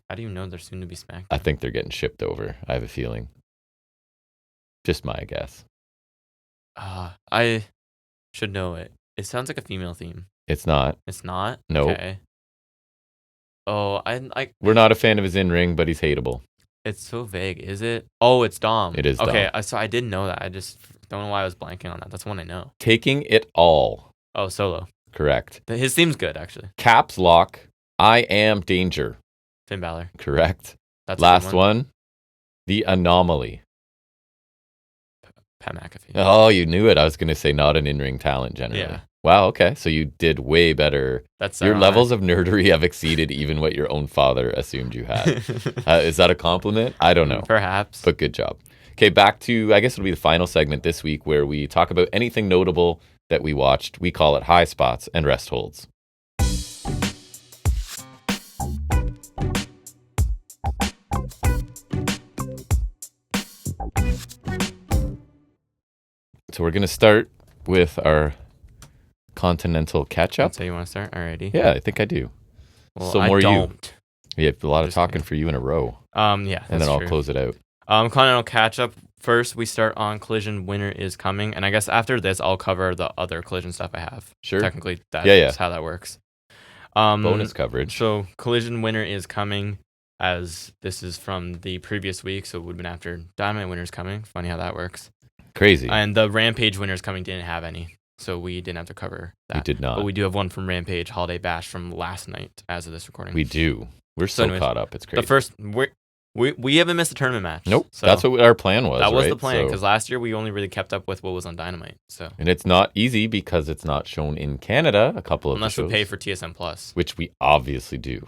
How do you know they're soon to be SmackDown? I think they're getting shipped over. I have a feeling. Just my guess. I should know it. It sounds like a female theme. It's not. It's not? No. Nope. Okay. Oh, We're not a fan of his in-ring, but he's hateable. It's so vague. Is it? Oh, it's Dom. It is Dom. Okay, so I didn't know that. I just don't know why I was blanking on that. That's one I know. Taking It All. Oh, Solo. Correct. His theme's good, actually. Caps Lock. I Am Danger. Finn Balor. Correct. That's last one. The Anomaly. Pat McAfee. Oh, you knew it. I was going to say not an in-ring talent generally. Yeah. Wow, okay. So you did way better. Your levels of nerdery have exceeded even what your own father assumed you had. Is that a compliment? I don't know. Perhaps. But good job. Okay, back to, I guess it'll be the final segment this week where we talk about anything notable that we watched. We call it Highspots and Restholds. So we're going to start with our continental catch-up. So you want to start? Alrighty. Yeah, I think I do. Well, so more you. We have a lot of talking for you in a row. Yeah, and then I'll close it out. Continental catch-up. First, we start on Collision. Winter is coming, and I guess after this, I'll cover the other Collision stuff I have. Sure. Technically, that's how that works. Bonus coverage. So Collision Winter is coming, as this is from the previous week, so it would have been after Dynamite Winter is coming. Funny how that works. Crazy. And the Rampage Winter is coming didn't have any, so we didn't have to cover that. We did not. But we do have one from Rampage Holiday Bash from last night, as of this recording. We do. We're so anyways, caught up. It's crazy. The first, we haven't missed a tournament match. Nope. So that's what our plan was. That was the plan, because last year we only really kept up with what was on Dynamite. So. And it's not easy because it's not shown in Canada. A couple of unless we pay for TSM Plus, which we obviously do.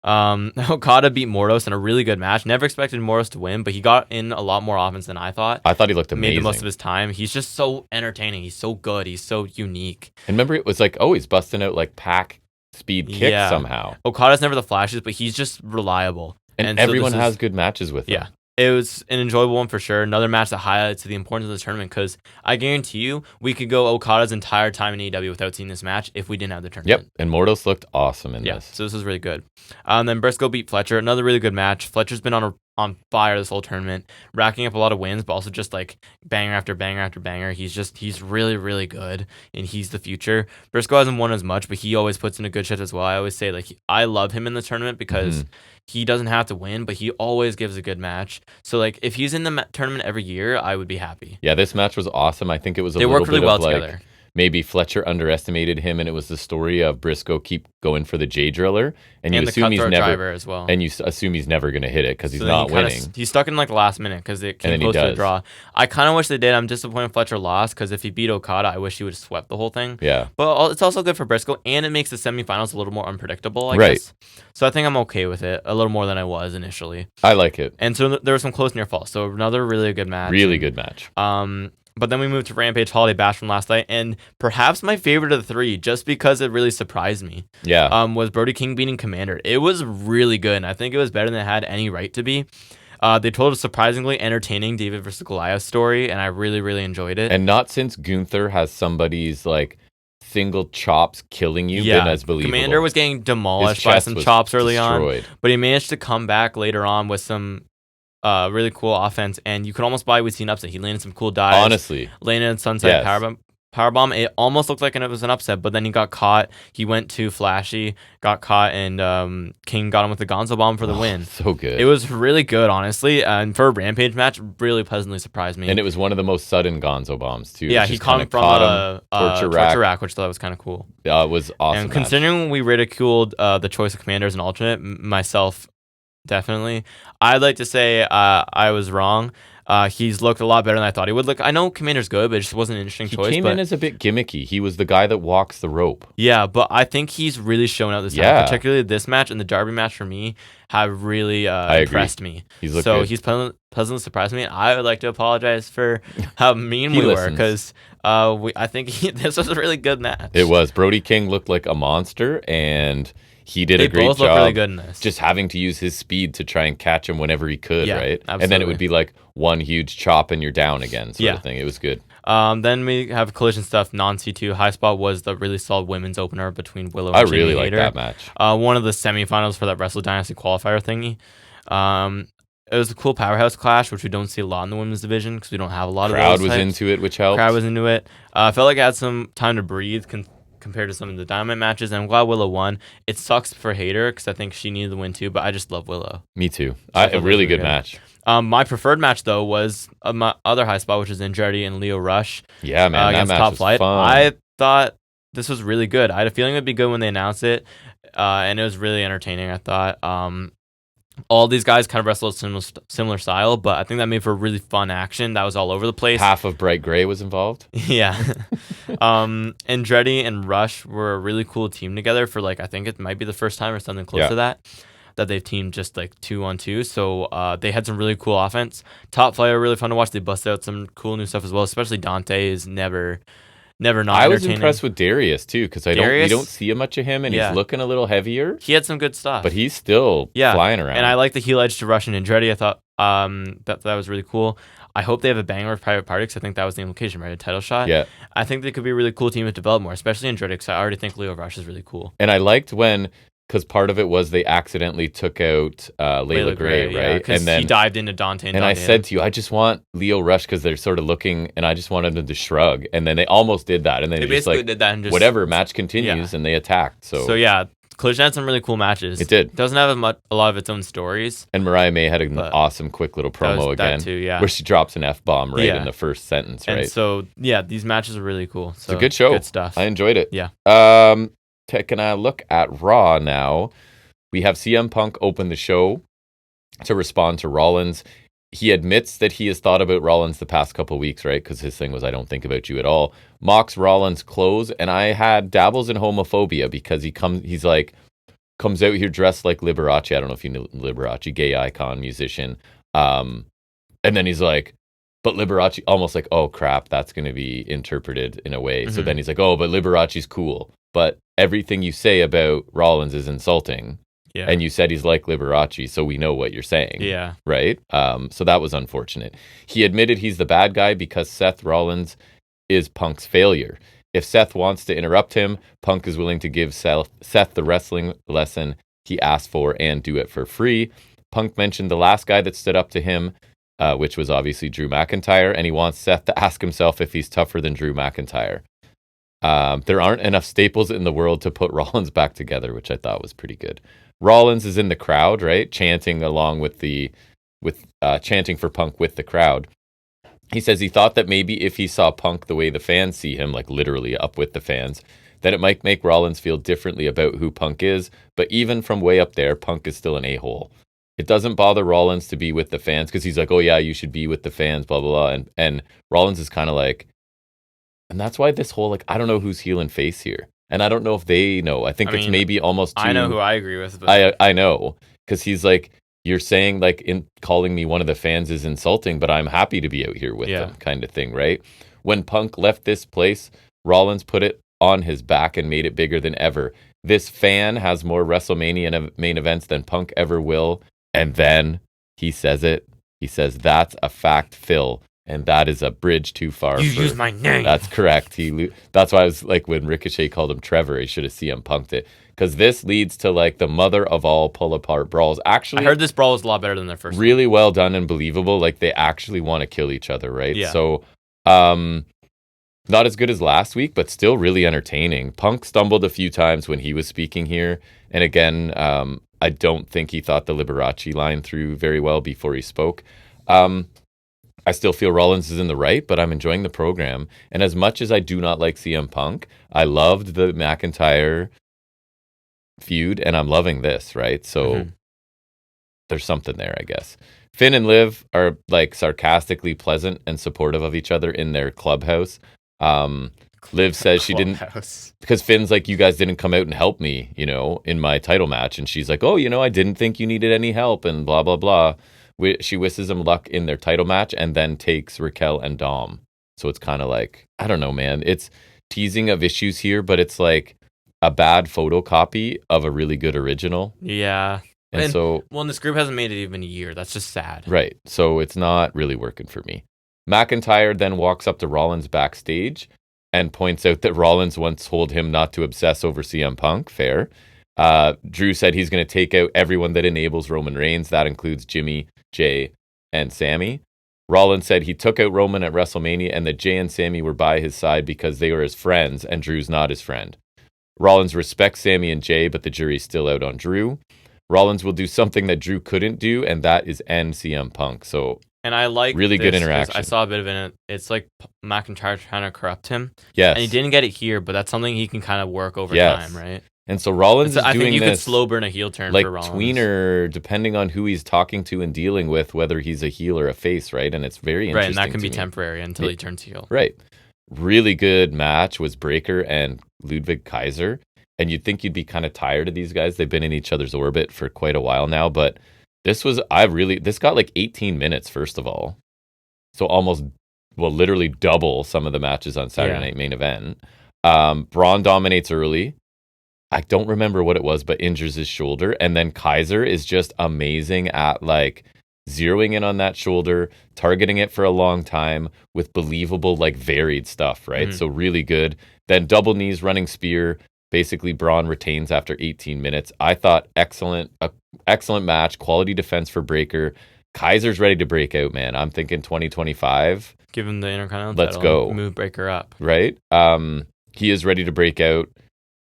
Okada beat Mordos in a really good match. Never expected Mordos to win, but he got in a lot more offense than I thought. I thought he looked amazing. Made the most of his time. He's just so entertaining. He's so good. He's so unique. And remember, it was like, he's busting out like pack speed kicks somehow. Okada's never the flashes, but he's just reliable. And everyone has good matches with him. Yeah. It was an enjoyable one for sure. Another match that highlights the importance of the tournament, because I guarantee you we could go Okada's entire time in AEW without seeing this match if we didn't have the tournament. Yep, and Mordos looked awesome in this. So this was really good. Then Briscoe beat Fletcher. Another really good match. Fletcher's been on fire this whole tournament, racking up a lot of wins, but also just like banger after banger after banger. He's really, really good, and he's the future. Briscoe hasn't won as much, but he always puts in a good shift as well. I always say, like, I love him in the tournament because he doesn't have to win, but he always gives a good match. So, like, if he's in the tournament every year, I would be happy. Yeah, this match was awesome. I think it was they worked really well together. Maybe Fletcher underestimated him, and it was the story of Briscoe keep going for the J driller, and you assume he's never as well. And you assume he's never going to hit it because he's not winning. He's stuck in like the last minute because it came close to a draw. I kind of wish they did. I'm disappointed Fletcher lost because if he beat Okada, I wish he would have swept the whole thing. Yeah, but it's also good for Briscoe, and it makes the semifinals a little more unpredictable. I guess. So I think I'm okay with it a little more than I was initially. I like it. And so there were some close near falls. So another really good match. Really good match. But then we moved to Rampage Holiday Bash from last night, and perhaps my favorite of the three, just because it really surprised me, was Brody King beating Commander. It was really good, and I think it was better than it had any right to be. They told a surprisingly entertaining David versus Goliath story, and I really, really enjoyed it. And not since Gunther has somebody's, like, single chops killing you been as believable. Commander was getting demolished by some chops early on, but he managed to come back later on with some really cool offense, and you could almost buy we'd seen upset. He landed some cool dives. Honestly. Landed in Sunset Powerbomb. It almost looked like it was an upset, but then he got caught. He went too flashy, got caught, and King got him with the Gonzo Bomb for the win. So good. It was really good, honestly. And for a Rampage match, really pleasantly surprised me. And it was one of the most sudden Gonzo Bombs, too. Yeah, he caught him from a torture rack, which I thought was kind of cool. It was awesome. And considering we ridiculed the choice of Commander as an alternate, myself, definitely. I'd like to say I was wrong. He's looked a lot better than I thought he would look. I know Commander's good, but it just wasn't an interesting choice. He came in as a bit gimmicky. He was the guy that walks the rope. Yeah, but I think he's really shown out this time. Particularly this match and the Derby match for me have really impressed me. He's pleasantly surprised me. And I would like to apologize for how mean we were because I think this was a really good match. It was. Brody King looked like a monster, and he did a great job. Look really good in this. Just having to use his speed to try and catch him whenever he could, right? Absolutely. And then it would be like one huge chop and you're down again sort of thing. It was good. Then we have Collision stuff. Non-C2 High Spot was the really solid women's opener between Willow and Jamie Hayter. I really liked that match. One of the semifinals for that Wrestle Dynasty qualifier thingy. It was a cool powerhouse clash, which we don't see a lot in the women's division because we don't have a lot of those Crowd was into it, which helped. Crowd was into it. I felt like I had some time to breathe compared to some of the Dynamite matches, and I'm glad Willow won. It sucks for Hayter because I think she needed the win too, but I just love Willow. Me too. A really good match. My preferred match, though, was my other High Spot, which is Andretti and Leo Rush. Yeah, man, that match was fun. I thought this was really good. I had a feeling it would be good when they announced it, and it was really entertaining, I thought. all these guys kind of wrestle a similar style, but I think that made for really fun action. That was all over the place. Half of Bright Gray was involved. Yeah. Andretti and Rush were a really cool team together for I think it might be the first time or something close to that they've teamed just 2-on-2. So they had some really cool offense. Top Flight are really fun to watch. They busted out some cool new stuff as well, especially Dante is never not I was entertaining. impressed with Darius too, because we don't see much of him, and he's looking a little heavier. He had some good stuff, but he's still flying around. And I like the heel edge to Rush and Andretti. I thought that was really cool. I hope they have a banger with Private Party, because I think that was the implication, right? A title shot. Yeah, I think they could be a really cool team to develop more, especially Andretti, because I already think Leo Rush is really cool. And I liked because part of it was they accidentally took out Layla Gray, right? And then he dived into Dante. And I said to you, I just want Leo Rush, because they're sort of looking, and I just wanted them to shrug. And then they almost did that. And then they basically did that. And just, whatever, match continues, and they attacked. So yeah, Collision had some really cool matches. It did. It doesn't have a lot of its own stories. And Mariah May had an awesome, quick little promo again. That too, where she drops an F-bomb in the first sentence, right? And so, these matches are really cool. So, it's a good show. Good stuff. I enjoyed it. Yeah. Taking a look at Raw now. We have CM Punk open the show to respond to Rollins. He admits that he has thought about Rollins the past couple of weeks, right? Because his thing was, I don't think about you at all. Mocks Rollins' clothes, and I had dabbles in homophobia because he's comes out here dressed like Liberace. I don't know if you know Liberace, gay icon, musician. And then he's like, but Liberace, almost like, oh crap, that's going to be interpreted in a way. Mm-hmm. So then he's like, oh, but Liberace's cool. But everything you say about Rollins is insulting. Yeah. And you said he's like Liberace, so we know what you're saying. Yeah. Right? So that was unfortunate. He admitted he's the bad guy because Seth Rollins is Punk's failure. If Seth wants to interrupt him, Punk is willing to give Seth the wrestling lesson he asked for and do it for free. Punk mentioned the last guy that stood up to him, which was obviously Drew McIntyre, and he wants Seth to ask himself if he's tougher than Drew McIntyre. There aren't enough staples in the world to put Rollins back together, which I thought was pretty good. Rollins is in the crowd, right? Chanting along with chanting for Punk with the crowd. He says he thought that maybe if he saw Punk the way the fans see him, like literally up with the fans, that it might make Rollins feel differently about who Punk is. But even from way up there, Punk is still an a-hole. It doesn't bother Rollins to be with the fans because he's like, oh yeah, you should be with the fans, blah, blah, blah. And Rollins is kind of like, and that's why this whole, I don't know who's heel and face here. And I don't know if they know. I mean, it's maybe almost too... I know who I agree with. But... I know. Because he's like, you're saying in calling me one of the fans is insulting, but I'm happy to be out here with them kind of thing, right? When Punk left this place, Rollins put it on his back and made it bigger than ever. This fan has more WrestleMania main events than Punk ever will. And then he says it. He says, that's a fact, Phil. And that is a bridge too far. You use my name. That's correct. That's why I was like, when Ricochet called him Trevor, he should have CM Punk'd it. Because this leads to the mother of all pull-apart brawls. Actually, I heard this brawl was a lot better than their first really one. Well done and believable. They actually want to kill each other, right? Yeah. So, not as good as last week, but still really entertaining. Punk stumbled a few times when he was speaking here. And again, I don't think he thought the Liberace line through very well before he spoke. I still feel Rollins is in the right, but I'm enjoying the program. And as much as I do not like CM Punk, I loved the McIntyre feud, and I'm loving this, right? So there's something there, I guess. Finn and Liv are sarcastically pleasant and supportive of each other in their clubhouse. Liv says she didn't, because Finn's like, you guys didn't come out and help me, in my title match. And she's like, oh, I didn't think you needed any help and blah, blah, blah. She wishes them luck in their title match and then takes Raquel and Dom. So it's kind of I don't know, man. It's teasing of issues here, but it's a bad photocopy of a really good original. Yeah. And so... Well, and this group hasn't made it even a year. That's just sad. Right. So it's not really working for me. McIntyre then walks up to Rollins backstage and points out that Rollins once told him not to obsess over CM Punk. Fair. Drew said he's going to take out everyone that enables Roman Reigns. That includes Jimmy, Jay, and Sammy. Rollins said he took out Roman at WrestleMania and that Jay and Sammy were by his side because they were his friends and Drew's not his friend. Rollins respects Sammy and Jay, but the jury's still out on Drew. Rollins will do something that Drew couldn't do, and that is end CM Punk. So, and I like really good interaction. I saw a bit of it. It's like McIntyre trying to corrupt him. Yes. And he didn't get it here, but that's something he can kind of work over time, right? And so Rollins is I doing think you this could slow burn a heel turn like for Rollins. tweener, depending on who he's talking to and dealing with, whether he's a heel or a face, right? And it's very interesting. Right, and that can be me. temporary until he turns heel. Right. Really good match was Breaker and Ludwig Kaiser. And you'd think you'd be kind of tired of these guys. They've been in each other's orbit for quite a while now. But this got like 18 minutes, first of all. So literally double some of the matches on Saturday Night Main Event. Braun dominates early. I don't remember what it was, but injures his shoulder. And then Kaiser is just amazing at like zeroing in on that shoulder, targeting it for a long time with believable, like varied stuff, right? So really good. Then double knees, running spear. Basically, Braun retains after 18 minutes. I thought excellent match, quality defense for Breaker. Kaiser's ready to break out, man. I'm thinking 2025. Give him the Intercontinental Let's title. go. Move Breaker up. Right? He is ready to break out.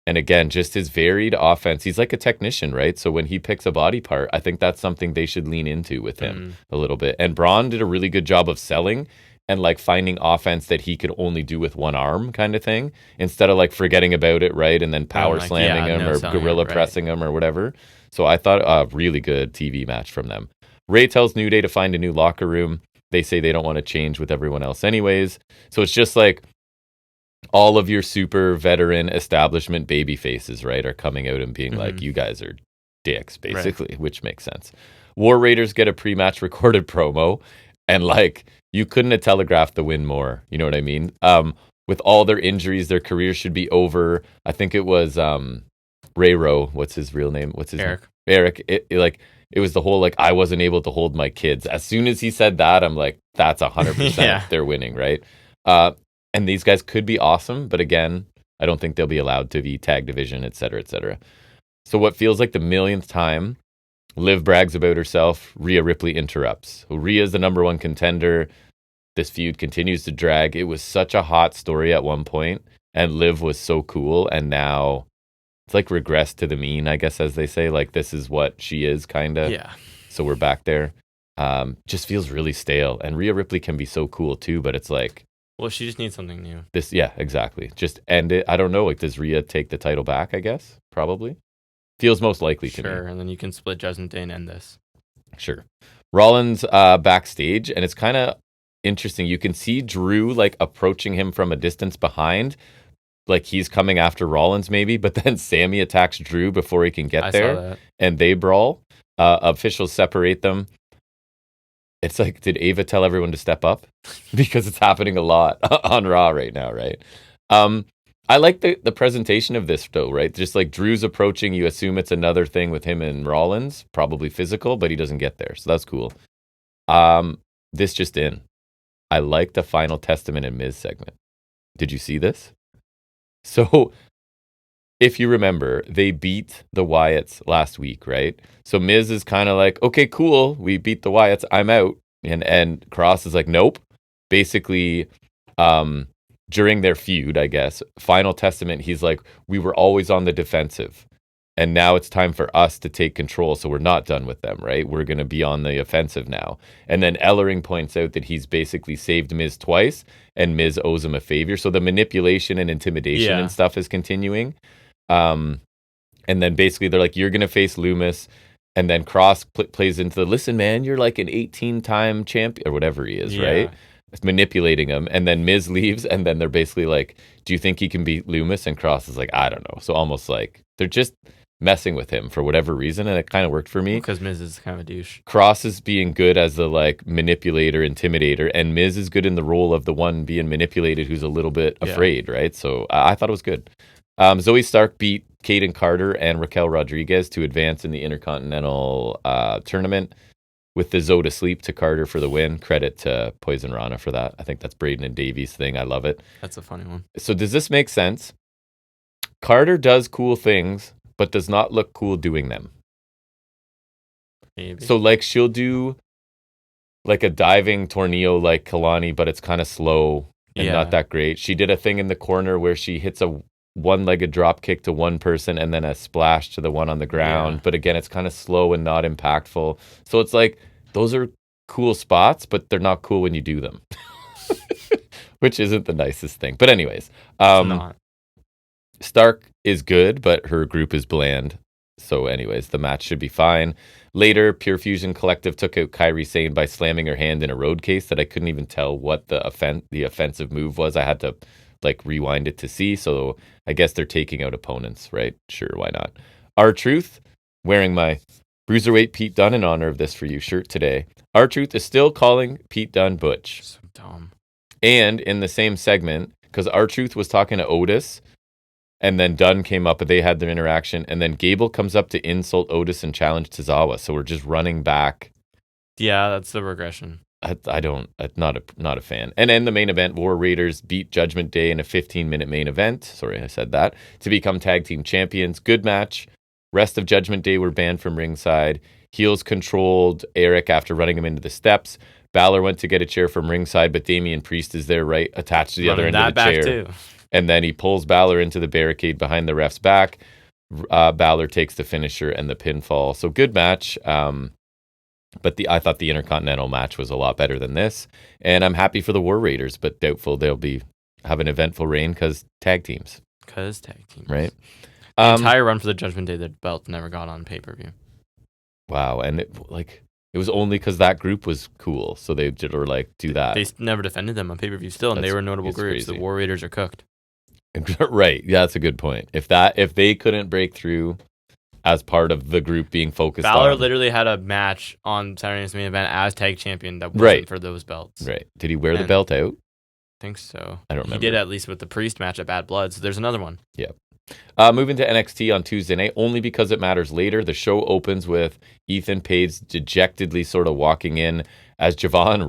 And again, just his varied offense. He's like a technician, right? So when he picks a body part, I think that's something they should lean into with him a little bit. And Braun did a really good job of selling and like finding offense that he could only do with one arm kind of thing, instead of like forgetting about it, right? And then power slamming him or gorilla pressing him or whatever. So I thought a really good TV match from them. Ray tells New Day to find a new locker room. They say they don't want to change with everyone else anyways. So it's just like all of your super veteran establishment baby faces, right, are coming out and being like, you guys are dicks, basically, which makes sense. War Raiders get a pre-match recorded promo, and like you couldn't have telegraphed the win more. You know what I mean? With all their injuries, their careers should be over. I think it was Rayro. What's his real name? What's his Eric? Name? Eric. It was the whole like I wasn't able to hold my kids. As soon as he said that, I'm like, that's 100%. They're winning, right? And these guys could be awesome, but again, I don't think they'll be allowed to be tag division, et cetera, et cetera. So what feels like the millionth time, Liv brags about herself, Rhea Ripley interrupts. Rhea's the number one contender. This feud continues to drag. It was such a hot story at one point, and Liv was so cool, and now it's like regressed to the mean, I guess, as they say. Like, this is what she is, kind of. Yeah. So we're back there. Just feels really stale. And Rhea Ripley can be so cool, too, but it's like, well, she just needs something new. Yeah, exactly. Just end it. I don't know. Like, does Rhea take the title back, I guess? Probably. Feels most likely to me. Sure, and then you can split Judgment Day and end this. Sure. Rollins backstage, and it's kind of interesting. You can see Drew, like, approaching him from a distance behind. Like, he's coming after Rollins, maybe, but then Sammy attacks Drew before he can get there. Saw that. And they brawl. Officials separate them. It's like, did Ava tell everyone to step up? Because it's happening a lot on Raw right now, right? I like the presentation of this, though, right? Just like Drew's approaching, you assume it's another thing with him and Rollins, probably physical, but he doesn't get there. So that's cool. This just in. I like the Final Testament and Miz segment. Did you see this? So, if you remember, they beat the Wyatts last week, right? So Miz is kind of like, okay, cool, we beat the Wyatts, I'm out. And Cross is like, nope. Basically, during their feud, I guess, Final Testament, he's like, we were always on the defensive. And now it's time for us to take control, so we're not done with them, right? We're going to be on the offensive now. And then Ellering points out that he's basically saved Miz twice, and Miz owes him a favor. So the manipulation and intimidation and stuff is continuing. And then basically they're like, you're going to face Loomis. And then Cross plays into the, listen, man, you're like an 18-time champion, or whatever he is, right? It's manipulating him. And then Miz leaves, and then they're basically like, do you think he can beat Loomis? And Cross is like, I don't know. So almost like they're just messing with him for whatever reason, and it kind of worked for me. Because Miz is kind of a douche. Cross is being good as the like manipulator, intimidator, and Miz is good in the role of the one being manipulated who's a little bit afraid, right? So I thought it was good. Zoe Stark beat Kaden Carter and Raquel Rodriguez to advance in the Intercontinental tournament with the Zoe to sleep to Carter for the win. Credit to Poison Rana for that. I think that's Braden and Davies' thing. I love it. That's a funny one. So does this make sense? Carter does cool things, but does not look cool doing them. Maybe. So like she'll do like a diving tornado like Kalani, but it's kind of slow and not that great. She did a thing in the corner where she hits a one-legged drop kick to one person and then a splash to the one on the ground. But again, it's kind of slow and not impactful. So it's like, those are cool spots, but they're not cool when you do them. Which isn't the nicest thing. But anyways, not. Stark is good, but her group is bland. So anyways, the match should be fine. Later, Pure Fusion Collective took out Kairi Sane by slamming her hand in a road case that I couldn't even tell what the offensive move was. I had to like rewind it to see. So I guess they're taking out opponents, right? Sure, why not? R-Truth, wearing my Bruiserweight Pete Dunne in honor of this for you shirt today. R-Truth is still calling Pete Dunne Butch. So dumb. And in the same segment, because R-Truth was talking to Otis, and then Dunn came up and they had their interaction, and then Gable comes up to insult Otis and challenge Tozawa. So we're just running back. Yeah, that's the regression. I'm not a fan. And in the main event, War Raiders beat Judgment Day in a 15-minute main event. Sorry, I said that. To become tag team champions. Good match. Rest of Judgment Day were banned from ringside. Heels controlled Eric after running him into the steps. Balor went to get a chair from ringside, but Damian Priest is there, right, attached to the other end of the chair. Too. And then he pulls Balor into the barricade behind the ref's back. Balor takes the finisher and the pinfall. So good match. But I thought the Intercontinental match was a lot better than this. And I'm happy for the War Raiders, but doubtful they'll have an eventful reign because tag teams. Right? The entire run for the Judgment Day, the belt never got on pay-per-view. Wow. And it was only because that group was cool. So they were like, do that. They never defended them on pay-per-view still, and they were a notable group. The War Raiders are cooked. Right. Yeah, that's a good point. If they couldn't break through as part of the group being focused on... Balor literally had a match on Saturday Night's Main Event as tag champion that wasn't for those belts. Right. Did he wear the belt out? I think so. I don't remember. He did at least with the Priest match at Bad Blood, so there's another one. Yeah. Moving to NXT on Tuesday night, only because it matters later. The show opens with Ethan Page dejectedly sort of walking in as Javon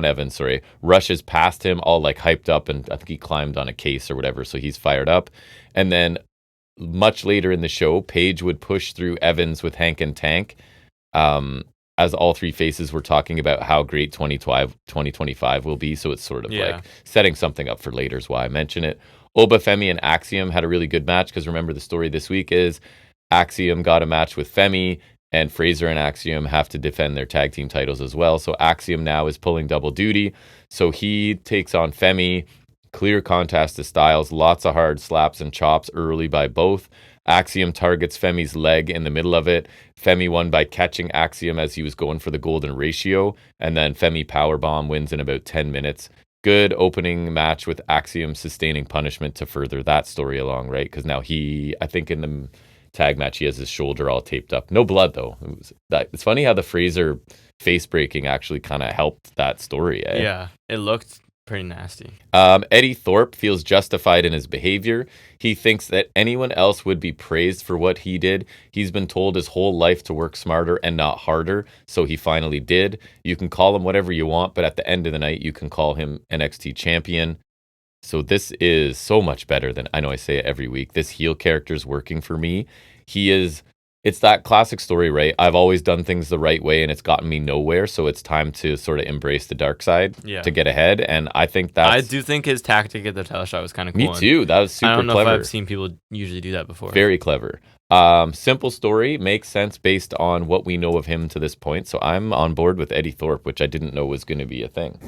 Evans, rushes past him all like hyped up, and I think he climbed on a case or whatever, so he's fired up. And then much later in the show, Page would push through Evans with Hank and Tank, as all three faces were talking about how great 2025 will be. So it's sort of like setting something up for later is why I mention it. Oba Femi and Axiom had a really good match, because remember the story this week is Axiom got a match with Femi, and Fraser and Axiom have to defend their tag team titles as well. So Axiom now is pulling double duty. So he takes on Femi. Clear contest to Styles. Lots of hard slaps and chops early by both. Axiom targets Femi's leg in the middle of it. Femi won by catching Axiom as he was going for the golden ratio. And then Femi powerbomb wins in about 10 minutes. Good opening match with Axiom sustaining punishment to further that story along, right? Because now I think in the tag match, he has his shoulder all taped up. No blood, though. It's funny how the Fraser face breaking actually kind of helped that story, eh? Yeah, it looked pretty nasty. Eddie Thorpe feels justified in his behavior. He thinks that anyone else would be praised for what he did. He's been told his whole life to work smarter and not harder, so he finally did. You can call him whatever you want, but at the end of the night, you can call him NXT champion. So this is so much better than, I know I say it every week, this heel character is working for me. It's that classic story, right? I've always done things the right way and it's gotten me nowhere. So it's time to sort of embrace the dark side to get ahead. And I think I do think his tactic at the title shot was kind of cool. Me too. That was super clever. I don't know if I've seen people usually do that before. Very clever. Simple story, makes sense based on what we know of him to this point. So I'm on board with Eddie Thorpe, which I didn't know was going to be a thing.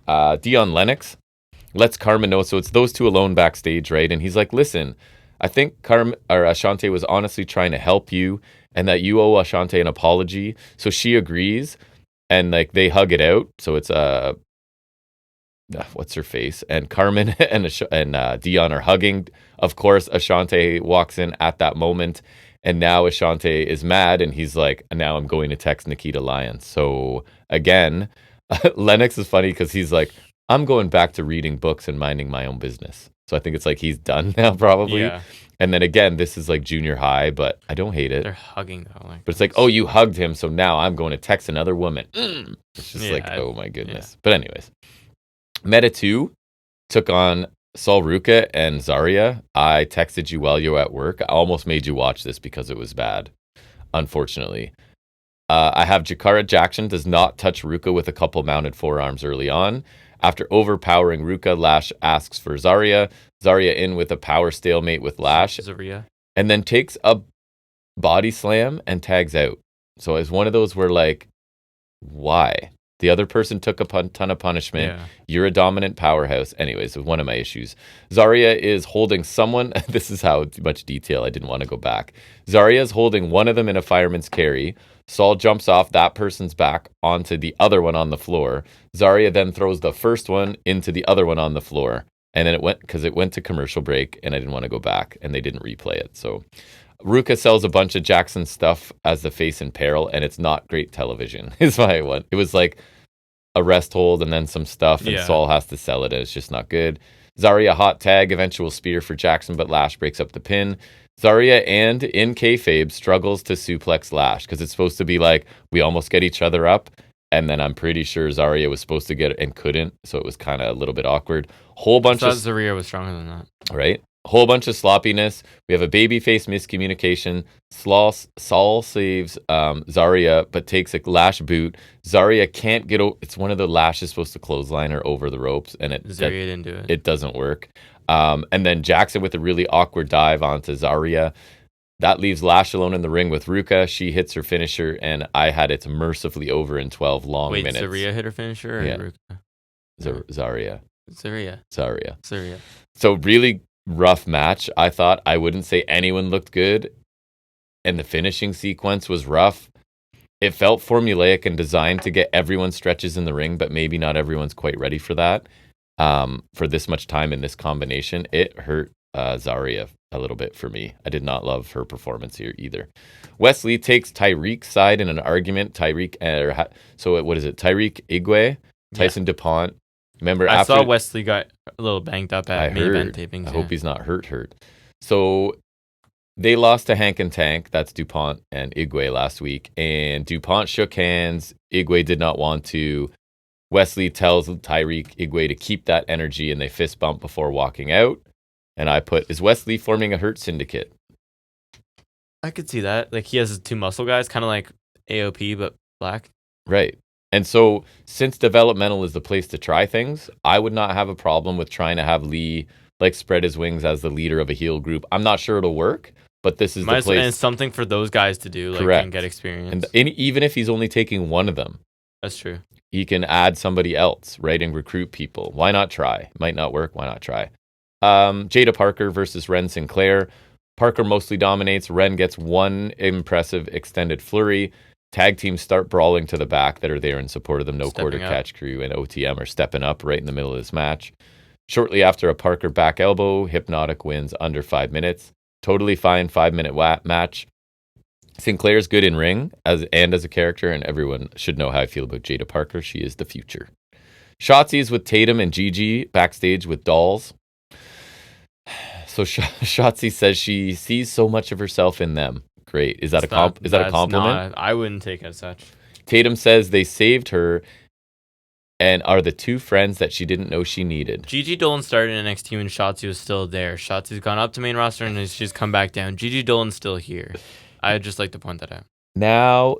Dion Lennox lets Carmen know. So it's those two alone backstage, right? And he's like, listen, I think Ashante was honestly trying to help you, and that you owe Ashante an apology. So she agrees, and like they hug it out. So it's what's her face? And Carmen and Dion are hugging. Of course, Ashante walks in at that moment, and now Ashante is mad, and he's like, now I'm going to text Nikita Lyons. So again, Lennox is funny because he's like, I'm going back to reading books and minding my own business. So I think it's like he's done now, probably. Yeah. And then again, this is like junior high, but I don't hate it. They're hugging though. But it's like, oh, you hugged him, so now I'm going to text another woman. It's just oh my goodness. Yeah. But anyways, Meta 2 took on Sol Ruka and Zarya. I texted you while you were at work. I almost made you watch this because it was bad, unfortunately. I have Jakara Jackson does not touch Ruka with a couple mounted forearms early on. After overpowering Ruka, Lash asks for Zarya. Zarya in with a power stalemate with Lash. Zarya. And then takes a body slam and tags out. So it's one of those where like, why? The other person took a ton of punishment. Yeah. You're a dominant powerhouse. Anyways, one of my issues. Zarya is holding someone. This is how much detail I didn't want to go back. Zarya is holding one of them in a fireman's carry. Saul jumps off that person's back onto the other one on the floor. Zarya then throws the first one into the other one on the floor. And then it went to commercial break, and I didn't want to go back, and they didn't replay it. So Ruka sells a bunch of Jackson stuff as the face in peril, and it's not great television, is why I went. It was like a rest hold and then some stuff, and Saul has to sell it, and it's just not good. Zarya hot tag, eventual spear for Jackson, but Lash breaks up the pin. Zarya and in kayfabe struggles to suplex Lash because it's supposed to be like we almost get each other up, and then I'm pretty sure Zarya was supposed to get it and couldn't, so it was kind of a little bit awkward. Whole bunch of Zarya was stronger than that, right? Whole bunch of sloppiness. We have a babyface miscommunication. Saul saves Zarya, but takes a Lash boot. Zarya can't get over. It's one of the Lash is supposed to clothesline her over the ropes, and Zarya didn't do it. It doesn't work. And then Jackson with a really awkward dive onto Zarya. That leaves Lash alone in the ring with Ruka. She hits her finisher, and I had it mercifully over in 12 long minutes. Wait, Zarya hit her finisher? Or Ruka? Zarya. Zarya. So really rough match. I thought I wouldn't say anyone looked good, and the finishing sequence was rough. It felt formulaic and designed to get everyone stretches in the ring, but maybe not everyone's quite ready for that. For this much time in this combination, it hurt Zarya a little bit for me. I did not love her performance here either. Wesley takes Tyreek's side in an argument. Tyreek Igwe, Tyson DuPont. Remember, I saw Wesley got a little banged up at main event tapings. I hope he's not hurt. So they lost to Hank and Tank. That's DuPont and Igwe last week. And DuPont shook hands. Igwe did not want to. Wesley tells Tyreek Igwe to keep that energy, and they fist bump before walking out. And I put, is Wesley forming a Hurt Syndicate? I could see that. Like, he has two muscle guys, kind of like AOP, but black. Right. And so, since developmental is the place to try things, I would not have a problem with trying to have Lee like spread his wings as the leader of a heel group. I'm not sure it'll work, but this is the place. And it's something for those guys to do, like, and get experience. And even if he's only taking one of them, that's true. He can add somebody else, right, and recruit people. Why not try? Might not work. Why not try? Jada Parker versus Ren Sinclair. Parker mostly dominates. Ren gets one impressive extended flurry. Tag teams start brawling to the back that are there in support of them. No Quarter Catch Crew and OTM are stepping up right in the middle of this match. Shortly after a Parker back elbow, Hypnotic wins under 5 minutes. Totally fine 5-minute match. Sinclair's good in ring as a character, and everyone should know how I feel about Jada Parker. She is the future. Shotzi's with Tatum and Gigi backstage with dolls. So Shotzi says she sees so much of herself in them. Great. Is that a compliment? I wouldn't take it as such. Tatum says they saved her and are the two friends that she didn't know she needed. Gigi Dolan started in NXT when Shotzi was still there. Shotzi's gone up to main roster and she's come back down. Gigi Dolan's still here. I'd just like to point that out. Now,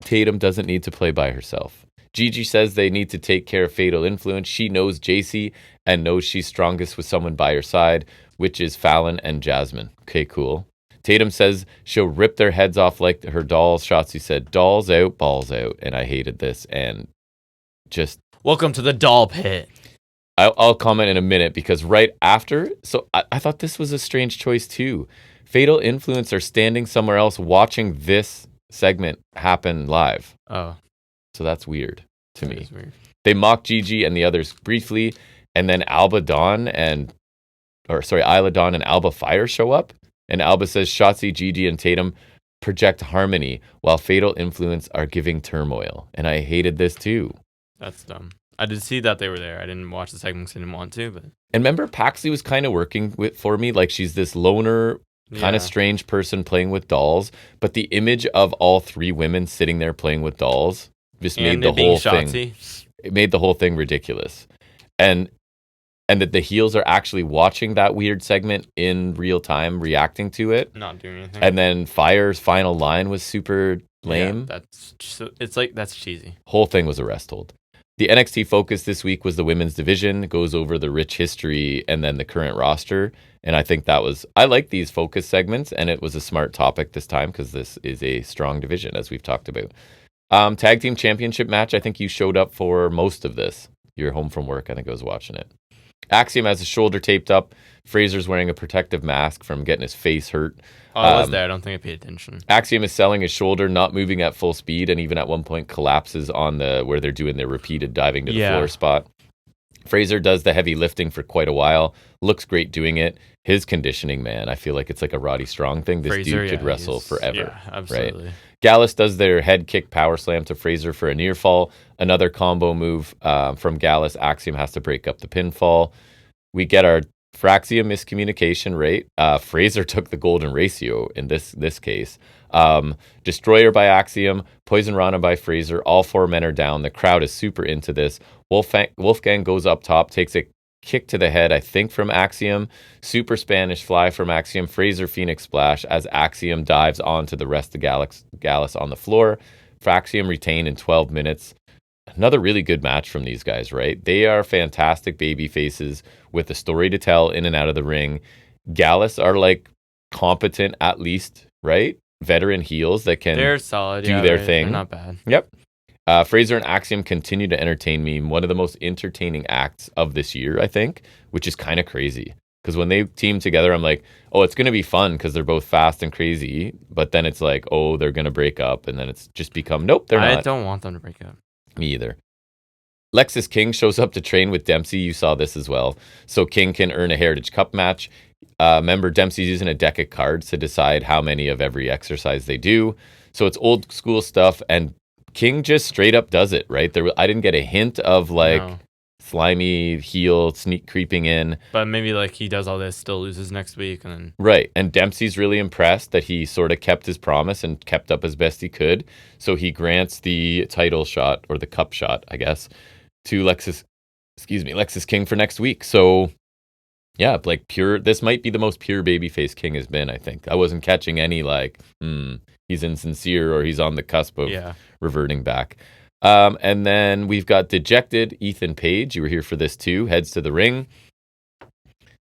Tatum doesn't need to play by herself. Gigi says they need to take care of Fatal Influence. She knows JC and knows she's strongest with someone by her side, which is Fallon and Jasmine. Okay, cool. Tatum says she'll rip their heads off like her dolls. Shotzi said, dolls out, balls out. And I hated this. And just... Welcome to the doll pit. I'll comment in a minute because right after... So I thought this was a strange choice too. Fatal Influence are standing somewhere else watching this segment happen live. Oh. So that's weird to me. Weird. They mock Gigi and the others briefly, and then Isla Dawn and Alba Fire show up, and Alba says Shotzi, Gigi, and Tatum project harmony while Fatal Influence are giving turmoil. And I hated this too. That's dumb. I did see that they were there. I didn't watch the segment because I didn't want to. But And remember, Paxley was kind of working for me. Like, she's this loner, kind of strange person playing with dolls. But the image of all three women sitting there playing with dolls just made the whole thing. It made the whole thing ridiculous. And that the heels are actually watching that weird segment in real time, reacting to it. Not doing anything. And then Fire's final line was super lame. Yeah, that's cheesy. Whole thing was a rest hold. The NXT focus this week was the women's division. It goes over the rich history and then the current roster. And I think I like these focus segments, and it was a smart topic this time because this is a strong division, as we've talked about. Tag team championship match. I think you showed up for most of this. You're home from work. I think I was watching it. Axiom has his shoulder taped up. Fraser's wearing a protective mask from getting his face hurt. Oh, I was there. I don't think I paid attention. Axiom is selling his shoulder, not moving at full speed, and even at one point collapses on where they're doing their repeated diving to the floor spot. Fraser does the heavy lifting for quite a while. Looks great doing it. His conditioning, man, I feel like it's like a Roddy Strong thing. This dude could wrestle forever. Yeah, absolutely. Right? Gallus does their head kick power slam to Fraser for a near fall. Another combo move from Gallus. Axiom has to break up the pinfall. We get our Fraxia miscommunication, right? Fraser took the golden ratio in this case. Destroyer by Axiom, Poison Rana by Fraser. All four men are down. The crowd is super into this. Wolfgang goes up top, takes a kick to the head, I think, from Axiom. Super Spanish fly from Axiom. Fraser Phoenix splash as Axiom dives onto the rest of Gallus on the floor. Fraxium retained in 12 minutes. Another really good match from these guys, right? They are fantastic baby faces with a story to tell in and out of the ring. Gallus are like competent, at least, right? Veteran heels that can they're solid, do their thing. They're not bad. Yep. Fraser and Axiom continue to entertain me. One of the most entertaining acts of this year, I think, which is kind of crazy. Because when they team together, I'm like, oh, it's going to be fun because they're both fast and crazy. But then it's like, oh, they're going to break up. And then it's just become, nope, they're not. I don't want them to break up. Me either. Lexus King shows up to train with Dempsey. You saw this as well. So King can earn a Heritage Cup match. Remember, Dempsey's using a deck of cards to decide how many of every exercise they do. So it's old school stuff. And King just straight up does it, right? I didn't get a hint of slimy heel sneak creeping in. But maybe like he does all this, still loses next week. And then... Right. And Dempsey's really impressed that he sort of kept his promise and kept up as best he could. So he grants the title shot, or the cup shot, I guess, to Lexus King for next week. So yeah, like this might be the most pure babyface King has been, I think. I wasn't catching any he's insincere or he's on the cusp of reverting back. And then we've got dejected Ethan Page. You were here for this too. Heads to the ring.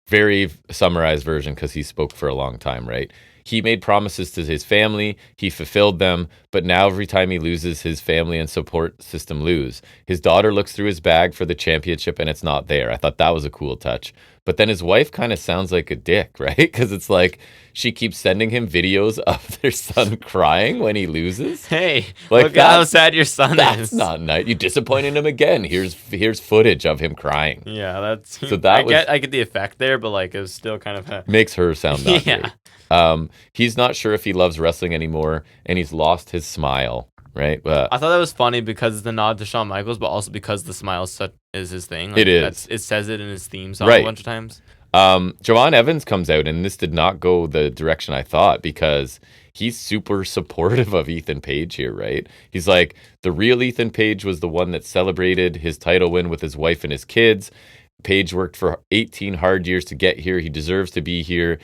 Very summarized version because he spoke for a long time, right? He made promises to his family. He fulfilled them. But now every time he loses, his family and support system lose. His daughter looks through his bag for the championship and it's not there. I thought that was a cool touch. But then his wife kind of sounds like a dick, right? Because it's like she keeps sending him videos of their son crying when he loses. Hey, like look at how sad your son is. That's not nice. You disappointed him again. Here's footage of him crying. Yeah, that's so that I get the effect there, but like it was still kind of makes her sound not great. He's not sure if he loves wrestling anymore, and he's lost his smile. Right. I thought that was funny because it's the nod to Shawn Michaels, but also because the smile is his thing. Like, it is. It says it in his theme song a bunch of times. Javon Evans comes out, and this did not go the direction I thought because he's super supportive of Ethan Page here, right? He's like, the real Ethan Page was the one that celebrated his title win with his wife and his kids. Page worked for 18 hard years to get here. He deserves to be here.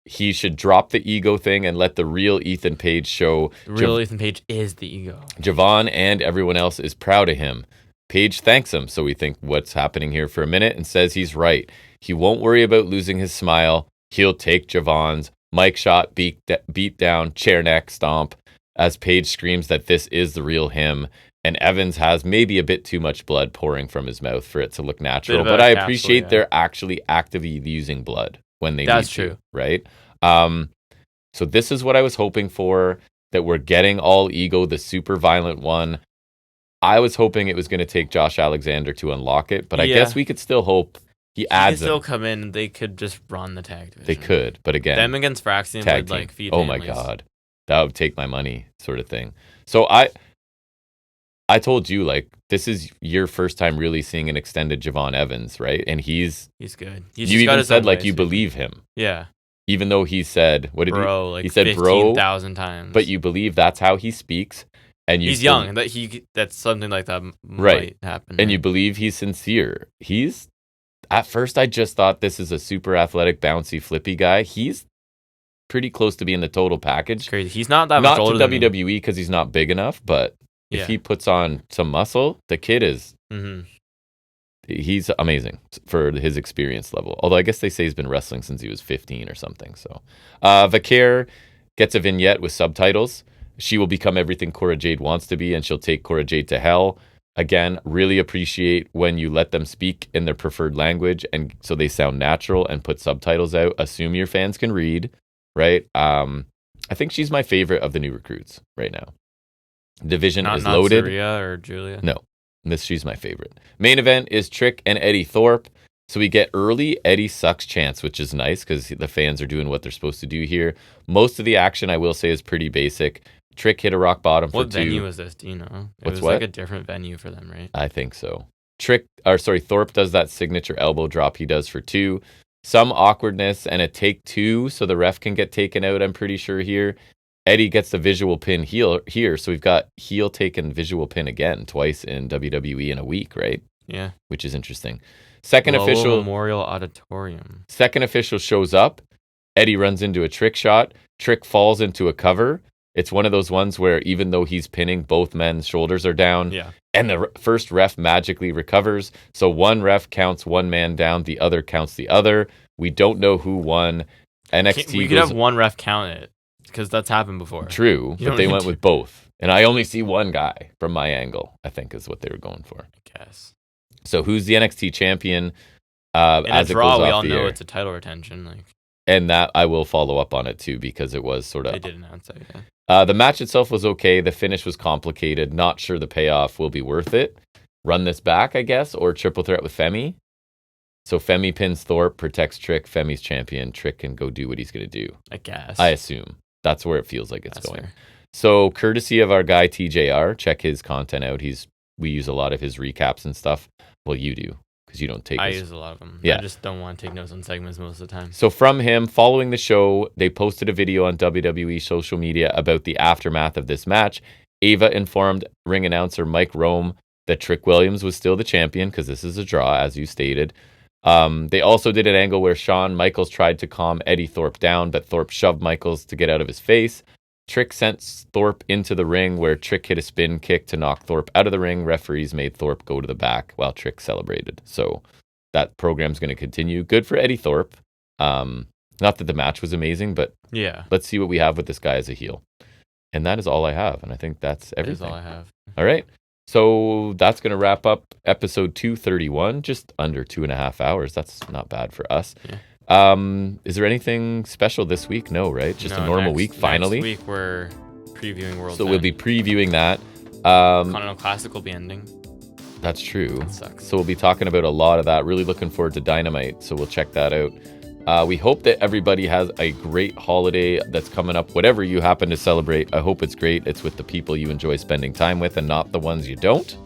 He should drop the ego thing and let the real Ethan Page show. The real Ethan Page is the ego. Javon and everyone else is proud of him. Page thanks him, so we think what's happening here for a minute and says he's right. He won't worry about losing his smile. He'll take Javon's mic shot, beat down, chair neck stomp as Page screams that this is the real him. And Evans has maybe a bit too much blood pouring from his mouth for it to look natural. But I appreciate they're actually actively using blood when they need to, right? So this is what I was hoping for, that we're getting all ego, the super violent one. I was hoping it was going to take Josh Alexander to unlock it, but I guess we could still hope he adds still come in and they could just run the tag division. They could, but again, them against Fraxium would like feed families. My God, that would take my money sort of thing. So I told you, like, this is your first time really seeing an extended Javon Evans, right? And he's good. You even said like you believe him. Yeah. Even though he said, what did bro, he said 15,000 times. But you believe that's how he speaks. And he's young, and that's something like that might happen. And you believe he's sincere. At first I just thought this is a super athletic, bouncy, flippy guy. He's pretty close to being the total package. It's crazy. He's not that much older than WWE because he's not big enough, but if he puts on some muscle, the kid is he's amazing for his experience level. Although I guess they say he's been wrestling since he was 15 or something. So Vaquer gets a vignette with subtitles. She will become everything Cora Jade wants to be, and she'll take Cora Jade to hell. Again, really appreciate when you let them speak in their preferred language, and so they sound natural, and put subtitles out. Assume your fans can read, right? I think she's my favorite of the new recruits right now. Division is loaded. Not Saria or Julia? No, she's my favorite. Main event is Trick and Eddie Thorpe. So we get early Eddie Sucks chants, which is nice because the fans are doing what they're supposed to do here. Most of the action, I will say, is pretty basic. Trick hit a rock bottom for 2. What venue was this? Do you know? It was like a different venue for them, right? I think so. Thorpe does that signature elbow drop he does for 2. Some awkwardness and a take 2 so the ref can get taken out, I'm pretty sure here. Eddie gets the visual pin here. So we've got heel taken visual pin again twice in WWE in a week, right? Yeah. Which is interesting. Second official Memorial Auditorium. Second official shows up. Eddie runs into a Trick shot. Trick falls into a cover. It's one of those ones where even though he's pinning, both men's shoulders are down. Yeah. And the first ref magically recovers. So one ref counts one man down, the other counts the other. We don't know who won. NXT we could have one ref count it because that's happened before. True, but they went with both. And I only see one guy from my angle, I think is what they were going for. I guess. So who's the NXT champion? In as a draw, it goes we off all the know air. it's a title retention. And that I will follow up on it too because it was sort of. They did announce it. Yeah. The match itself was okay. The finish was complicated. Not sure the payoff will be worth it. Run this back, I guess, or triple threat with Femi. So Femi pins Thorpe, protects Trick. Femi's champion. Trick can go do what he's going to do. I guess. I assume. That's where it feels like it's That's going. fair. So courtesy of our guy TJR, check his content out. We use a lot of his recaps and stuff. Well, you do. Because you don't take I his... use a lot of them. Yeah. I just don't want to take notes on segments most of the time. So from him, following the show, they posted a video on WWE social media about the aftermath of this match. Ava informed ring announcer Mike Rome that Trick Williams was still the champion because this is a draw, as you stated. They also did an angle where Shawn Michaels tried to calm Eddie Thorpe down, but Thorpe shoved Michaels to get out of his face. Trick sent Thorpe into the ring where Trick hit a spin kick to knock Thorpe out of the ring. Referees made Thorpe go to the back while Trick celebrated. So that program's going to continue. Good for Eddie Thorpe. Not that the match was amazing, but yeah, let's see what we have with this guy as a heel. And that is all I have. And I think that's everything. That is all I have. All right. So that's going to wrap up episode 231, just under 2.5 hours. That's not bad for us. Yeah. Is there anything special this week? No, right? Just a normal week, finally. Next week we're previewing World's So End. we'll be previewing that. Continental Classic will be ending. That's true. That sucks. So we'll be talking about a lot of that. Really looking forward to Dynamite. So we'll check that out. We hope that everybody has a great holiday that's coming up. Whatever you happen to celebrate, I hope it's great. It's with the people you enjoy spending time with and not the ones you don't.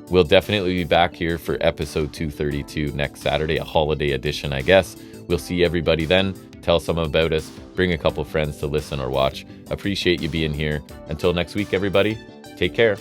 We'll definitely be back here for episode 232 next Saturday, a holiday edition, I guess. We'll see everybody then. Tell someone about us. Bring a couple friends to listen or watch. Appreciate you being here. Until next week, everybody, take care.